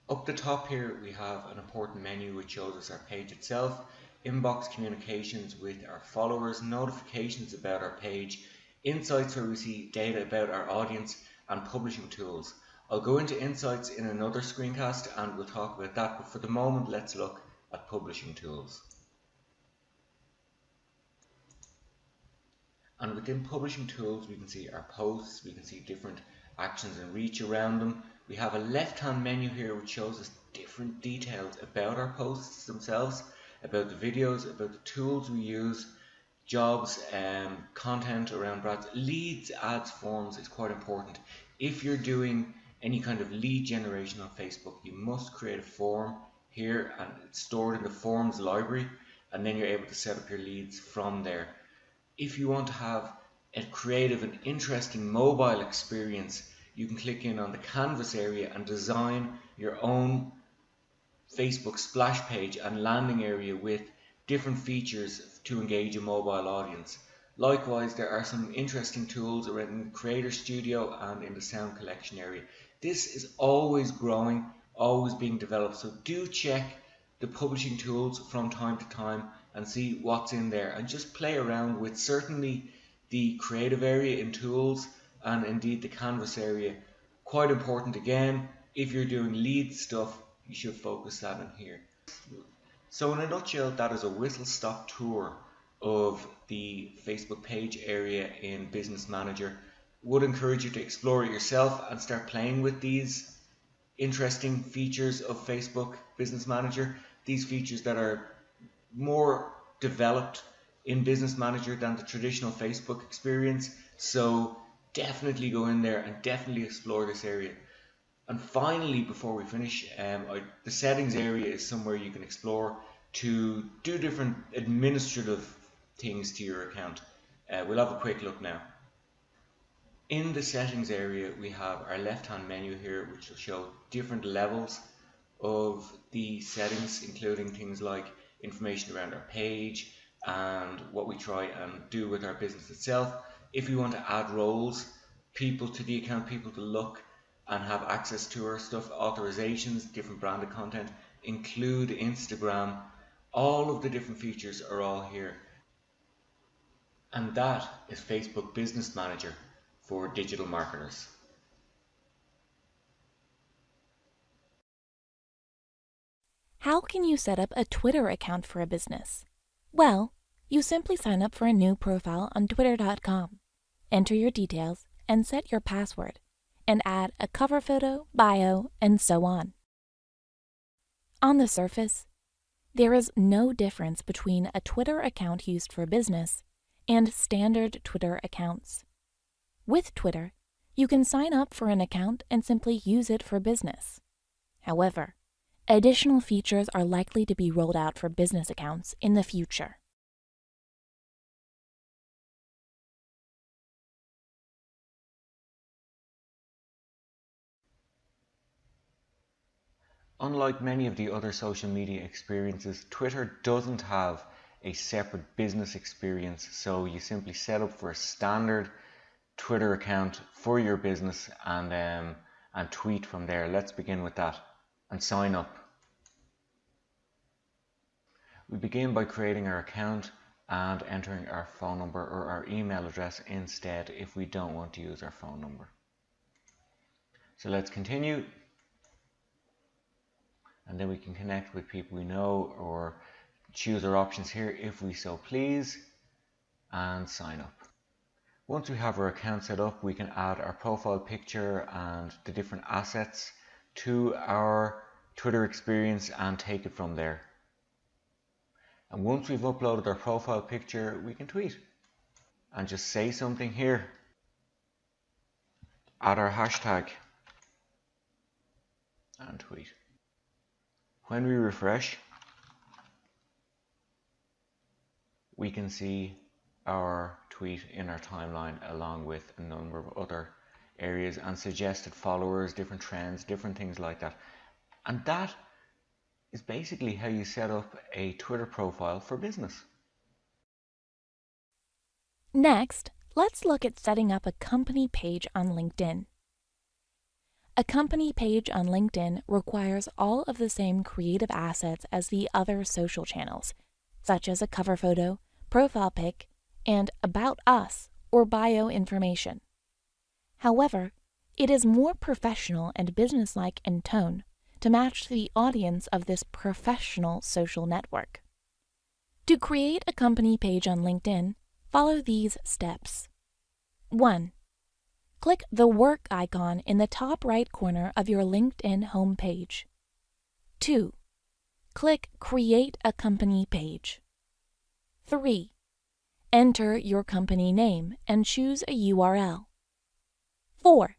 Up the top here we have an important menu which shows us our page itself, inbox communications with our followers, notifications about our page, insights where we see data about our audience, and publishing tools. I'll go into insights in another screencast and we'll talk about that, but for the moment let's look at publishing tools. And within publishing tools we can see our posts, we can see different actions and reach around them. We have a left hand menu here which shows us different details about our posts themselves, about the videos, about the tools we use, jobs, content around brands, leads, ads, forms is quite important. If you're doing any kind of lead generation on Facebook, you must create a form here and it's stored in the forms library, and then you're able to set up your leads from there. If you want to have a creative and interesting mobile experience, you can click in on the canvas area and design your own Facebook splash page and landing area with different features to engage a mobile audience. Likewise, there are some interesting tools around Creator Studio and in the sound collection area. This is always growing, always being developed, so do check the publishing tools from time to time and see what's in there, and just play around with certainly the creative area in tools and indeed the canvas area. Quite important again, if you're doing lead stuff, you should focus that in here. So in a nutshell, that is a whistle-stop tour of the Facebook page area in Business Manager. Would encourage you to explore it yourself and start playing with these interesting features of Facebook Business Manager. These features that are more developed in Business Manager than the traditional Facebook experience. So definitely go in there and definitely explore this area. And finally, before we finish, the settings area is somewhere you can explore to do different administrative things to your account. We'll have a quick look now. In the settings area, we have our left-hand menu here, which will show different levels of the settings, including things like information around our page and what we try and do with our business itself. If we want to add roles, people to the account, people to look and have access to our stuff, authorizations, different branded content, include Instagram, all of the different features are all here. And that is Facebook Business Manager for digital marketers. How can you set up a Twitter account for a business? Well, you simply sign up for a new profile on twitter.com, enter your details, and set your password, and add a cover photo, bio, and so on. On the surface, there is no difference between a Twitter account used for business and standard Twitter accounts. With Twitter, you can sign up for an account and simply use it for business. However, additional features are likely to be rolled out for business accounts in the future. Unlike many of the other social media experiences, Twitter doesn't have a separate business experience, so you simply set up for a standard Twitter account for your business and tweet from there. Let's begin with that and sign up. We begin by creating our account and entering our phone number or our email address instead if we don't want to use our phone number. So let's continue, and then we can connect with people we know or choose our options here if we so please and sign up. Once we have our account set up, we can add our profile picture and the different assets to our Twitter experience and take it from there. And once we've uploaded our profile picture, we can tweet and just say something here. Add our hashtag and tweet. When we refresh, we can see our tweet in our timeline along with a number of other areas and suggested followers, different trends, different things like that. And that is basically how you set up a Twitter profile for business. Next, let's look at setting up a company page on LinkedIn. A company page on LinkedIn requires all of the same creative assets as the other social channels, such as a cover photo, profile pic, and About Us or bio information. However, it is more professional and businesslike in tone to match the audience of this professional social network. To create a company page on LinkedIn, follow these steps. 1. Click the work icon in the top right corner of your LinkedIn homepage. 2. Click Create a Company Page. 3. Enter your company name and choose a URL. 4.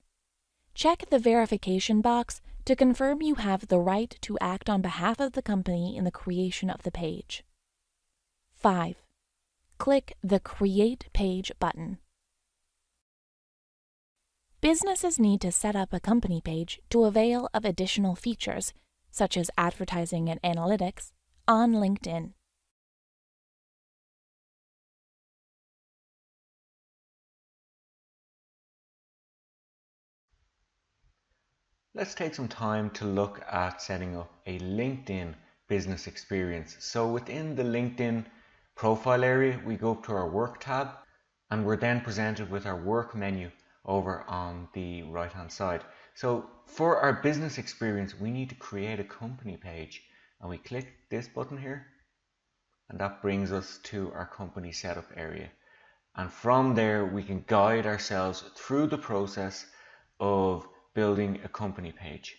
Check the verification box to confirm you have the right to act on behalf of the company in the creation of the page. 5. Click the Create Page button. Businesses need to set up a company page to avail of additional features, such as advertising and analytics, on LinkedIn. Let's take some time to look at setting up a LinkedIn business experience. So within the LinkedIn profile area, we go up to our work tab and we're then presented with our work menu over on the right hand side. So for our business experience, we need to create a company page, and we click this button here and that brings us to our company setup area. And from there we can guide ourselves through the process of building a company page.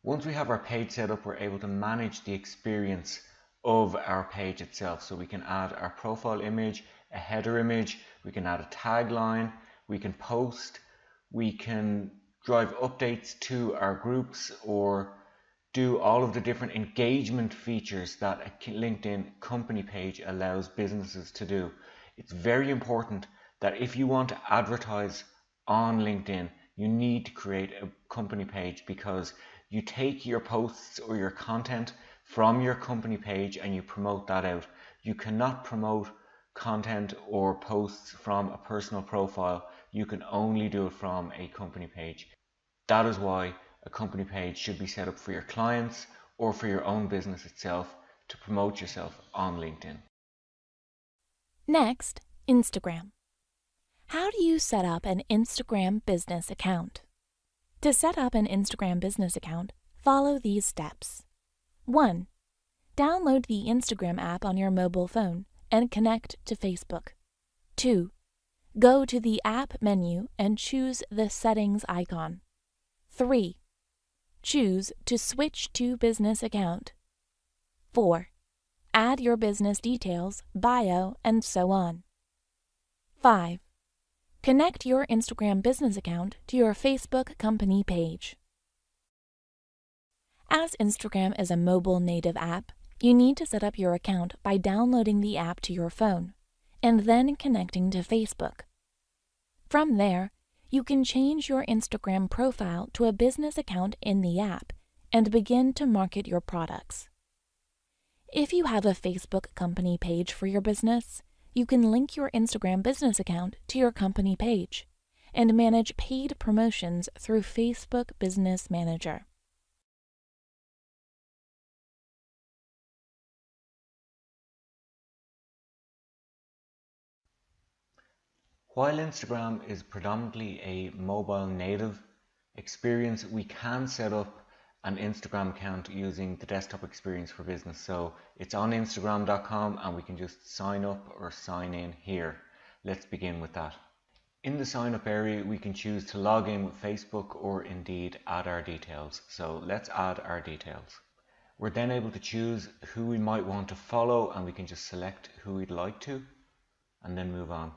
Once we have our page set up, we're able to manage the experience of our page itself. So we can add our profile image, a header image, we can add a tagline, we can post, we can drive updates to our groups, or do all of the different engagement features that a LinkedIn company page allows businesses to do. It's very important that if you want to advertise on LinkedIn, you need to create a company page, because you take your posts or your content from your company page and you promote that out. You cannot promote content or posts from a personal profile. You can only do it from a company page. That is why a company page should be set up for your clients or for your own business itself to promote yourself on LinkedIn. Next, Instagram. How do you set up an Instagram business account? To set up an Instagram business account, follow these steps. 1. Download the Instagram app on your mobile phone and connect to Facebook. 2. Go to the app menu and choose the settings icon. 3. Choose to switch to business account. 4. Add your business details, bio, and so on. 5. Connect your Instagram business account to your Facebook company page. As Instagram is a mobile native app, you need to set up your account by downloading the app to your phone and then connecting to Facebook. From there, you can change your Instagram profile to a business account in the app and begin to market your products. If you have a Facebook company page for your business, you can link your Instagram business account to your company page and manage paid promotions through Facebook Business Manager. While Instagram is predominantly a mobile native experience, we can set up an Instagram account using the desktop experience for business. So it's on Instagram.com and we can just sign up or sign in here. Let's begin with that. In the sign up area, we can choose to log in with Facebook or indeed add our details. So let's add our details. We're then able to choose who we might want to follow, and we can just select who we'd like to and then move on.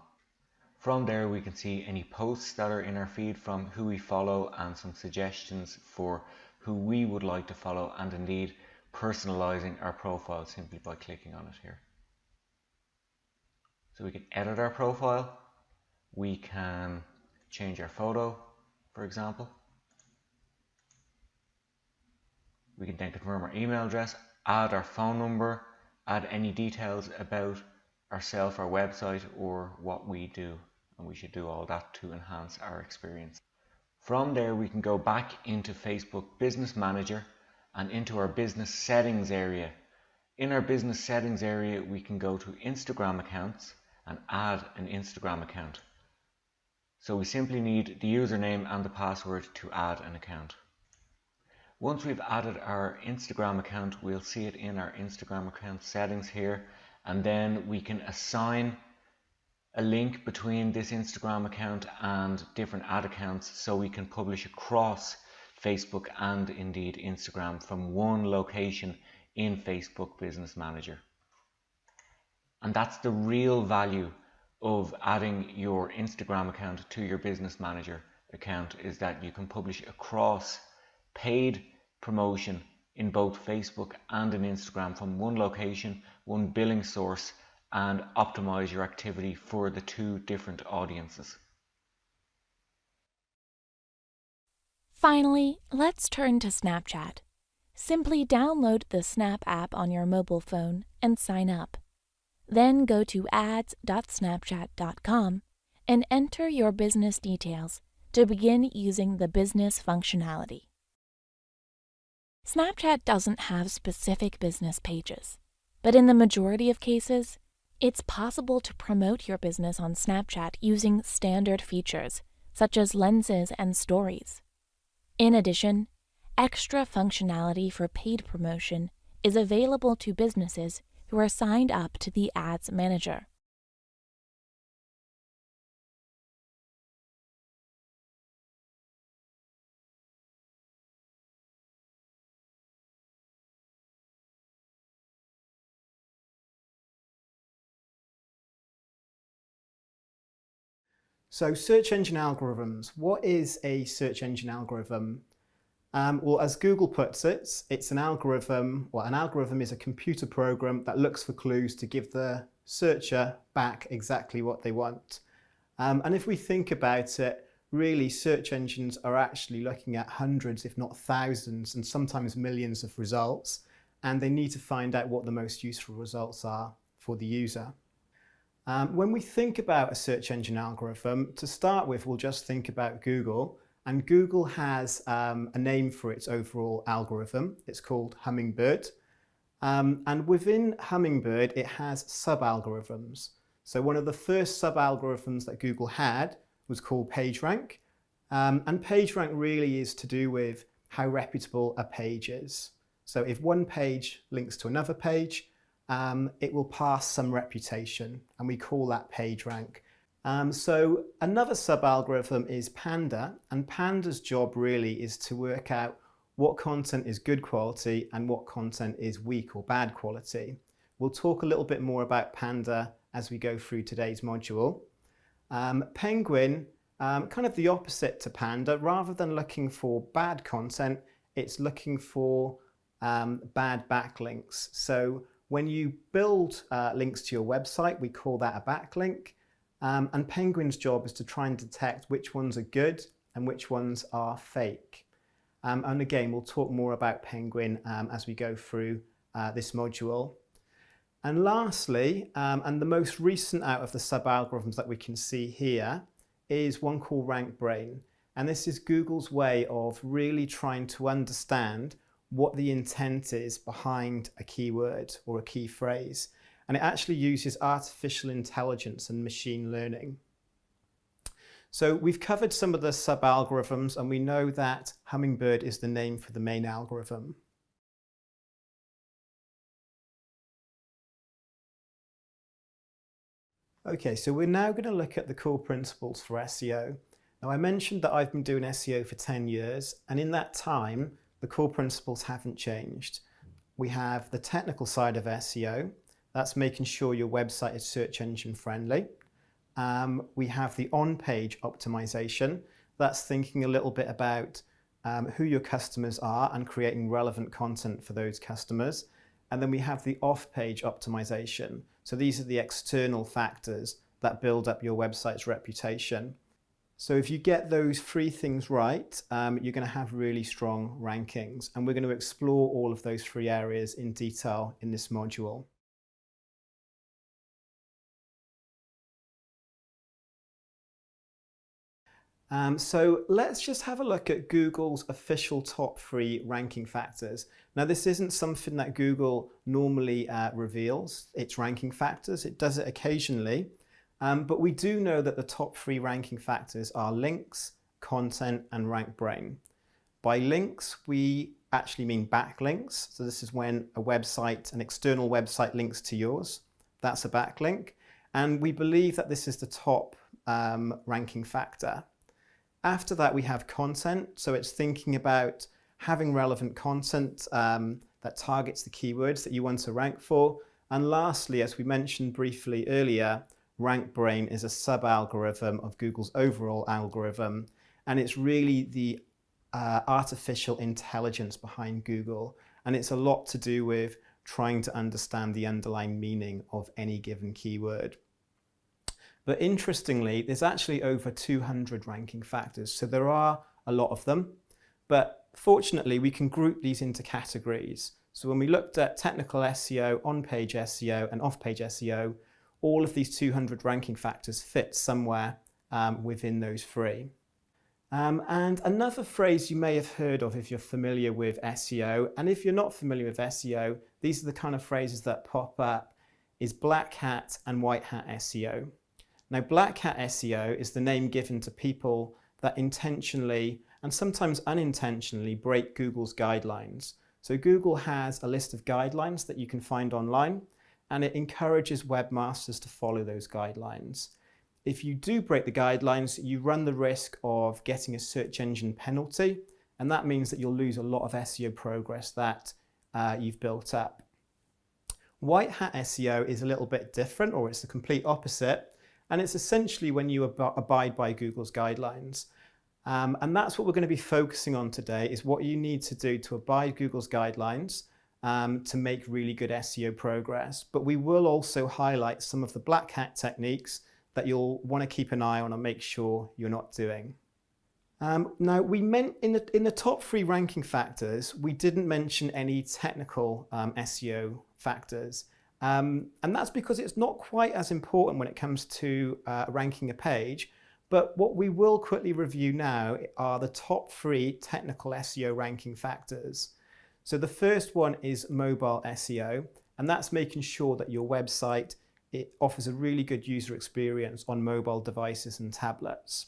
From there we can see any posts that are in our feed from who we follow and some suggestions for who we would like to follow, and indeed personalizing our profile simply by clicking on it here. So we can edit our profile, we can change our photo, for example. We can then confirm our email address, add our phone number, add any details about ourselves, our website, or what we do. And we should do all that to enhance our experience. From there, we can go back into Facebook Business Manager and into our business settings area. In our business settings area, we can go to Instagram accounts and add an Instagram account. So we simply need the username and the password to add an account. Once we've added our Instagram account, we'll see it in our Instagram account settings here, and then we can assign a link between this Instagram account and different ad accounts so we can publish across Facebook and indeed Instagram from one location in Facebook Business Manager. And that's the real value of adding your Instagram account to your Business Manager account, is that you can publish across paid promotion in both Facebook and in Instagram from one location, one billing source, and optimize your activity for the two different audiences. Finally, let's turn to Snapchat. Simply download the Snap app on your mobile phone and sign up. Then go to ads.snapchat.com and enter your business details to begin using the business functionality. Snapchat doesn't have specific business pages, but in the majority of cases, it's possible to promote your business on Snapchat using standard features, such as lenses and stories. In addition, extra functionality for paid promotion is available to businesses who are signed up to the Ads Manager. So search engine algorithms. What is a search engine algorithm? Well, as Google puts it, it's an algorithm. Well, an algorithm is a computer program that looks for clues to give the searcher back exactly what they want. And if we think about it, really search engines are actually looking at hundreds, if not thousands, and sometimes millions of results, and they need to find out what the most useful results are for the user. When we think about a search engine algorithm, to start with, we'll just think about Google. And Google has a name for its overall algorithm. It's called Hummingbird. And within Hummingbird, it has sub-algorithms. So one of the first sub-algorithms that Google had was called PageRank. And PageRank really is to do with how reputable a page is. So if one page links to another page, it will pass some reputation, and we call that PageRank. So another sub-algorithm is Panda, and Panda's job really is to work out what content is good quality and what content is weak or bad quality. We'll talk a little bit more about Panda as we go through today's module. Penguin, kind of the opposite to Panda. Rather than looking for bad content, it's looking for bad backlinks. So when you build links to your website, we call that a backlink. And Penguin's job is to try and detect which ones are good and which ones are fake. And again, we'll talk more about Penguin as we go through this module. And lastly, and the most recent out of the sub-algorithms that we can see here, is one called RankBrain. And this is Google's way of really trying to understand what the intent is behind a keyword or a key phrase. And it actually uses artificial intelligence and machine learning. So we've covered some of the sub-algorithms, and we know that Hummingbird is the name for the main algorithm. Okay, so we're now going to look at the core principles for SEO. Now, I mentioned that I've been doing SEO for 10 years, and in that time, the core principles haven't changed. We have the technical side of SEO. That's making sure your website is search engine friendly. We have the on-page optimization. That's thinking a little bit about who your customers are and creating relevant content for those customers. And then we have the off-page optimization. So these are the external factors that build up your website's reputation. So if you get those three things right, you're going to have really strong rankings. And we're going to explore all of those three areas in detail in this module. So let's just have a look at Google's official top 3 ranking factors. Now, this isn't something that Google normally reveals, its ranking factors. It does it occasionally, but we do know that the top 3 ranking factors are links, content, and RankBrain. By links, we actually mean backlinks. So this is when a website, an external website, links to yours. That's a backlink. And we believe that this is the top ranking factor. After that, we have content. So it's thinking about having relevant content that targets the keywords that you want to rank for. And lastly, as we mentioned briefly earlier, RankBrain is a sub-algorithm of Google's overall algorithm. And it's really the artificial intelligence behind Google. And it's a lot to do with trying to understand the underlying meaning of any given keyword. But interestingly, there's actually over 200 ranking factors. So there are a lot of them. But fortunately, we can group these into categories. So when we looked at technical SEO, on-page SEO, and off-page SEO, all of these 200 ranking factors fit somewhere within those 3. And another phrase you may have heard of if you're familiar with SEO, and if you're not familiar with SEO, these are the kind of phrases that pop up, is black hat and white hat SEO. Now, black hat SEO is the name given to people that intentionally and sometimes unintentionally break Google's guidelines. So Google has a list of guidelines that you can find online, and it encourages webmasters to follow those guidelines. If you do break the guidelines, you run the risk of getting a search engine penalty, and that means that you'll lose a lot of SEO progress that you've built up. White hat SEO is a little bit different, or it's the complete opposite, and it's essentially when you abide by Google's guidelines. And that's what we're going to be focusing on today, is what you need to do to abide Google's guidelines to make really good SEO progress. But we will also highlight some of the black hat techniques that you'll want to keep an eye on and make sure you're not doing. Now, we meant in the top 3 ranking factors, we didn't mention any technical SEO factors. And that's because it's not quite as important when it comes to ranking a page. But what we will quickly review now are the top 3 technical SEO ranking factors. So the first one is mobile SEO, and that's making sure that your website offers a really good user experience on mobile devices and tablets.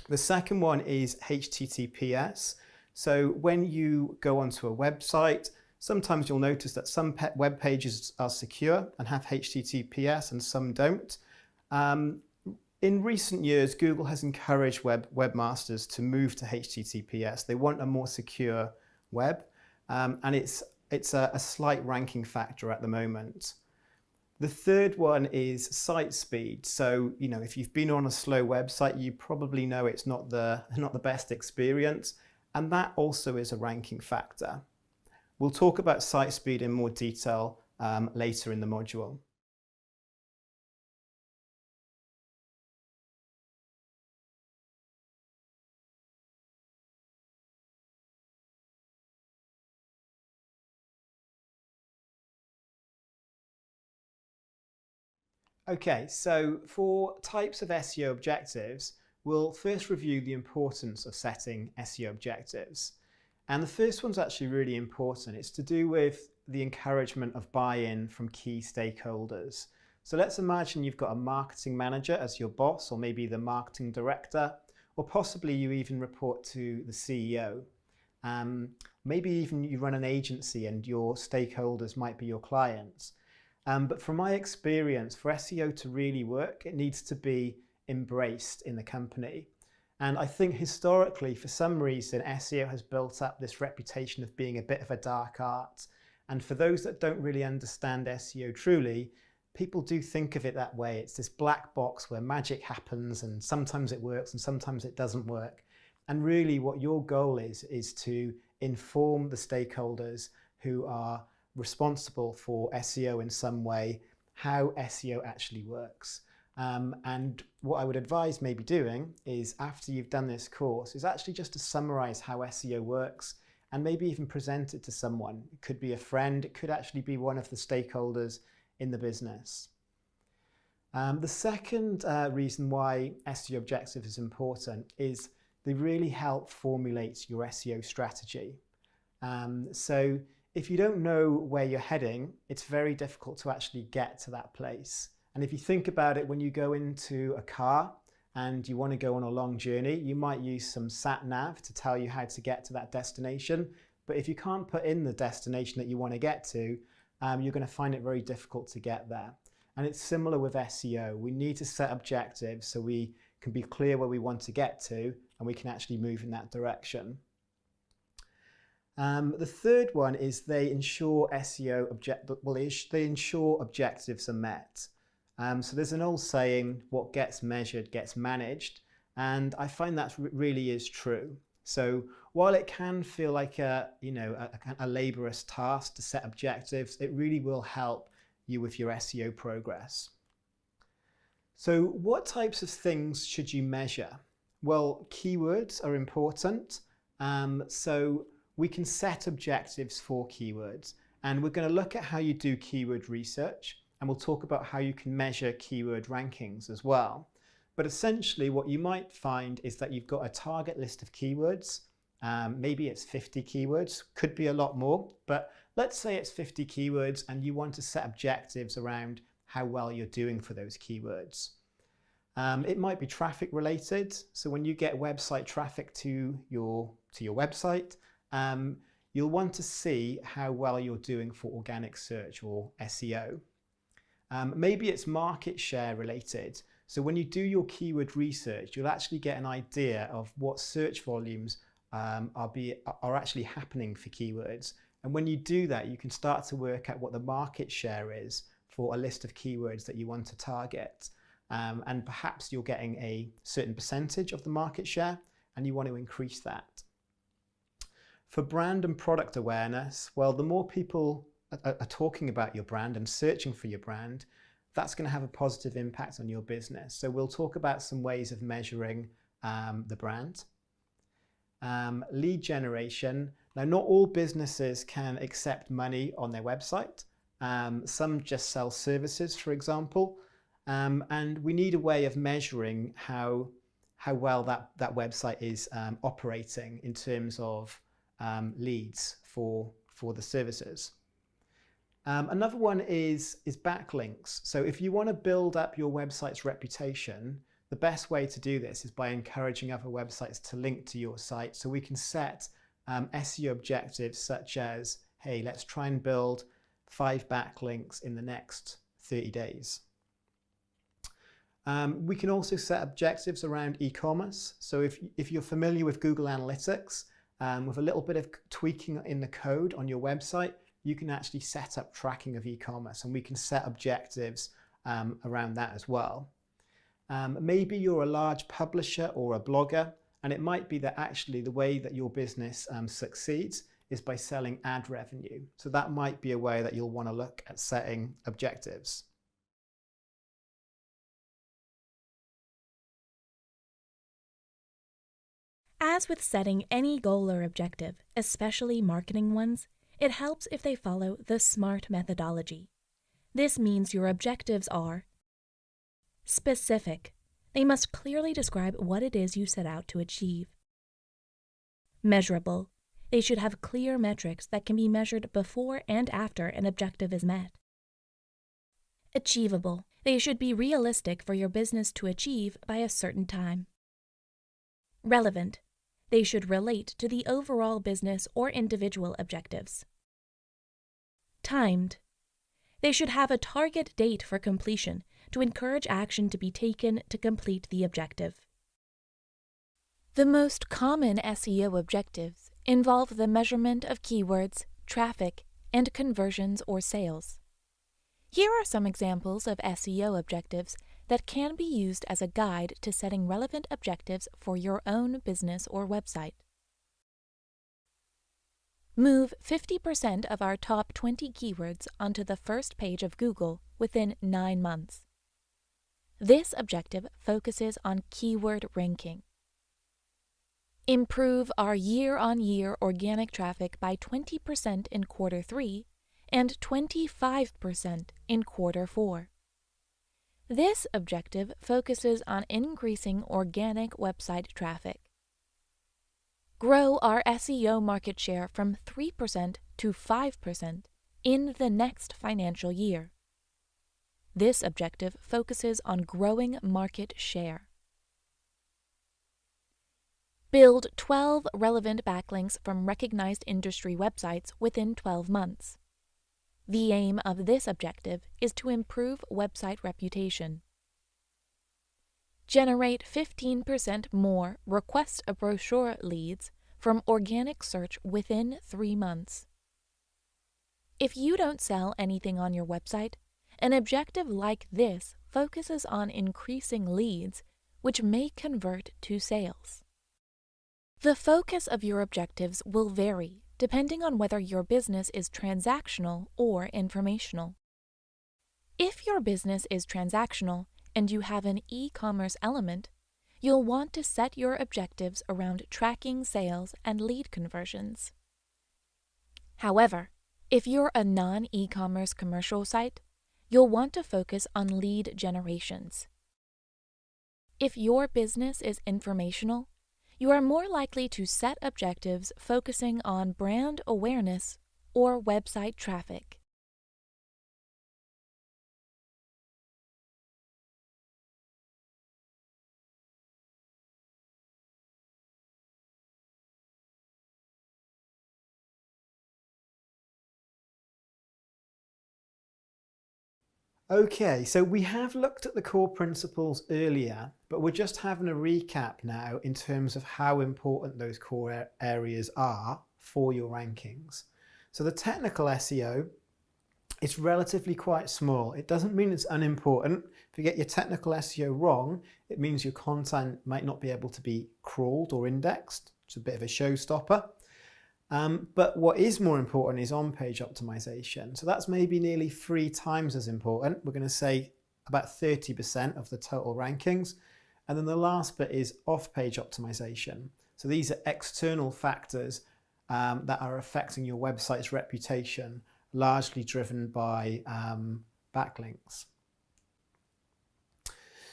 The second one is HTTPS. So when you go onto a website, sometimes you'll notice that some web pages are secure and have HTTPS and some don't. In recent years, Google has encouraged webmasters to move to HTTPS. They want a more secure web, and it's a slight ranking factor at the moment. The third one is site speed. So, if you've been on a slow website, you probably know it's not the best experience, and that also is a ranking factor. We'll talk about site speed in more detail later in the module. Okay, so for types of SEO objectives, we'll first review the importance of setting SEO objectives. And the first one's actually really important. It's to do with the encouragement of buy-in from key stakeholders. So let's imagine you've got a marketing manager as your boss, or maybe the marketing director, or possibly you even report to the CEO. Maybe even you run an agency and your stakeholders might be your clients. But from my experience, for SEO to really work, it needs to be embraced in the company. And I think historically, for some reason, SEO has built up this reputation of being a bit of a dark art. And for those that don't really understand SEO truly, people do think of it that way. It's this black box where magic happens, and sometimes it works and sometimes it doesn't work. And really what your goal is to inform the stakeholders who are responsible for SEO in some way, how SEO actually works. And what I would advise maybe doing is, after you've done this course, is actually just to summarize how SEO works and maybe even present it to someone. It could be a friend, it could actually be one of the stakeholders in the business. The second reason why SEO objective is important is they really help formulate your SEO strategy. So if you don't know where you're heading, it's very difficult to actually get to that place. And if you think about it, when you go into a car and you want to go on a long journey, you might use some sat nav to tell you how to get to that destination. But if you can't put in the destination that you want to get to, you're going to find it very difficult to get there. And it's similar with SEO. We need to set objectives so we can be clear where we want to get to and we can actually move in that direction. The third one is they ensure they ensure objectives are met. So there's an old saying, what gets measured gets managed, and I find that really is true. So while it can feel like a laborious task to set objectives, it really will help you with your SEO progress. So what types of things should you measure? Well, keywords are important. So we can set objectives for keywords, and we're going to look at how you do keyword research, and we'll talk about how you can measure keyword rankings as well. But essentially what you might find is that you've got a target list of keywords. Maybe it's 50 keywords, could be a lot more, but let's say it's 50 keywords and you want to set objectives around how well you're doing for those keywords. It might be traffic related. So when you get website traffic to your website, you'll want to see how well you're doing for organic search or SEO. Maybe it's market share related. So when you do your keyword research, you'll actually get an idea of what search volumes are actually happening for keywords. And when you do that, you can start to work out what the market share is for a list of keywords that you want to target. And perhaps you're getting a certain percentage of the market share and you want to increase that. For brand and product awareness, well, the more people are talking about your brand and searching for your brand, that's going to have a positive impact on your business. So we'll talk about some ways of measuring the brand. Lead generation. Now, not all businesses can accept money on their website. Some just sell services, for example. And we need a way of measuring how well that website is operating in terms of leads for the services. Another one is backlinks. So if you want to build up your website's reputation, the best way to do this is by encouraging other websites to link to your site. So we can set SEO objectives such as, hey, let's try and build 5 backlinks in the next 30 days. We can also set objectives around e-commerce. So if you're familiar with Google Analytics, with a little bit of tweaking in the code on your website, you can actually set up tracking of e-commerce, and we can set objectives around that as well. Maybe you're a large publisher or a blogger, and it might be that actually the way that your business succeeds is by selling ad revenue. So that might be a way that you'll want to look at setting objectives. As with setting any goal or objective, especially marketing ones, it helps if they follow the SMART methodology. This means your objectives are specific. They must clearly describe what it is you set out to achieve. Measurable. They should have clear metrics that can be measured before and after an objective is met. Achievable. They should be realistic for your business to achieve by a certain time. Relevant. They should relate to the overall business or individual objectives. Timed. They should have a target date for completion to encourage action to be taken to complete the objective. The most common SEO objectives involve the measurement of keywords, traffic, and conversions or sales. Here are some examples of SEO objectives that can be used as a guide to setting relevant objectives for your own business or website. Move 50% of our top 20 keywords onto the first page of Google within 9 months. This objective focuses on keyword ranking. Improve our year-on-year organic traffic by 20% in Quarter 3 and 25% in Quarter 4. This objective focuses on increasing organic website traffic. Grow our SEO market share from 3% to 5% in the next financial year. This objective focuses on growing market share. Build 12 relevant backlinks from recognized industry websites within 12 months. The aim of this objective is to improve website reputation. Generate 15% more request a brochure leads from organic search within 3 months. If you don't sell anything on your website, an objective like this focuses on increasing leads, which may convert to sales. The focus of your objectives will vary depending on whether your business is transactional or informational. If your business is transactional and you have an e-commerce element, you'll want to set your objectives around tracking sales and lead conversions. However, if you're a non-e-commerce commercial site, you'll want to focus on lead generations. If your business is informational, you are more likely to set objectives focusing on brand awareness or website traffic. Okay, so we have looked at the core principles earlier, but we're just having a recap now in terms of how important those core areas are for your rankings. So the technical SEO is relatively quite small. It doesn't mean it's unimportant. If you get your technical SEO wrong, it means your content might not be able to be crawled or indexed. It's a bit of a showstopper. But what is more important is on-page optimization. So that's maybe nearly 3 times as important. We're going to say about 30% of the total rankings. And then the last bit is off-page optimization. So these are external factors that are affecting your website's reputation, largely driven by backlinks.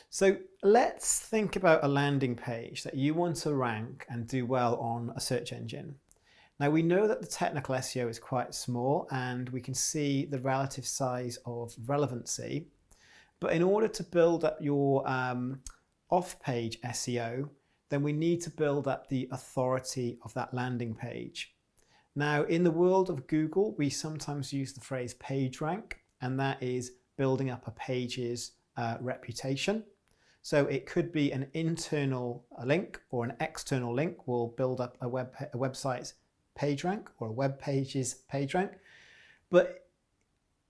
So let's think about a landing page that you want to rank and do well on a search engine. Now we know that the technical SEO is quite small and we can see the relative size of relevancy, but in order to build up your off-page SEO, then we need to build up the authority of that landing page. Now in the world of Google, we sometimes use the phrase PageRank, and that is building up a page's reputation. So it could be an internal link or an external link will build up a website's PageRank or a web page's PageRank. But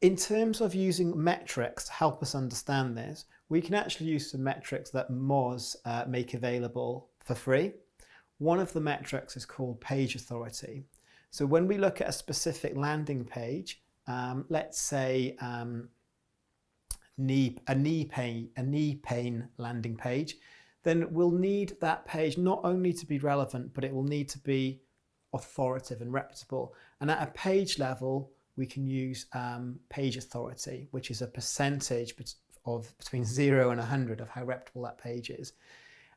in terms of using metrics to help us understand this, we can actually use some metrics that Moz make available for free. One of the metrics is called page authority. So when we look at a specific landing page, let's say a knee pain landing page, then we'll need that page not only to be relevant, but it will need to be authoritative and reputable. And at a page level, we can use page authority, which is a percentage of between 0 and 100 of how reputable that page is.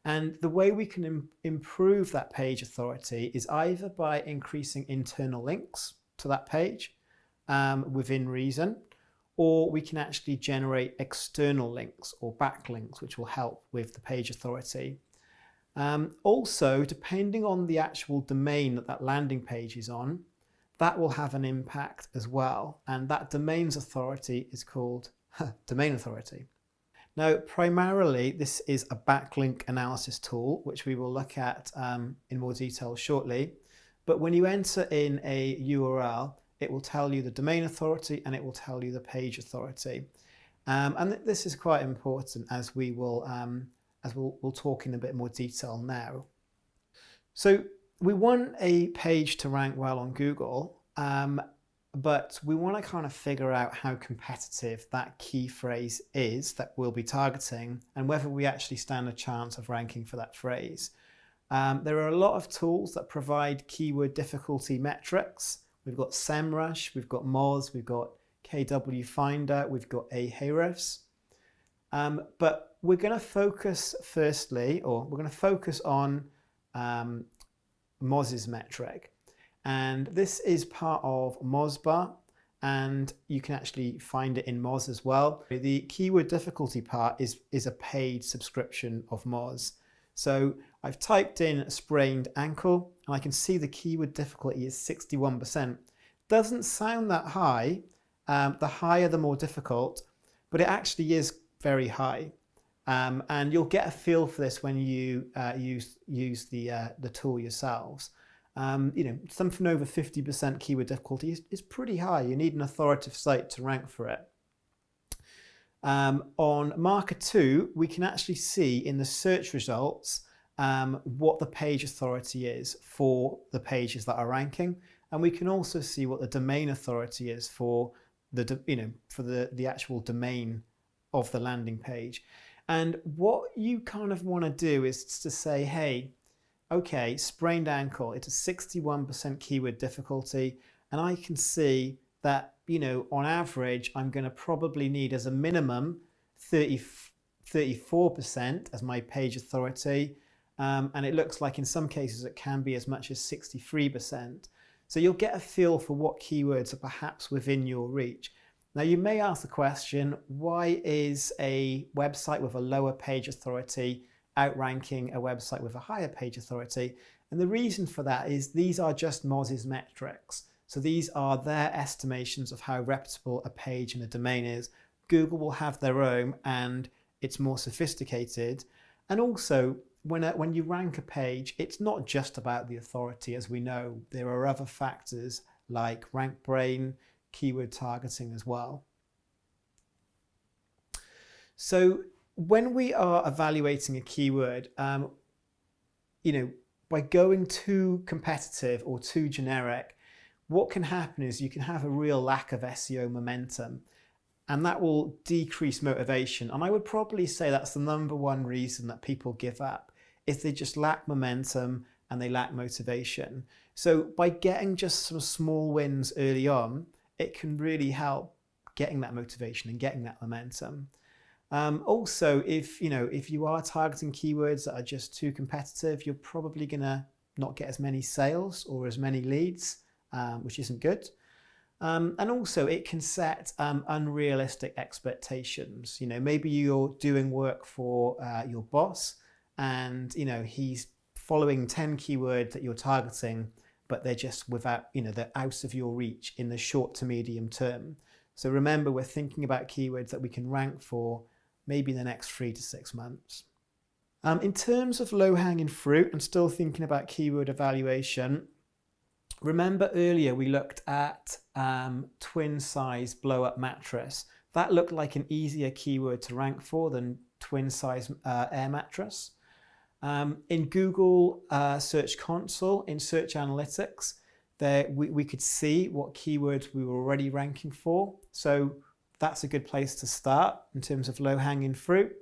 And the way we can improve that page authority is either by increasing internal links to that page within reason, or we can actually generate external links or backlinks, which will help with the page authority. Also, depending on the actual domain that landing page is on, that will have an impact as well. And that domain's authority is called domain authority. Now, primarily, this is a backlink analysis tool, which we will look at in more detail shortly. But when you enter in a URL, it will tell you the domain authority and it will tell you the page authority. And this is quite important, as we will we'll talk in a bit more detail now. So we want a page to rank well on Google, but we want to kind of figure out how competitive that key phrase is that we'll be targeting and whether we actually stand a chance of ranking for that phrase. There are a lot of tools that provide keyword difficulty metrics. We've got SEMrush, we've got Moz, we've got KW Finder, we've got Ahrefs. But we're going to focus firstly, or we're going to focus on Moz's metric. And this is part of Mozbar, and you can actually find it in Moz as well. The keyword difficulty part is a paid subscription of Moz. So I've typed in sprained ankle, and I can see the keyword difficulty is 61%. Doesn't sound that high. The higher, the more difficult, but it actually is very high. And you'll get a feel for this when you use the tool yourselves. Something over 50% keyword difficulty is pretty high. You need an authoritative site to rank for it. On Marker 2, we can actually see in the search results what the page authority is for the pages that are ranking, and we can also see what the domain authority is for the actual domain of the landing page. And what you kind of want to do is to say, hey, okay, sprained ankle, it's a 61% keyword difficulty, and I can see that, on average, I'm going to probably need as a minimum 34% as my page authority, and it looks like in some cases it can be as much as 63%. So you'll get a feel for what keywords are perhaps within your reach. Now you may ask the question, why is a website with a lower page authority outranking a website with a higher page authority? And the reason for that is these are just Moz's metrics. So these are their estimations of how reputable a page and a domain is. Google will have their own, and it's more sophisticated. And also, when you rank a page, it's not just about the authority. As we know, there are other factors like RankBrain, keyword targeting as well. So when we are evaluating a keyword, by going too competitive or too generic, what can happen is you can have a real lack of SEO momentum, and that will decrease motivation. And I would probably say that's the number one reason that people give up, is they just lack momentum and they lack motivation. So by getting just some small wins early on, it can really help getting that motivation and getting that momentum. Also, if you are targeting keywords that are just too competitive, you're probably gonna not get as many sales or as many leads, which isn't good. And also it can set unrealistic expectations. Maybe you're doing work for your boss, and he's following 10 keywords that you're targeting, but they're just without, they're out of your reach in the short to medium term. So remember, we're thinking about keywords that we can rank for maybe in the next 3 to 6 months. In terms of low-hanging fruit and still thinking about keyword evaluation, remember earlier we looked at twin size blow-up mattress. That looked like an easier keyword to rank for than twin size air mattress. In Google Search Console, in Search Analytics, we could see what keywords we were already ranking for. So that's a good place to start in terms of low-hanging fruit.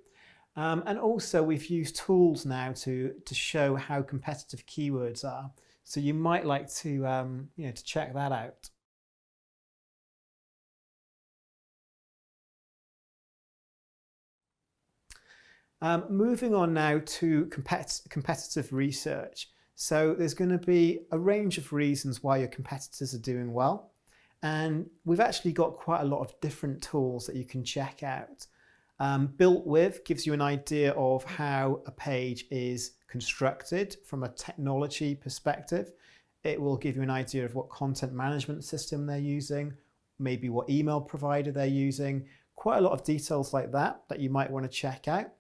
And also we've used tools now to show how competitive keywords are. So you might like to check that out. Moving on now to competitive research. So there's going to be a range of reasons why your competitors are doing well. And we've actually got quite a lot of different tools that you can check out. Built With gives you an idea of how a page is constructed from a technology perspective. It will give you an idea of what content management system they're using, maybe what email provider they're using, quite a lot of details like that you might want to check out.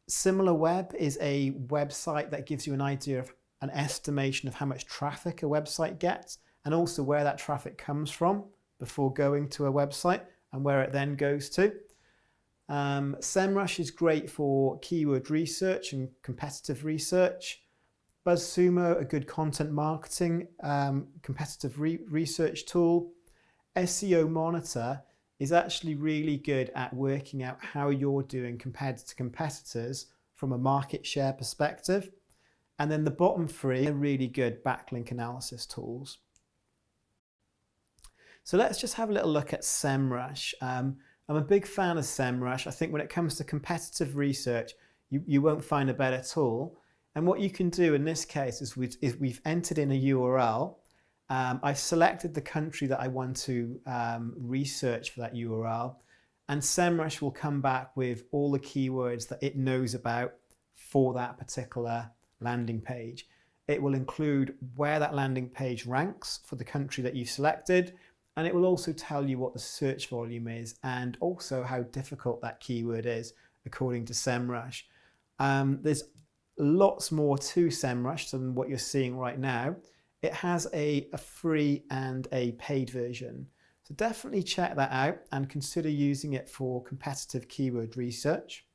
SimilarWeb is a website that gives you an idea of an estimation of how much traffic a website gets, and also where that traffic comes from before going to a website and where it then goes to. SEMrush is great for keyword research and competitive research. BuzzSumo, a good content marketing competitive research tool. SEO Monitor is actually really good at working out how you're doing compared to competitors from a market share perspective. And then the bottom three are really good backlink analysis tools. So let's just have a little look at SEMrush. I'm a big fan of SEMrush. I think when it comes to competitive research, you won't find a better tool. And what you can do in this case is we've entered in a URL. I've selected the country that I want to research for that URL, and SEMrush will come back with all the keywords that it knows about for that particular landing page. It will include where that landing page ranks for the country that you selected, and it will also tell you what the search volume is and also how difficult that keyword is according to SEMrush. There's lots more to SEMrush than what you're seeing right now. It has a free and a paid version. So definitely check that out and consider using it for competitive keyword research.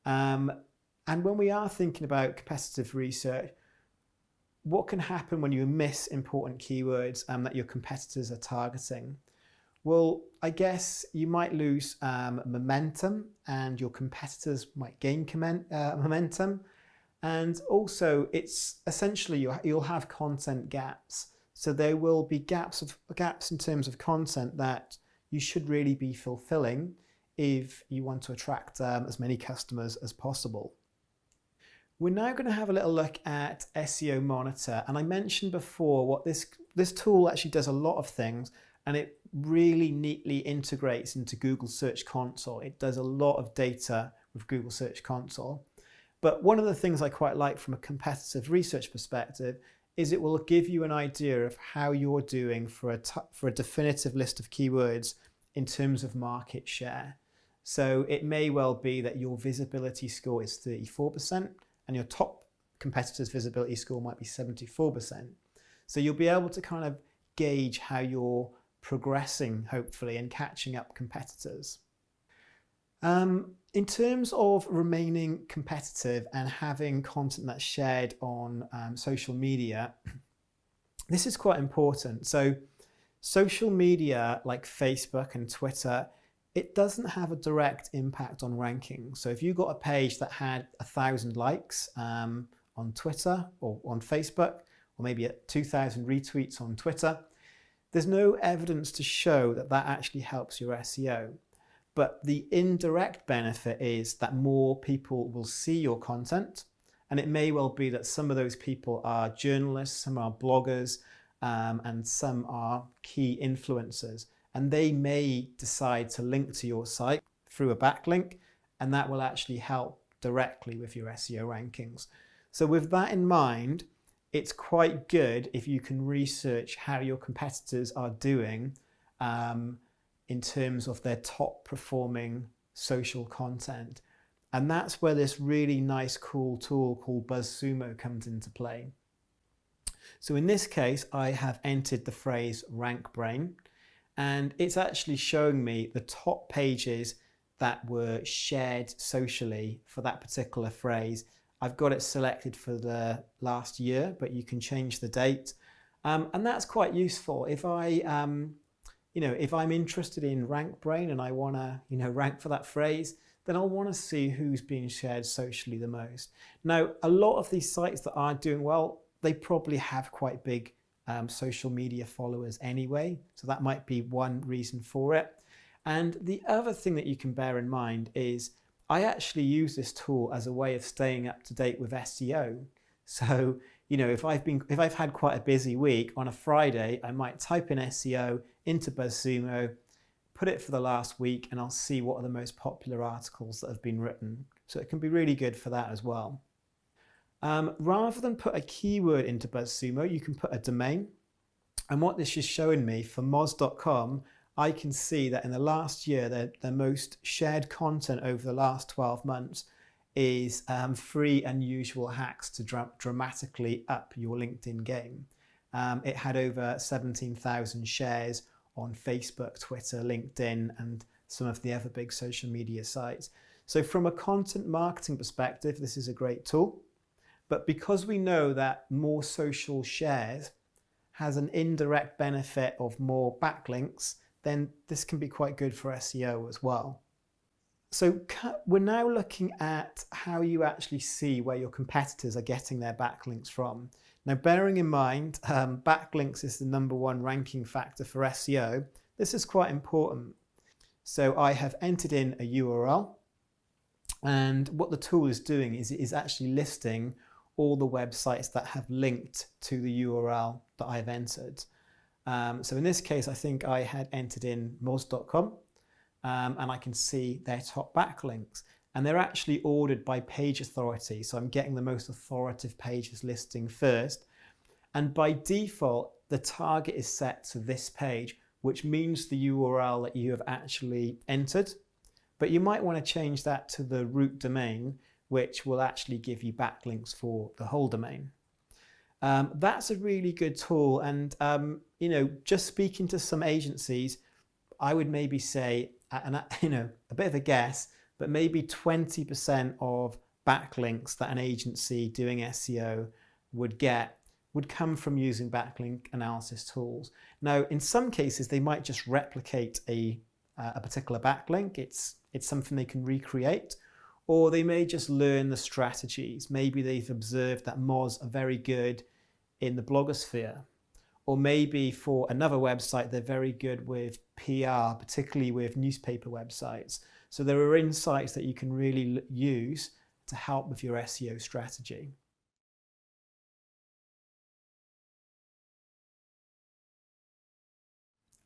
And when we are thinking about competitive research, what can happen when you miss important keywords that your competitors are targeting? Well, I guess you might lose momentum and your competitors might gain momentum. And also it's essentially you'll have content gaps. So there will be gaps in terms of content that you should really be fulfilling if you want to attract as many customers as possible. We're now going to have a little look at SEO Monitor, and I mentioned before what this tool actually does a lot of things, and it really neatly integrates into Google Search Console. It does a lot of data with Google Search Console. But one of the things I quite like from a competitive research perspective is it will give you an idea of how you're doing for a definitive list of keywords in terms of market share. So it may well be that your visibility score is 34% and your top competitor's visibility score might be 74%. So you'll be able to kind of gauge how you're progressing, hopefully, and catching up competitors. In terms of remaining competitive and having content that's shared on social media, this is quite important. So social media like Facebook and Twitter, it doesn't have a direct impact on ranking. So if you got a page that had 1,000 likes on Twitter or on Facebook, or maybe 2,000 retweets on Twitter, there's no evidence to show that that actually helps your SEO. But the indirect benefit is that more people will see your content, and it may well be that some of those people are journalists, some are bloggers, and some are key influencers. And they may decide to link to your site through a backlink, and that will actually help directly with your SEO rankings. So with that in mind, it's quite good if you can research how your competitors are doing in terms of their top performing social content. And that's where this really nice, cool tool called BuzzSumo comes into play. So in this case, I have entered the phrase RankBrain, and it's actually showing me the top pages that were shared socially for that particular phrase. I've got it selected for the last year, but you can change the date. And that's quite useful. If if I'm interested in RankBrain and I want to, rank for that phrase, then I'll want to see who's being shared socially the most. Now, a lot of these sites that are doing well, they probably have quite big social media followers anyway. So that might be one reason for it. And the other thing that you can bear in mind is I actually use this tool as a way of staying up to date with SEO. So, if I've had quite a busy week, on a Friday, I might type in SEO into BuzzSumo, put it for the last week, and I'll see what are the most popular articles that have been written. So it can be really good for that as well. Rather than put a keyword into BuzzSumo, you can put a domain. And what this is showing me for moz.com, I can see that in the last year, the most shared content over the last 12 months is 3 unusual hacks to dramatically up your LinkedIn game. It had over 17,000 shares on Facebook, Twitter, LinkedIn, and some of the other big social media sites. So from a content marketing perspective, this is a great tool. But because we know that more social shares has an indirect benefit of more backlinks, then this can be quite good for SEO as well. So we're now looking at how you actually see where your competitors are getting their backlinks from. Now, bearing in mind, backlinks is the #1 ranking factor for SEO. This is quite important. So I have entered in a URL, and what the tool is doing is it is actually listing all the websites that have linked to the URL that I've entered. So in this case, I think I had entered in moz.com, and I can see their top backlinks. And they're actually ordered by page authority. So I'm getting the most authoritative pages listing first. And by default, the target is set to this page, which means the URL that you have actually entered. But you might want to change that to the root domain, which will actually give you backlinks for the whole domain. That's a really good tool. And, just speaking to some agencies, I would maybe say, a bit of a guess, but maybe 20% of backlinks that an agency doing SEO would get would come from using backlink analysis tools. Now, in some cases, they might just replicate a particular backlink. It's something they can recreate, or they may just learn the strategies. Maybe they've observed that Moz are very good in the blogosphere, or maybe for another website, they're very good with PR, particularly with newspaper websites. So there are insights that you can really use to help with your SEO strategy.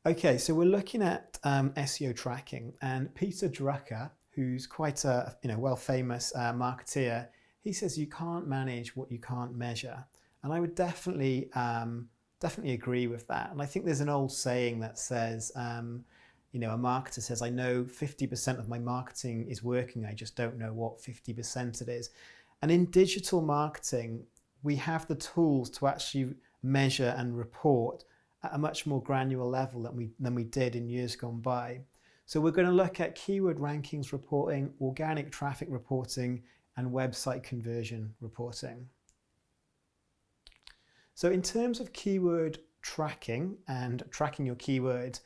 Okay, so we're looking at SEO tracking, and Peter Drucker, who's quite a well-famous marketeer, he says you can't manage what you can't measure, and I would definitely agree with that. And I think there's an old saying that says, a marketer says, I know 50% of my marketing is working, I just don't know what 50% it is. And in digital marketing, we have the tools to actually measure and report at a much more granular level than we did in years gone by. So we're going to look at keyword rankings reporting, organic traffic reporting, and website conversion reporting. So in terms of keyword tracking and tracking your keywords,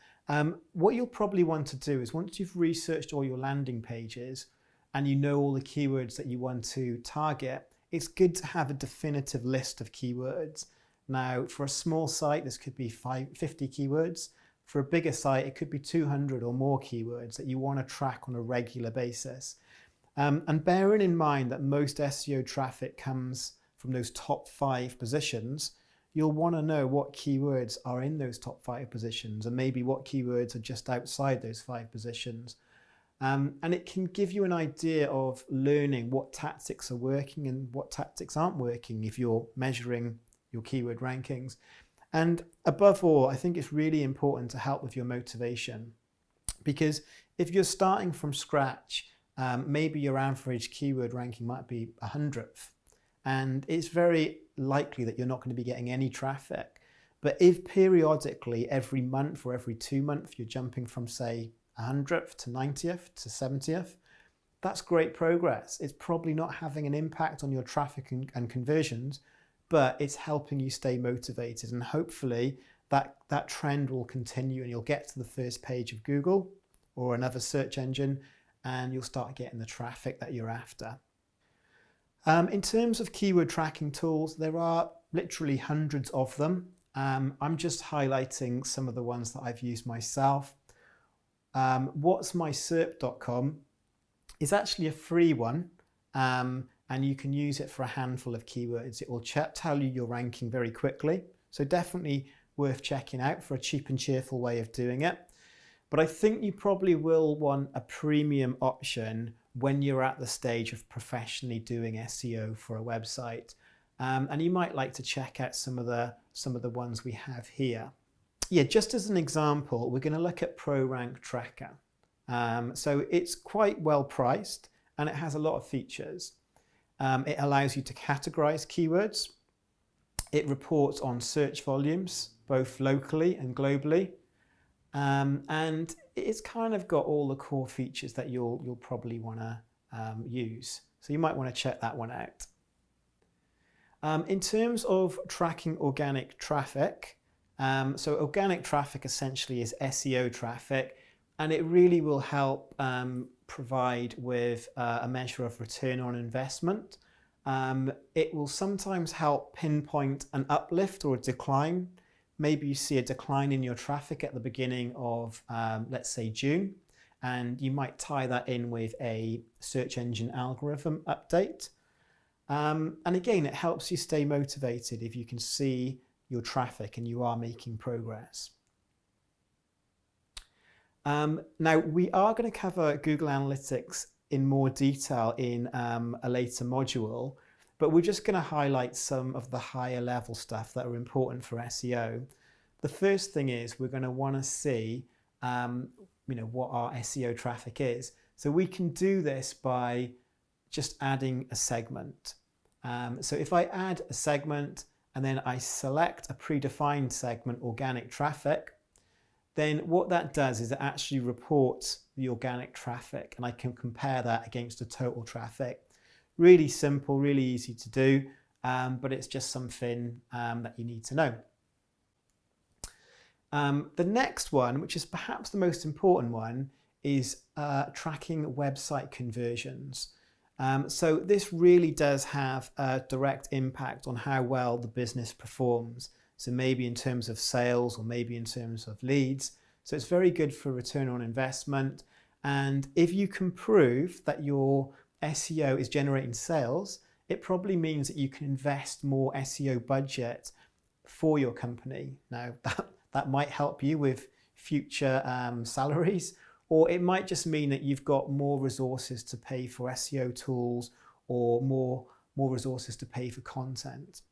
what you'll probably want to do is, once you've researched all your landing pages and you know all the keywords that you want to target, it's good to have a definitive list of keywords. Now, for a small site, this could be 50 keywords. For a bigger site, it could be 200 or more keywords that you want to track on a regular basis. And bearing in mind that most SEO traffic comes from those top 5 positions, you'll want to know what keywords are in those top 5 positions, and maybe what keywords are just outside those 5 positions. And it can give you an idea of learning what tactics are working and what tactics aren't working if you're measuring your keyword rankings. And above all, I think it's really important to help with your motivation, because if you're starting from scratch, maybe your average keyword ranking might be 100th, and it's very likely that you're not going to be getting any traffic. But if periodically, every month or every 2 months, you're jumping from, say, 100th to 90th to 70th, that's great progress. It's probably not having an impact on your traffic and conversions, but it's helping you stay motivated, and hopefully that trend will continue and you'll get to the first page of Google or another search engine and you'll start getting the traffic that you're after. In terms of keyword tracking tools, there are literally hundreds of them. I'm just highlighting some of the ones that I've used myself. Whatsmyserp.com is actually a free one, and you can use it for a handful of keywords. It will tell you your ranking very quickly, so definitely worth checking out for a cheap and cheerful way of doing it. But I think you probably will want a premium option when you're at the stage of professionally doing SEO for a website, and you might like to check out some of the ones we have here. Yeah, just as an example, we're going to look at ProRank Tracker. So it's quite well priced and it has a lot of features. It allows you to categorize keywords. It reports on search volumes, both locally and globally. And it's kind of got all the core features that you'll probably want to use. So you might want to check that one out. In terms of tracking organic traffic, so organic traffic essentially is SEO traffic, and it really will help provide with a measure of return on investment. It will sometimes help pinpoint an uplift or a decline. Maybe you see a decline in your traffic at the beginning of, let's say, June, and you might tie that in with a search engine algorithm update. And again, it helps you stay motivated if you can see your traffic and you are making progress. Now, we are going to cover Google Analytics in more detail in a later module, but we're just going to highlight some of the higher level stuff that are important for SEO. The first thing is we're going to want to see what our SEO traffic is. So we can do this by just adding a segment. So if I add a segment and then I select a predefined segment, organic traffic, then what that does is it actually reports the organic traffic, and I can compare that against the total traffic. Really simple, really easy to do, but it's just something that you need to know. The next one, which is perhaps the most important one, is tracking website conversions. So this really does have a direct impact on how well the business performs. So maybe in terms of sales or maybe in terms of leads. So it's very good for return on investment. And if you can prove that your SEO is generating sales, it probably means that you can invest more SEO budget for your company. Now, that might help you with future salaries, or it might just mean that you've got more resources to pay for SEO tools or more resources to pay for content.